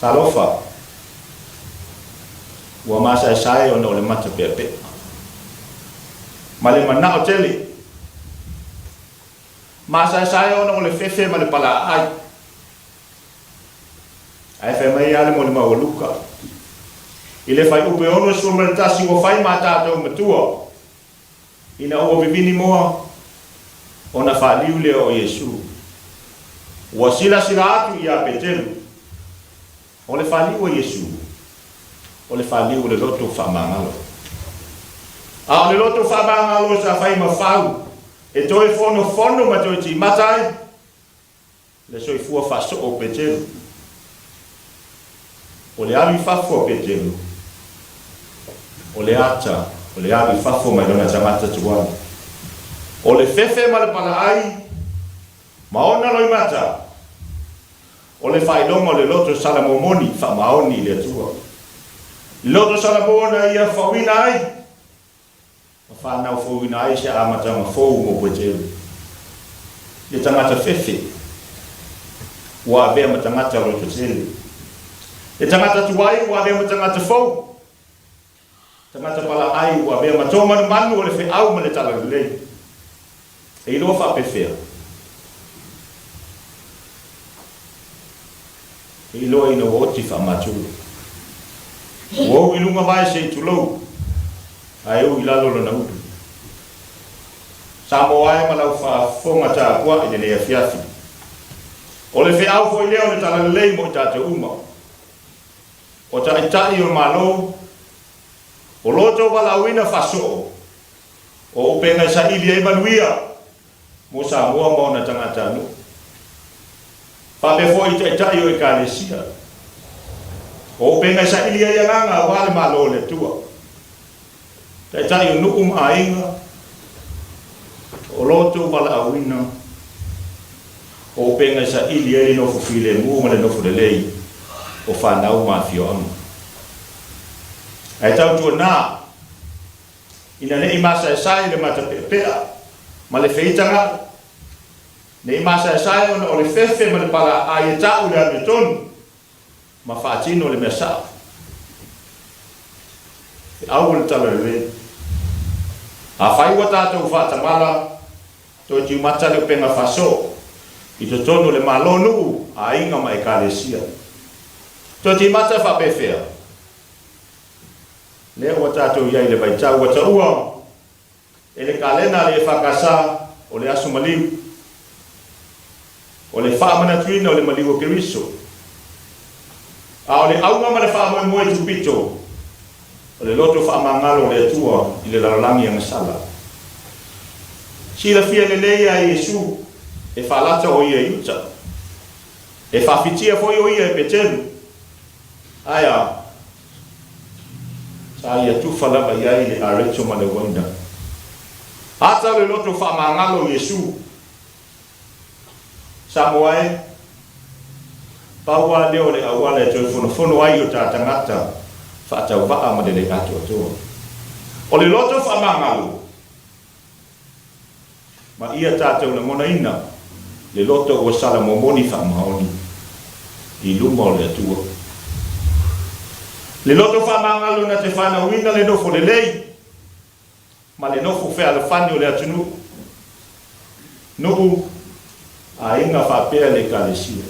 S5: talofa ua masaesai ona o le mata peapea ma le manao tele masaesai ona o le fefe ma le palaai ae fai mai ale mo le maualuka i le fai upe ono suma le tasi ua fai matatou matua ina ua vivini moa ona faaliu lea o Iesu ua silasila atu ia petelu o le faaliu o Iesu o le faaliu o le loto faamagalo a o le loto faamagalo sa fai mafau e toe fonofono ma toe timata ai le soifua faasoo o petelu o le avi fafo o petelu o le ata o le avi fafo mai lona tangata tuana o le fefe ma le palaai ma ona loi mata o le failonga o le loto salamomoni faamaoni le atua loto salamona ia fauina ai ma whanau fauina ai se amatanga fau mo petelu le tangata fefe ua avea ma tangata loto tele e tangata tuai ua avea ma tangata fau tangata palaai ua avea ma tōmanu manu o le feau ma le talalelei e ilo whapefea e ilo ina oti whamatulu uou ilunga mai se tulou ai u ilalo lona utu Samoa e malau whafonga Tapua i le Afiafi o le feau fo i leo le talalelei mo i tate uma o taitai o malo o loto walauina fasoo o upenga sa ili e manuia mo Samoa mo na tangata anu pape fo i taitai o ekalesia o upenga sa ili e yanga wale malo le tua taitai o nukum ainga o loto walauina o upenga sa ili e no fufile mu ma le no fulelei o whanau mafio amu. Ai tau tua nā, ina ne imasa e sai le mata pepea, ma le feitanga, ne imasa e sai ona o le fefe ma le pala a e tau le ane tonu, ma whaatino le mea saa. E au le tala le. A whaiwa tātou whaatamala, toi tiu mata le penga whaso, i to tonu le malonu a inga ma e kālesia. To ti mata fa pefea. Le o tatou ia le vai tau o taua. Ele kalena le fakasa o le asu maliu. O le whaamana tuina o le maliu o Keriso. A o le aunga ma le whaamoe moe tupito. O le loto whaamangalo le atua i le laralangi a masala. Sila fia le leia a Iesu e whalata o ia iuta. E whafitia foi o ia e petelu. Aya saya tu fala ba ia ile arecho ma le wanda ata le loto fa mangalo Yesu Samoa pawa le ole awale to fono ai o tangata fa ta va ma le gato to o le loto fa mangalo ma ia tata una mona ina le loto o sala momoni fa maoni i lumo le tuo le loto whamangalo na te whanauina le nofo le lei, ma le nofo whea le whani o le atunu. Nuhu, a inga whapea le kālesia.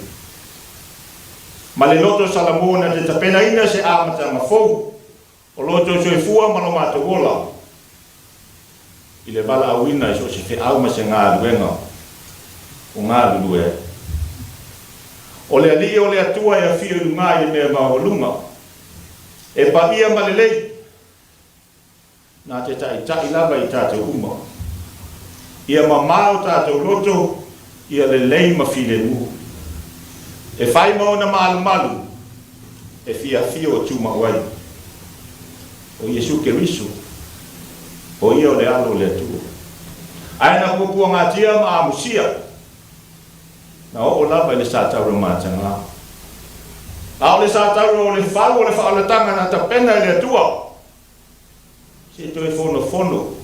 S5: Ma le loto salamo na te tapena ina se amata mafou, o loto soifua mano mato wola. I le bala awina i so se whe au ma se ngā luenga, o ngā lue. O le ali o le atua e a whiu lunga i mea maolunga, e pa ia malelei na te tai lava i tātou uma ia mamao tātou loto ia lelei mawhile nuhu e whai maona malu e fia o tūma wai o Iesu Keriso o ia o le alo le atua aina kukua ngā tia ma amusia na o lava i le sātaura mātanga a o le sātaura o le whau o le whaalatanga na tapena i le atua se toi fono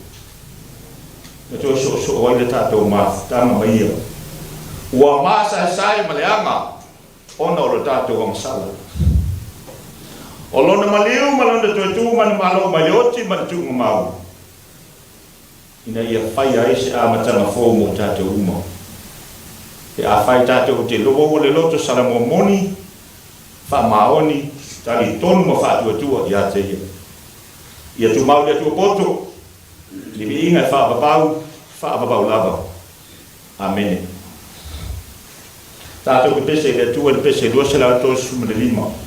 S5: na toi so o le tātou mātanga mai ia ua māsa e sai ma le anga ona o le tātou amasala O lona maliu malona tu man malo malioti man tu mau. Ina ia fai ai se a matanga fo mo tate uma. E a fai tate o te lobo le loto salamo moni fa maoni tali tonu mo fa tu ia te ia. Ia tu mau le tu poto. Libi inga fa babau lava. Amen. Tato ke pese le tu le pese do se la to su me lima.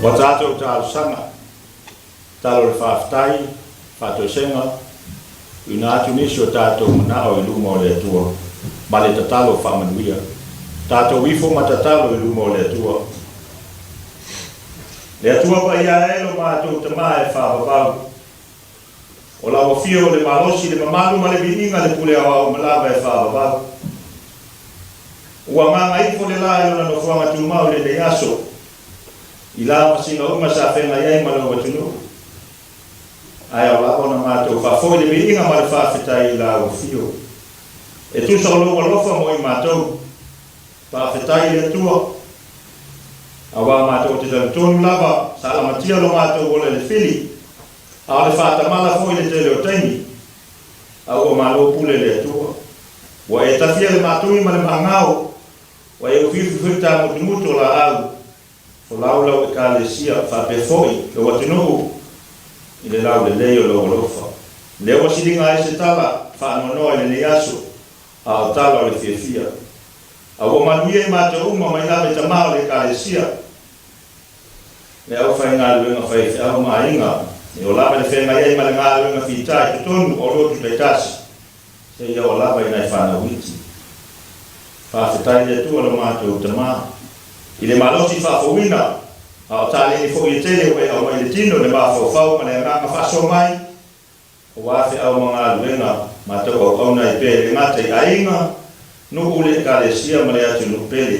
S5: Wa tātou tālu sanga, tālu le whaafitai, whātou senga, ina atu nisi o tātou manao I luma o le atua, ma le tatalo whaamanuia. Tātou wifo ma tatalo I luma o le atua. Le atua pa ia elo mātou tamā e whaapapau. O la wafia o le malosi le mamalu ma le vininga le pule au malawa e whaapapau. Ua nganga ifo le la elo na nofuanga tumau le le aso. I la masina uma sa whenga iei malo watunu. Ai au la ona mātou whafoi le vininga ma le whaafetai I la wafio. E tu sa loa lofa mo I mātou. Whaafetai le atua. Awa mātou te tonu lava, sa ala matia lo mātou ole le fili. A le whātamala foi le tele o taimi. A ua mālo pule le atua. Wa e tafia le mātou ima le maangao. Wa e ufifu whita mutumuto la au. O laulau e ka le sia whapefoi, lo watunuhu. I le lau le leo lo lofa. Leo silinga e se tala, whaanonoa le neaso. A o tala o le fiafia. A ua manuia I mātou uma mai lawe tamao le ka le sia. Le au whai ngā luenga whai te au maa inga. E o lawa le whenga iei ma le ngā luenga whitai te tonu o rotu le tasi. Se ia o lawa I nai whana witi. Whawhetai le tua lo mātou tamā. I le malosi whawhawina. A o tāle ni fo I tele wei au mai le tino le maa whawhau ma le nganga whaso mai. O wafe au ma ngā luenga mātou au kauna I pēle ngata I ainga. Nuku le ka le sia ma le atu nuku pele.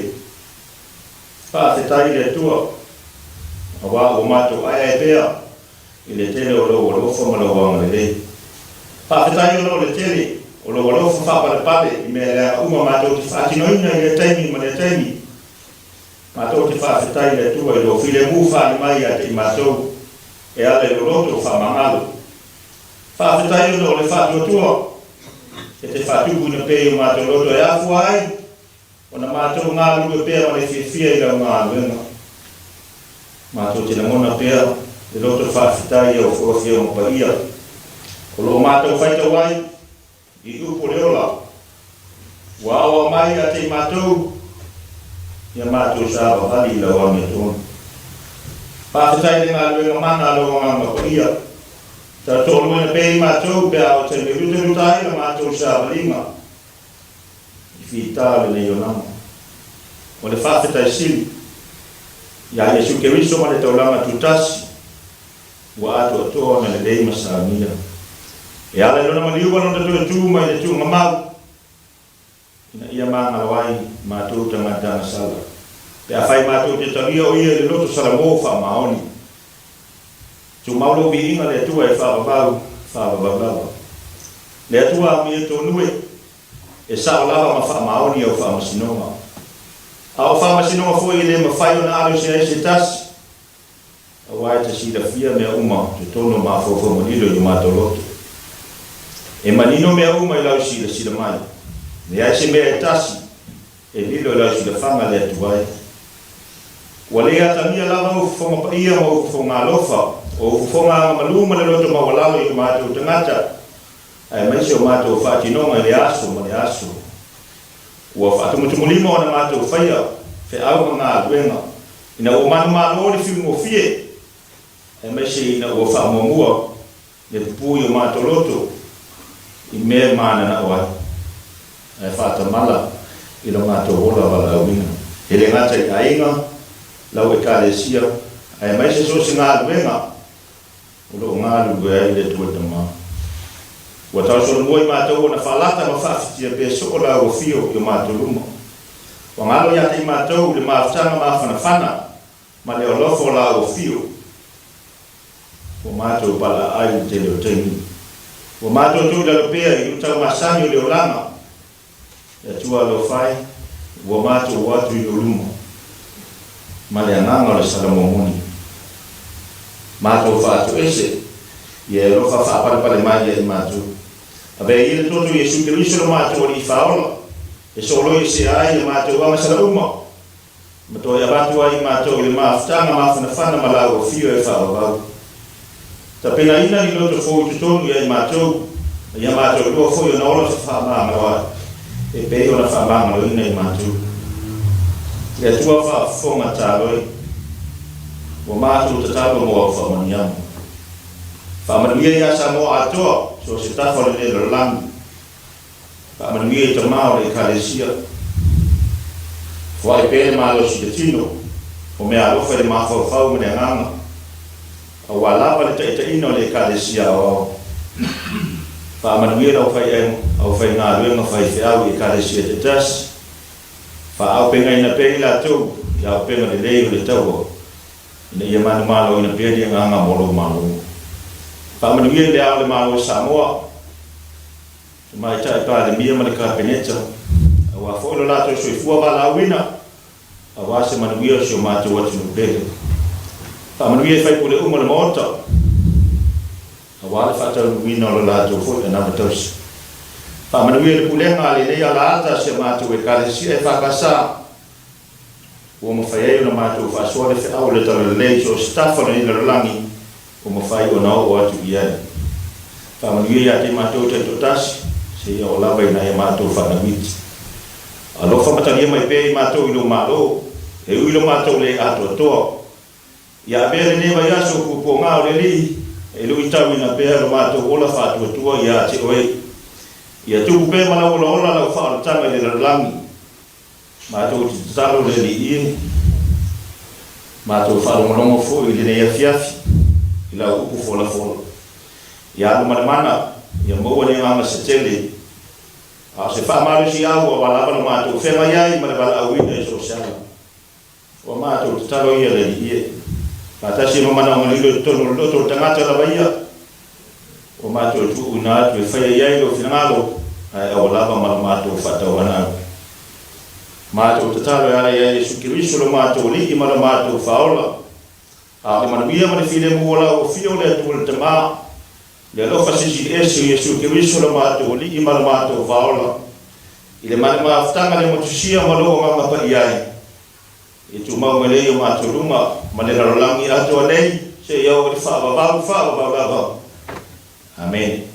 S5: Whawhetai le tua. Awa o mātou ai pēa I le tele o loo lofa ma loo wanga le lei. Whawhetai o loo le tele o loo lofa whapare I mea lea uma mātou te whaatinoina I le taimi ma le taimi. Mātou te whawhetai le tua I loo while mū whaani mai a te I mātou e ale o loto whamangalo. Whawhetai o loo le whātua tua e te whātuku ina pēi o mātou loto e afu ai o na mātou ngā lua pēa ma le whiawhia I lau ngā luenga. Mātou te namona pēa, e loto whawhitai au whuawhia o paia. O lo mātou whaita wai, I upo leola. Wa awa mai a te mātou, ia mātou sāwa hali I lau ame tonu. Whawhitai le ngā luenga mana alo ngā paia. Tā tōlu ena pēi mātou, pēa o te me rutai la mātou sāwa lima. I whitāle nei o nama. O le whawhitai sili. Ya Yesu Keriso ma le taulanga tutasi. Wa atu atoa me le lei masamia. E ala lona maliuwa lona tue tu mai le tu ngamau. Ina ia maa wai mātou tangata na sala. Pe a whai mātou te taria o ia le loto salamo wha maoni. Tu maulo vi inga le tua e whaababau. Le atua mi e tonue. E sao lava ma wha maoni au wha masinonga. Au whamasinoa foi le mawhai o na alu se tasi. A wai te sida fia mea uma, te tono maa fofo manido I mātou loto. E manino mea uma I lau sida mai. Ne ai se mea e tasi, e lilo I lau sida whanga le atu wai. Wa lea tamia lava o fonga pa ia ma o fonga lofa, o fonga maluma le loto mawalalo I mātou tangata. Ai maise o mātou whaatinonga le aso ma le aso. Ua whaatumutumulimu o na mātou whaia, whe au ngā luenga. Ina o manu mālo le whiu mo fie, e meise ina ua whaamomua, le pui o mātou loto, I mea mana na oai. E whaatamala, I lo mātou hola wala awina. He le ngata I ainga, lau e kālesia, e meise so se ngā luenga, o lo ngā luenga I le tuatama. Ua tau solo moi mātou o na whalata ma whawhitia pe soko la o fio I o mātou luma. Wa ngalo ia te mātou le mātanga ma whanawhana ma le olofo la o fio. O mātou pala ai te leo teimi. O mātou tū lalo pēa I utau masani o leo lama. E tua lo whai, o mātou watu I o luma. Ma le ananga le salamomoni. Mātou whātou ese, I e rofa whapare mai I mātou. Abe I le toto Yesu Keriso lo mātou I whaola. E solo I se ai le mātou wa masala uma. Mato ia batu ai mātou I le maafutanga mawhanawhana ma lau o fio e whaawau. Ta pena ina I loto fōi tutonu I mātou. Ia mātou lua fōi o na ola whaamanga e pei o na whaamanga ina I mātou. Le atua whaafonga tāloi. wa mātou te talo mo au whamaniamu. Whamanuia ia Samoa atoa, so se tawhara le lalangi. Whamanuia i te mao le kalesia. Whai pēle mālo si te tino, o mea alofa le mawhawhau mene nganga. A walapa le taita ino le kalesia o au. Whamanuia au whai ngā ruenga whai whiau i kalesia te tasi. Whaau penga ina pēla tau, i au penga le leo le tau. Ina ia manu malo ina pēlia nganga molo malo. Whamanuia le au le malo Samoa. Mai tai pa le mia ma le kapeneta. Awa folo lato soi fua bala wina. Awa se manuia sio mato watu no pele. Whamanuia fai pule uma le mota. Awa le fata wina lo lato fo e nama tausi. Whamanuia le pulenga le lea laata se mato e kalesia e whakasa. Ua mawhai eo na mato whaasua le whiau le tala le lei so stafa na ina langi. Ua mawhai o nao o atu iai. Whamanuia ia te mato te totasi. Se ia o lava ina e mato whanawiti. Alofa mataria mai pe i mato ilo malo. E uilo mato le ato atoa. Ia bere newa iaso kupo ngao le li. E lui tau ina pe alo mato ola whatu atua ia te oe. Ia tuku pe mana ola ola lau whaala tanga le lalangi. Mato ti talo le li ieni. Mato whaala monongo fo i le ne Afiafi. I lau upu fola fola. Ia alo mana ia mo ne mama se tele a se fa malu si au o wala bala mato fe mai ai ma bala au ina so sala o mato talo ia le ie pata si mama na mo lilo tono loto tangata la baia o mato tu una tu fa ia lo finalo ai o lava ma mato fata wana mato talo ia su kiriso lo mato li ma mato faola a ma bia ma file mo la o fio le tu le tama le lo fasisi ese Yesu Kristo lo mato li ima lo mato vaola ile mane ma aftanga le motusia ma lo ma pa iai e tu ma mele yo mato luma ma le lo langi ato nei se yo le fa ba amen.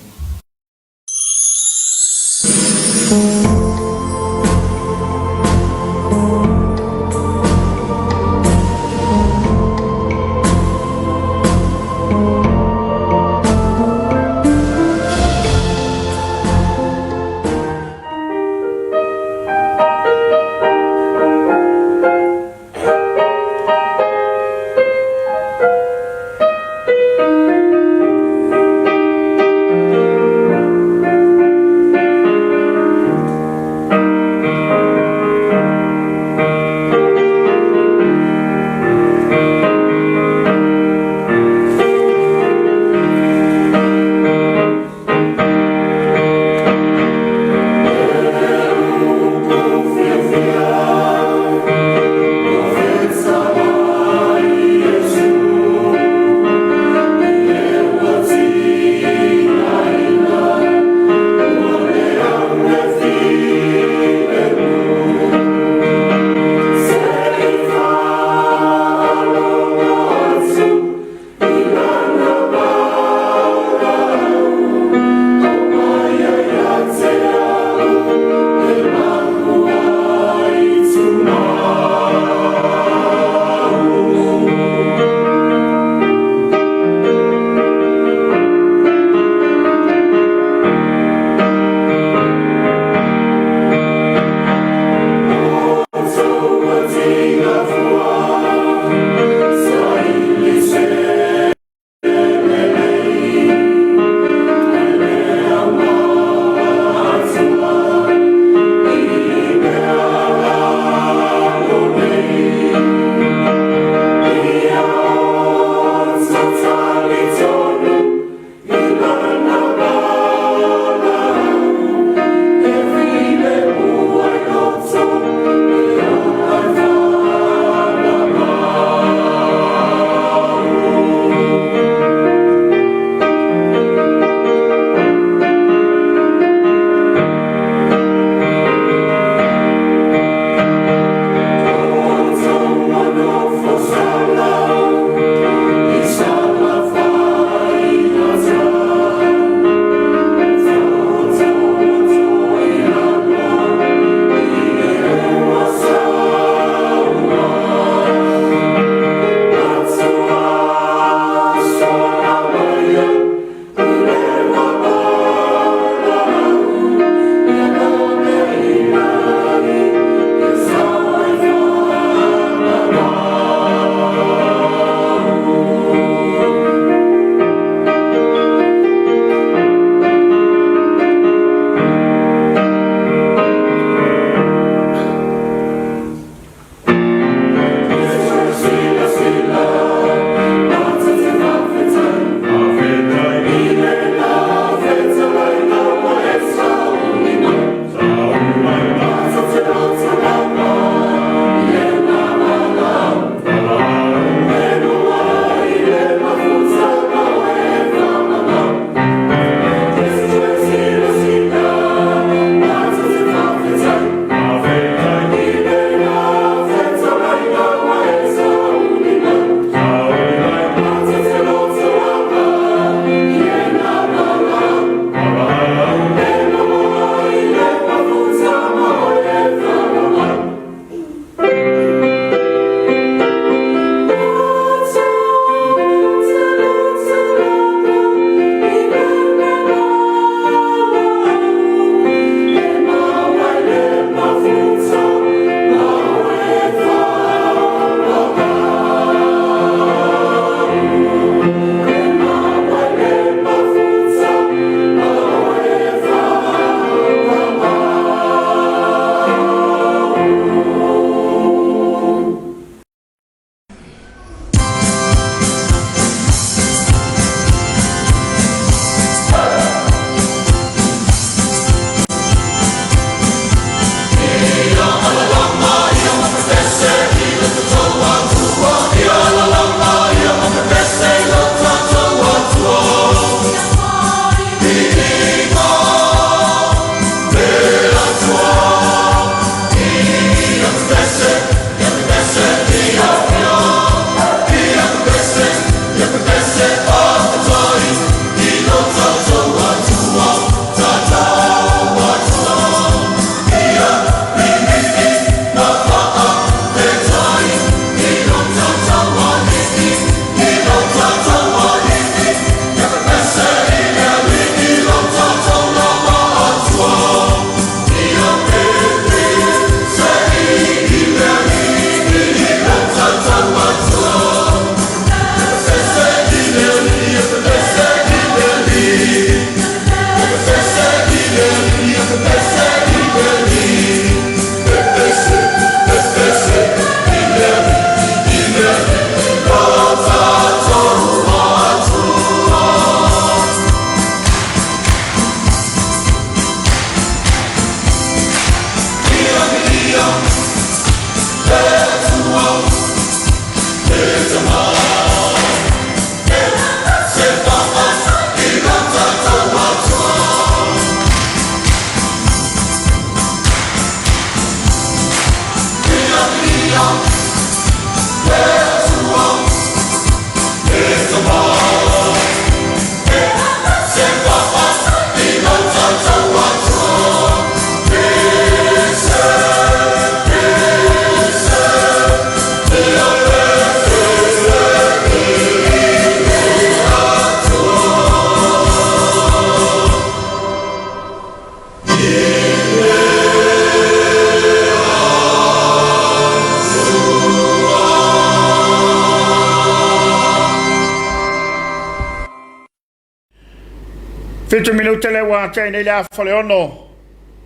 S1: Fitu minuta le wa te nei la fole ono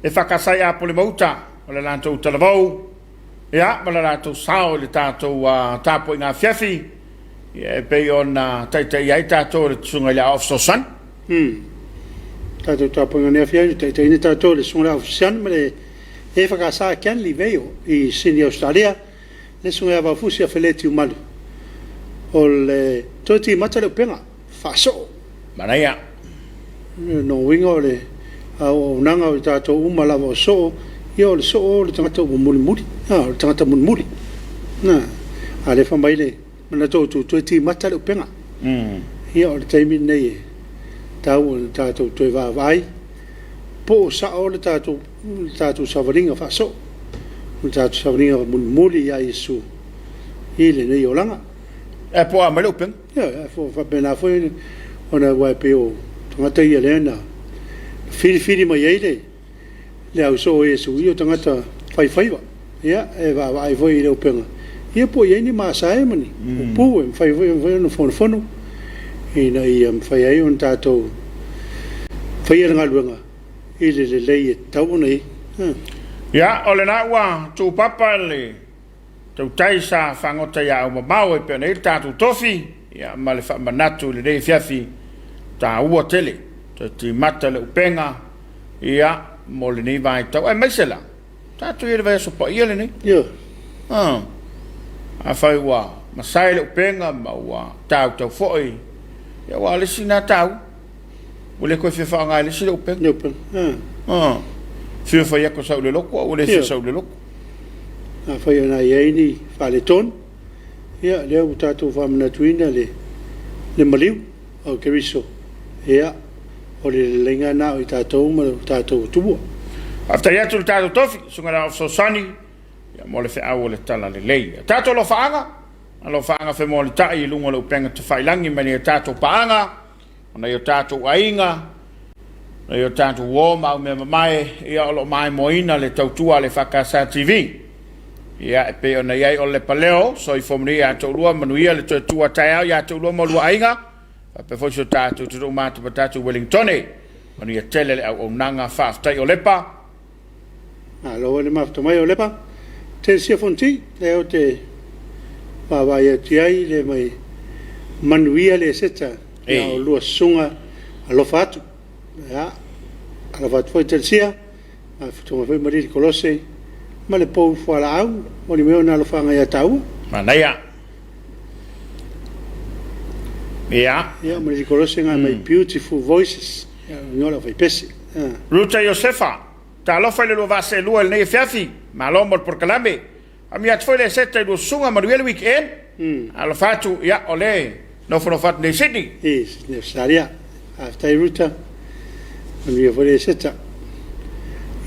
S1: e whakasai a pole mauta o le lantou talavau ia ma le lantou sao le tātou Tapua'iga Afiafi e pei ona taitai ai tātou le tsunga le ofsosan
S2: tātou Tapua'iga Afiafi taitai ni tātou le tsunga le ofsosan ma le e whakasai kian li veo i Sydney Australia le tsunga wa fusi a wheleti umalu o le toti mata le upenga whaso
S1: manaia
S2: no wingo le au nanga o tātou umala o so ia o le so o le tangata muli muli le tangata muli muli na a le whamai le mana tō tu mata le upenga ia o le taimi nei tau o le tātou tue vāvai po o sa o le tātou savaringa whaso le tātou savaringa muli muli ia Yesu i le nei o langa
S1: e po a mai le upenga
S2: ia fo whapena foi ona wai pe o tangata ia lena fili mai ele le au so Yesu io tangata fai ia e va vai voi le upenga ia po ia ni masa e mani pu e fai voi no fono ina ia fai ai on tato fai nga luanga ile le lei tau nei
S1: ia o le na wa tu papa le tu taisa fangota ia o mau e pe nei tātou tofi ia ma le fa manatu le dei fiafi ta ua tele te mata le upenga ia mo le nei vai tau e maisela tatu ia le vai sopa ia le nei
S2: ia
S1: a fai wa masai le upenga ma ua tau foi ia wa le sina tau o le koe whiwha ngai le si le upenga whiwha ia ko sau le loko o le si sau le loko
S2: a fai ana iei ni whale ton ia lea u tātou whamana tuina le maliu au keriso ia o le lenga na o i tātou ma o tātou tubua
S1: after ia tu le tātou tofi sunga la of sosani ia mo le whiau o le tala le lei tātou lo whaanga a lo whaanga whi mo le tai i lunga le upenga te whailangi mani o tātou paanga ona i o tātou ainga na i o tātou woma o mea mamae ia o lo mai moina le tautua le whakasa TV ia e pe ona iai o le paleo so i fomri ia tau lua manuia le tautua tai ia tau lua mo lua ainga pe foi so tātou tu matu tātou Wellingtone ona ia tele le au nanga whaaftai o lepa
S2: lo le mafta mai o lepa te sia fonti le o te vai e tiai le mai manuia le seta o lua sunga alo fatu ya ala fatu foi te sia a futu foi mari kolose ma le pou fala au o ni meo na lo fanga ya tau
S1: manaya ia
S2: mari kolose nga my beautiful voices ngola foi pesi
S1: Ruta Josefa ta lo fai le lo va se lu el nei fiafi ma lo mol por calame a mi at foi le seta do sunga manuel weekend alo fatu ia ole no fono fat nei Sydney
S2: ne saria after ruta mi foi le seta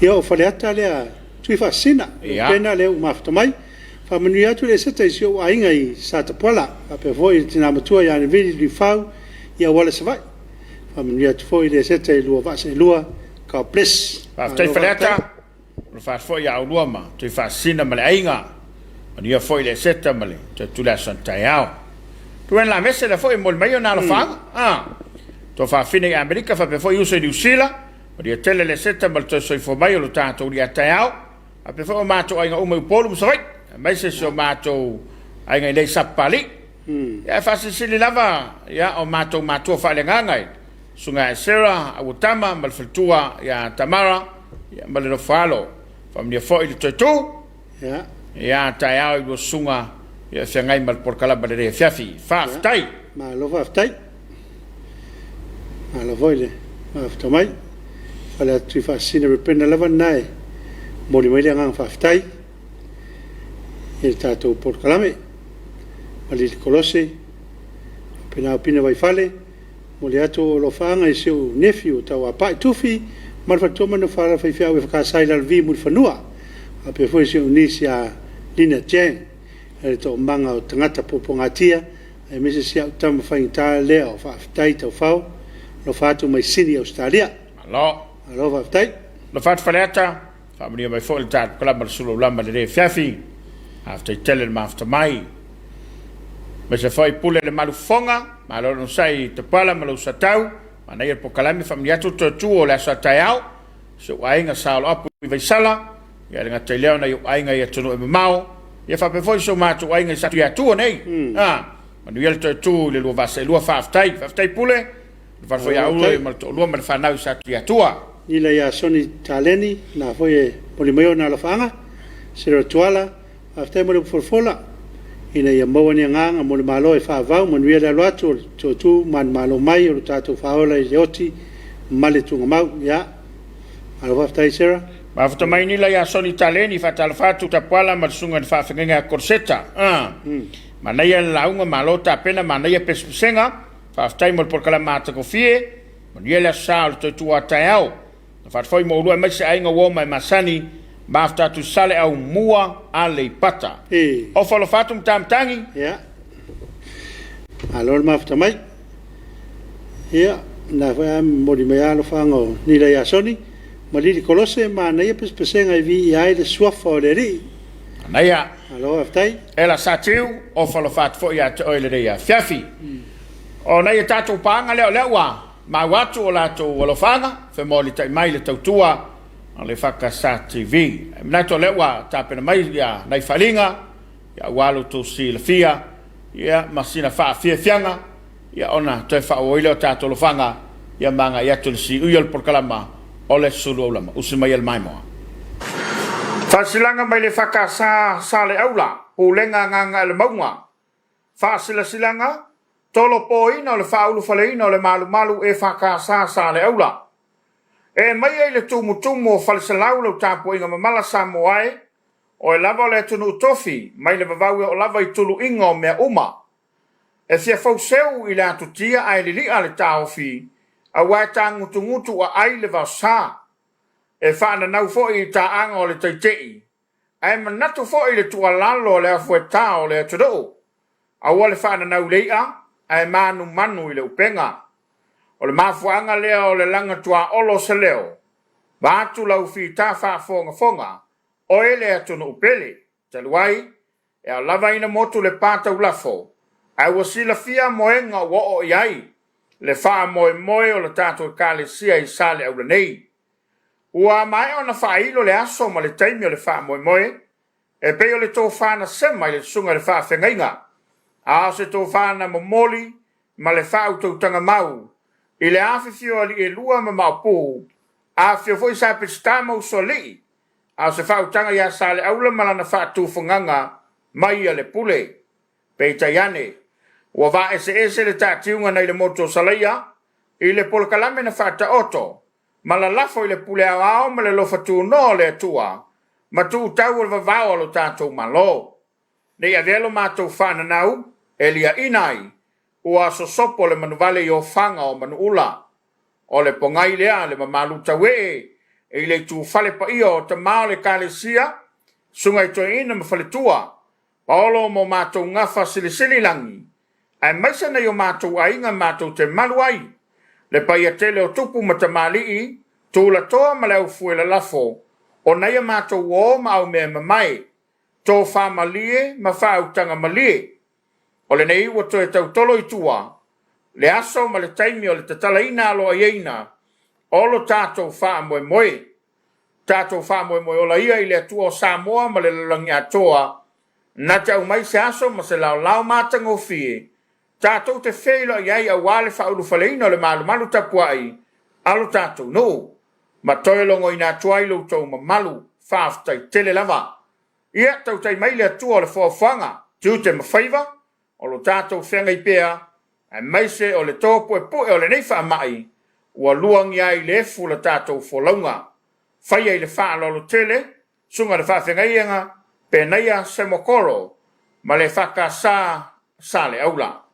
S2: io fale ata le tui fa sina pena le u mafta mai fa manuia tu le seta sio ainga i sa Tapua'iga a pe foi tina matua ya ni vidi di fau ia wala se vai fa manuia tu foi le seta i lua va se lua ka ples
S1: after faleta lo fa foi ya lua ma tu fa sina male ainga manuia foi le seta male tu la santaiao tu en la mesa le foi mol mai na lo fa to fa fine America fa pe foi uso di usila manuia tele le seta mal to soi fo mai lo tanto di ataiao a pe foi mato ainga o meu polo so vai mai se so mato ainga nei sapali ya fa se sili lava ya o mato fa le ngai sunga Sarah awutama mal filtua ya Tamara ya mal no falo famia foi de tu ya taiao do sunga ya se ngai mal por kala balere fiafi fa tai
S2: ma lo fa tai ma lo voile ma fa mai fala tu fa sine repena lava nai moli mai le ngang fa tai e tātou porkalame ma le kolose pena pina vai fale mo le ato lo fanga i seu nephew tau apa tufi ma fa toma no fara fa fia we fa sai la vi mu fanua a pe foi se unisia lina chen e to manga o tangata popongatia e me se sia tama fa ita leo fa tai tau fau lo fatu mai sini Australia alo fa tai
S1: lo fat faleta fa mria mai fo il tat club al Suluaulama le Afiafi after telling them after mai ma se foi pule le malufonga ma lo non sai te pala ma lo satau ma nei po kalami famia tutto tuo la satau so ainga sal up vi sala ya nga te leo na yo ainga ya tunu e mau ya fa pe foi so ma tu ainga sa tu tu nei ma nu yel tu le lo va se lo fa tai pule va foi a ulo ma to lo ma fa na sa tu
S2: ila ya soni taleni na foi polimeo na la fanga se ro tuala after mo forfola ina ia mo ni nganga mo malo e fa va mo ni la loato tu man malo mai o tato faola i oti male tu mau ya alo va stai sera
S1: ma fa mai ni la ya soni taleni fa tal fa tu Tapua'iga ma sunga fa fenga corsetta ma nei la unga malota appena ma nei pespenga fa stai mo por kala mata ko fie mo ni la sal tu atao fa foi mo lu mai se ainga wo mai masani Bafta tu sale au mua ale pata. O falo fatum tam tangi.
S2: Ya. Alor mafta mai. Ya, na fa modi me alo fango ni la yasoni. Mali kolose ma na yepes pesenga vi ai de swafo de ri.
S1: Na ya.
S2: Alo aftai.
S1: Ela satiu o falo fat fo ya te oile de ya. Fiafi. O na ya tatu panga leo lewa. Ma watu o la to o lo fanga. Fe moli tai mai le tautua. Ale EFKS TV. Na to lewa tapena mai ya nai falinga ya walu to silfia ya masina fa fianga ya ona to fa oilo tato lo fanga ya manga ya to si uyol por kalama ole Suluaulama usima yel maimo. Fa silanga mai le EFKS sale aula pulenga nganga le maunga. Fa silanga tolo poina le fa ulu faleina le malu EFKS sale aula. E mai le tumutumu falsalau lo Tapua'iga mamala Samoa o e lava le tunu tofi mai le vavau o lava i tulu ingo mea uma. E fia fauseu i le atutia ai li ale taofi a wai ta ngutu a ai le vasa. E whaana nau fo i ta anga o le taitei. Ai manatu fo i le tualalo le afueta o le atudo. A wale whaana nau leia ai manu i le upenga. O le mafuanga lea o le langa tua olo se leo. Vātu lau fi tā fonga. O ele atunu upele. Taluai, e a lava ina motu le pata ulafo. Ai wasila fia moenga wa o iai. Le wha moe o le tātou kale sia i sale au le nei. Ua mai o na whailo le aso ma le taimi o le wha moe. E pe o le tō whana sema i le sunga le wha whengainga. A se tō whana momoli ma le wha utautanga mau. I le awhiwhio ali e lua ma maupu, a whio foi sa pestama usoli, a se whautanga ia sale aula malana whatu whanganga mai a le pule, peita iane, ua va ese le tātiunga nei le moto salaia, i le polkalame na whata oto, ma la lafo i le pule ao ma le lofatu no le atua, ma tu tau al vavao alo tātou malo. Nei avelo mātou whananau, elia inai, ua sosopo le manuvale i o whanga o manuula. O le pongai lea le mamalu tawe e le tu fale pa ia o ta mao le kale sia, sunga i toi ina ma fale tua, paolo mo mātou ngafa silisili langi. Ai maisa na i o mātou ainga mātou te malu ai, le pa ia tele o tupu ma ta mali i, tu la toa ma le au fue le lafo, o na ia mātou o ma au mea mamai, tō wha malie ma wha au tanga malie. O le nei ua to e tau tolo i tua, le aso ma le taimi o le tatala ina alo a ieina, o lo tātou wha moe. Tātou wha moe o la ia i le atua o Samoa ma le lalangi atoa, na tau mai se aso ma se lau mātanga o fie, tātou te wheilo i ai a wale wha ulu whaleina o le malu Tapua'i, alo tātou no, ma toi longo i nā tuai lo tau ma malu, whaaftai tele lava. Ia tau tai mai le atua o le whaafanga, tu te mawhaiva, o lo tātou whenga i pēa, ai maise o le tōpu e poe o le nei wha mai, ua luangi ai le efu la tātou wholaunga. Whai ai le wha lolo tele, sunga le wha whenga ianga, Penaia se mokoro ma le whakasa sa le aula.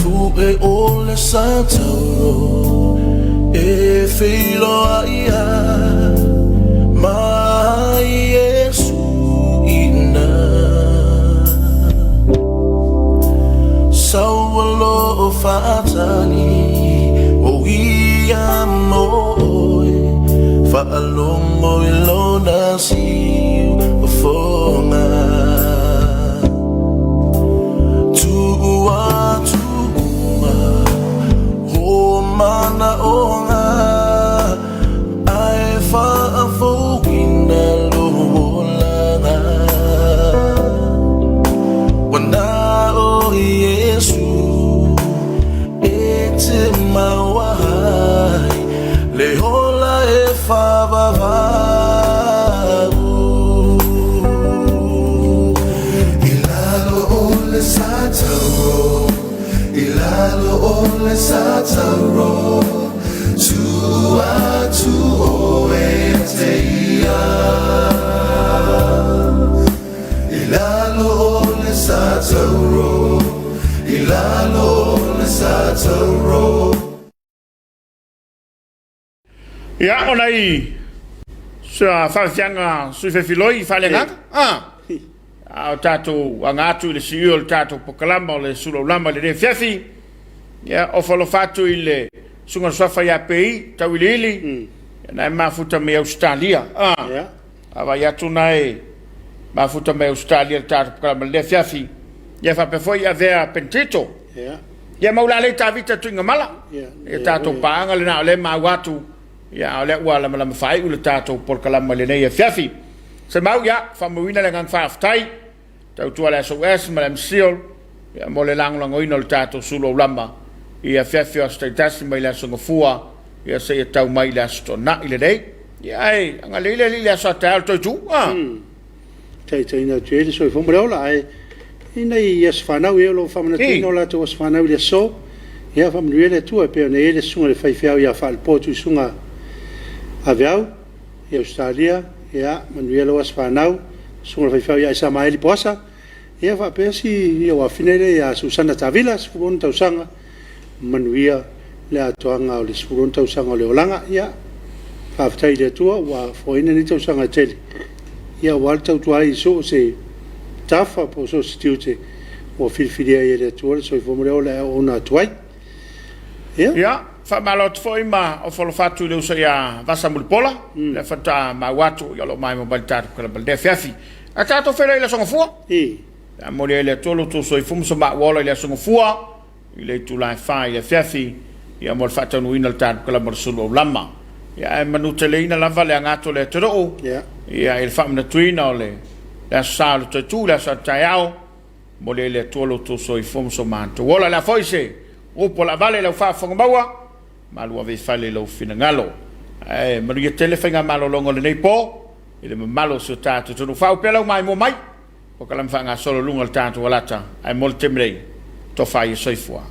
S6: tu e ole satao e filo ia ma Yesu ina sawalo fatali o ia moe fa'alongo ilona si fonga tua ho mana onga ai fa'afo ina lola wana o Yesu ete mawai le hola e fa'ava ilalo ole sataro tu oe teia ilalo ole sataro
S1: Ya onai sa fafianga suifefiloi falenga au tatou angatu le siu le tatou pokalama o le Suluaulama le Afiafi ya o falofatu i le sunga sofa ya pei tawilili na mafuta me Australia ava ya tunai mafuta me Australia le tatou pokalama le Afiafi ya fa pe foi avea pentito ya maula le tavita tunga mala ya tatou paanga le na le mawatu ya le wala mala mafai u le tatou pokalama le Afiafi se mau ya famuina le ngang faaftai tau tua le SOS ma le msiol ya mo le lango ino le tatou Suluaulama ia Afiafi o staitasi mai le songofua ia se tau mai le astona ile dei ya ai anga le sa tau to tu
S2: tai na tuele so fo mreola ai ina ia sfana u lo famna tino la to sfana u le so ia famnuele tu e pe ne le sunga le faifia ia fa le potu sunga aviau ia Australia ia manuela was fanau sunga faifia ia sa mai li posa ia fa pesi ia wa finele ia Susana Tavilas furun tausanga manuia le atoanga o le furun tausanga le olanga ia fa ftai le tua wa foina ni tausanga tele ia wal tau tuai so se tafa po so stiute o filfilia ia le tua so fomore ola ona tuai
S1: ia fa malot foi ma o folofatu le usa ia vasa mulpola le fata ma watu ia lo mai mo baltar ko le Afiafi a tato fere le songofua a mole le tolo to so fum so ma wala le songofua ile tu la fa le Afiafi ia mo fata no ina tar ko le Suluaulama ia manutele ina la vale ngato le tro ia il fam na tuina le la sal to tu la sa taiao mole le tolo to so fum so ma to wala la foise o pola vale le fa fongawa malu ave fale lo finangalo malu ye telefanga malo longo le nei po ile malo so tatu to no fa pela mai mo mai o kala mfanga solo lungo il tanto walata ai molte mrei to fa i soifua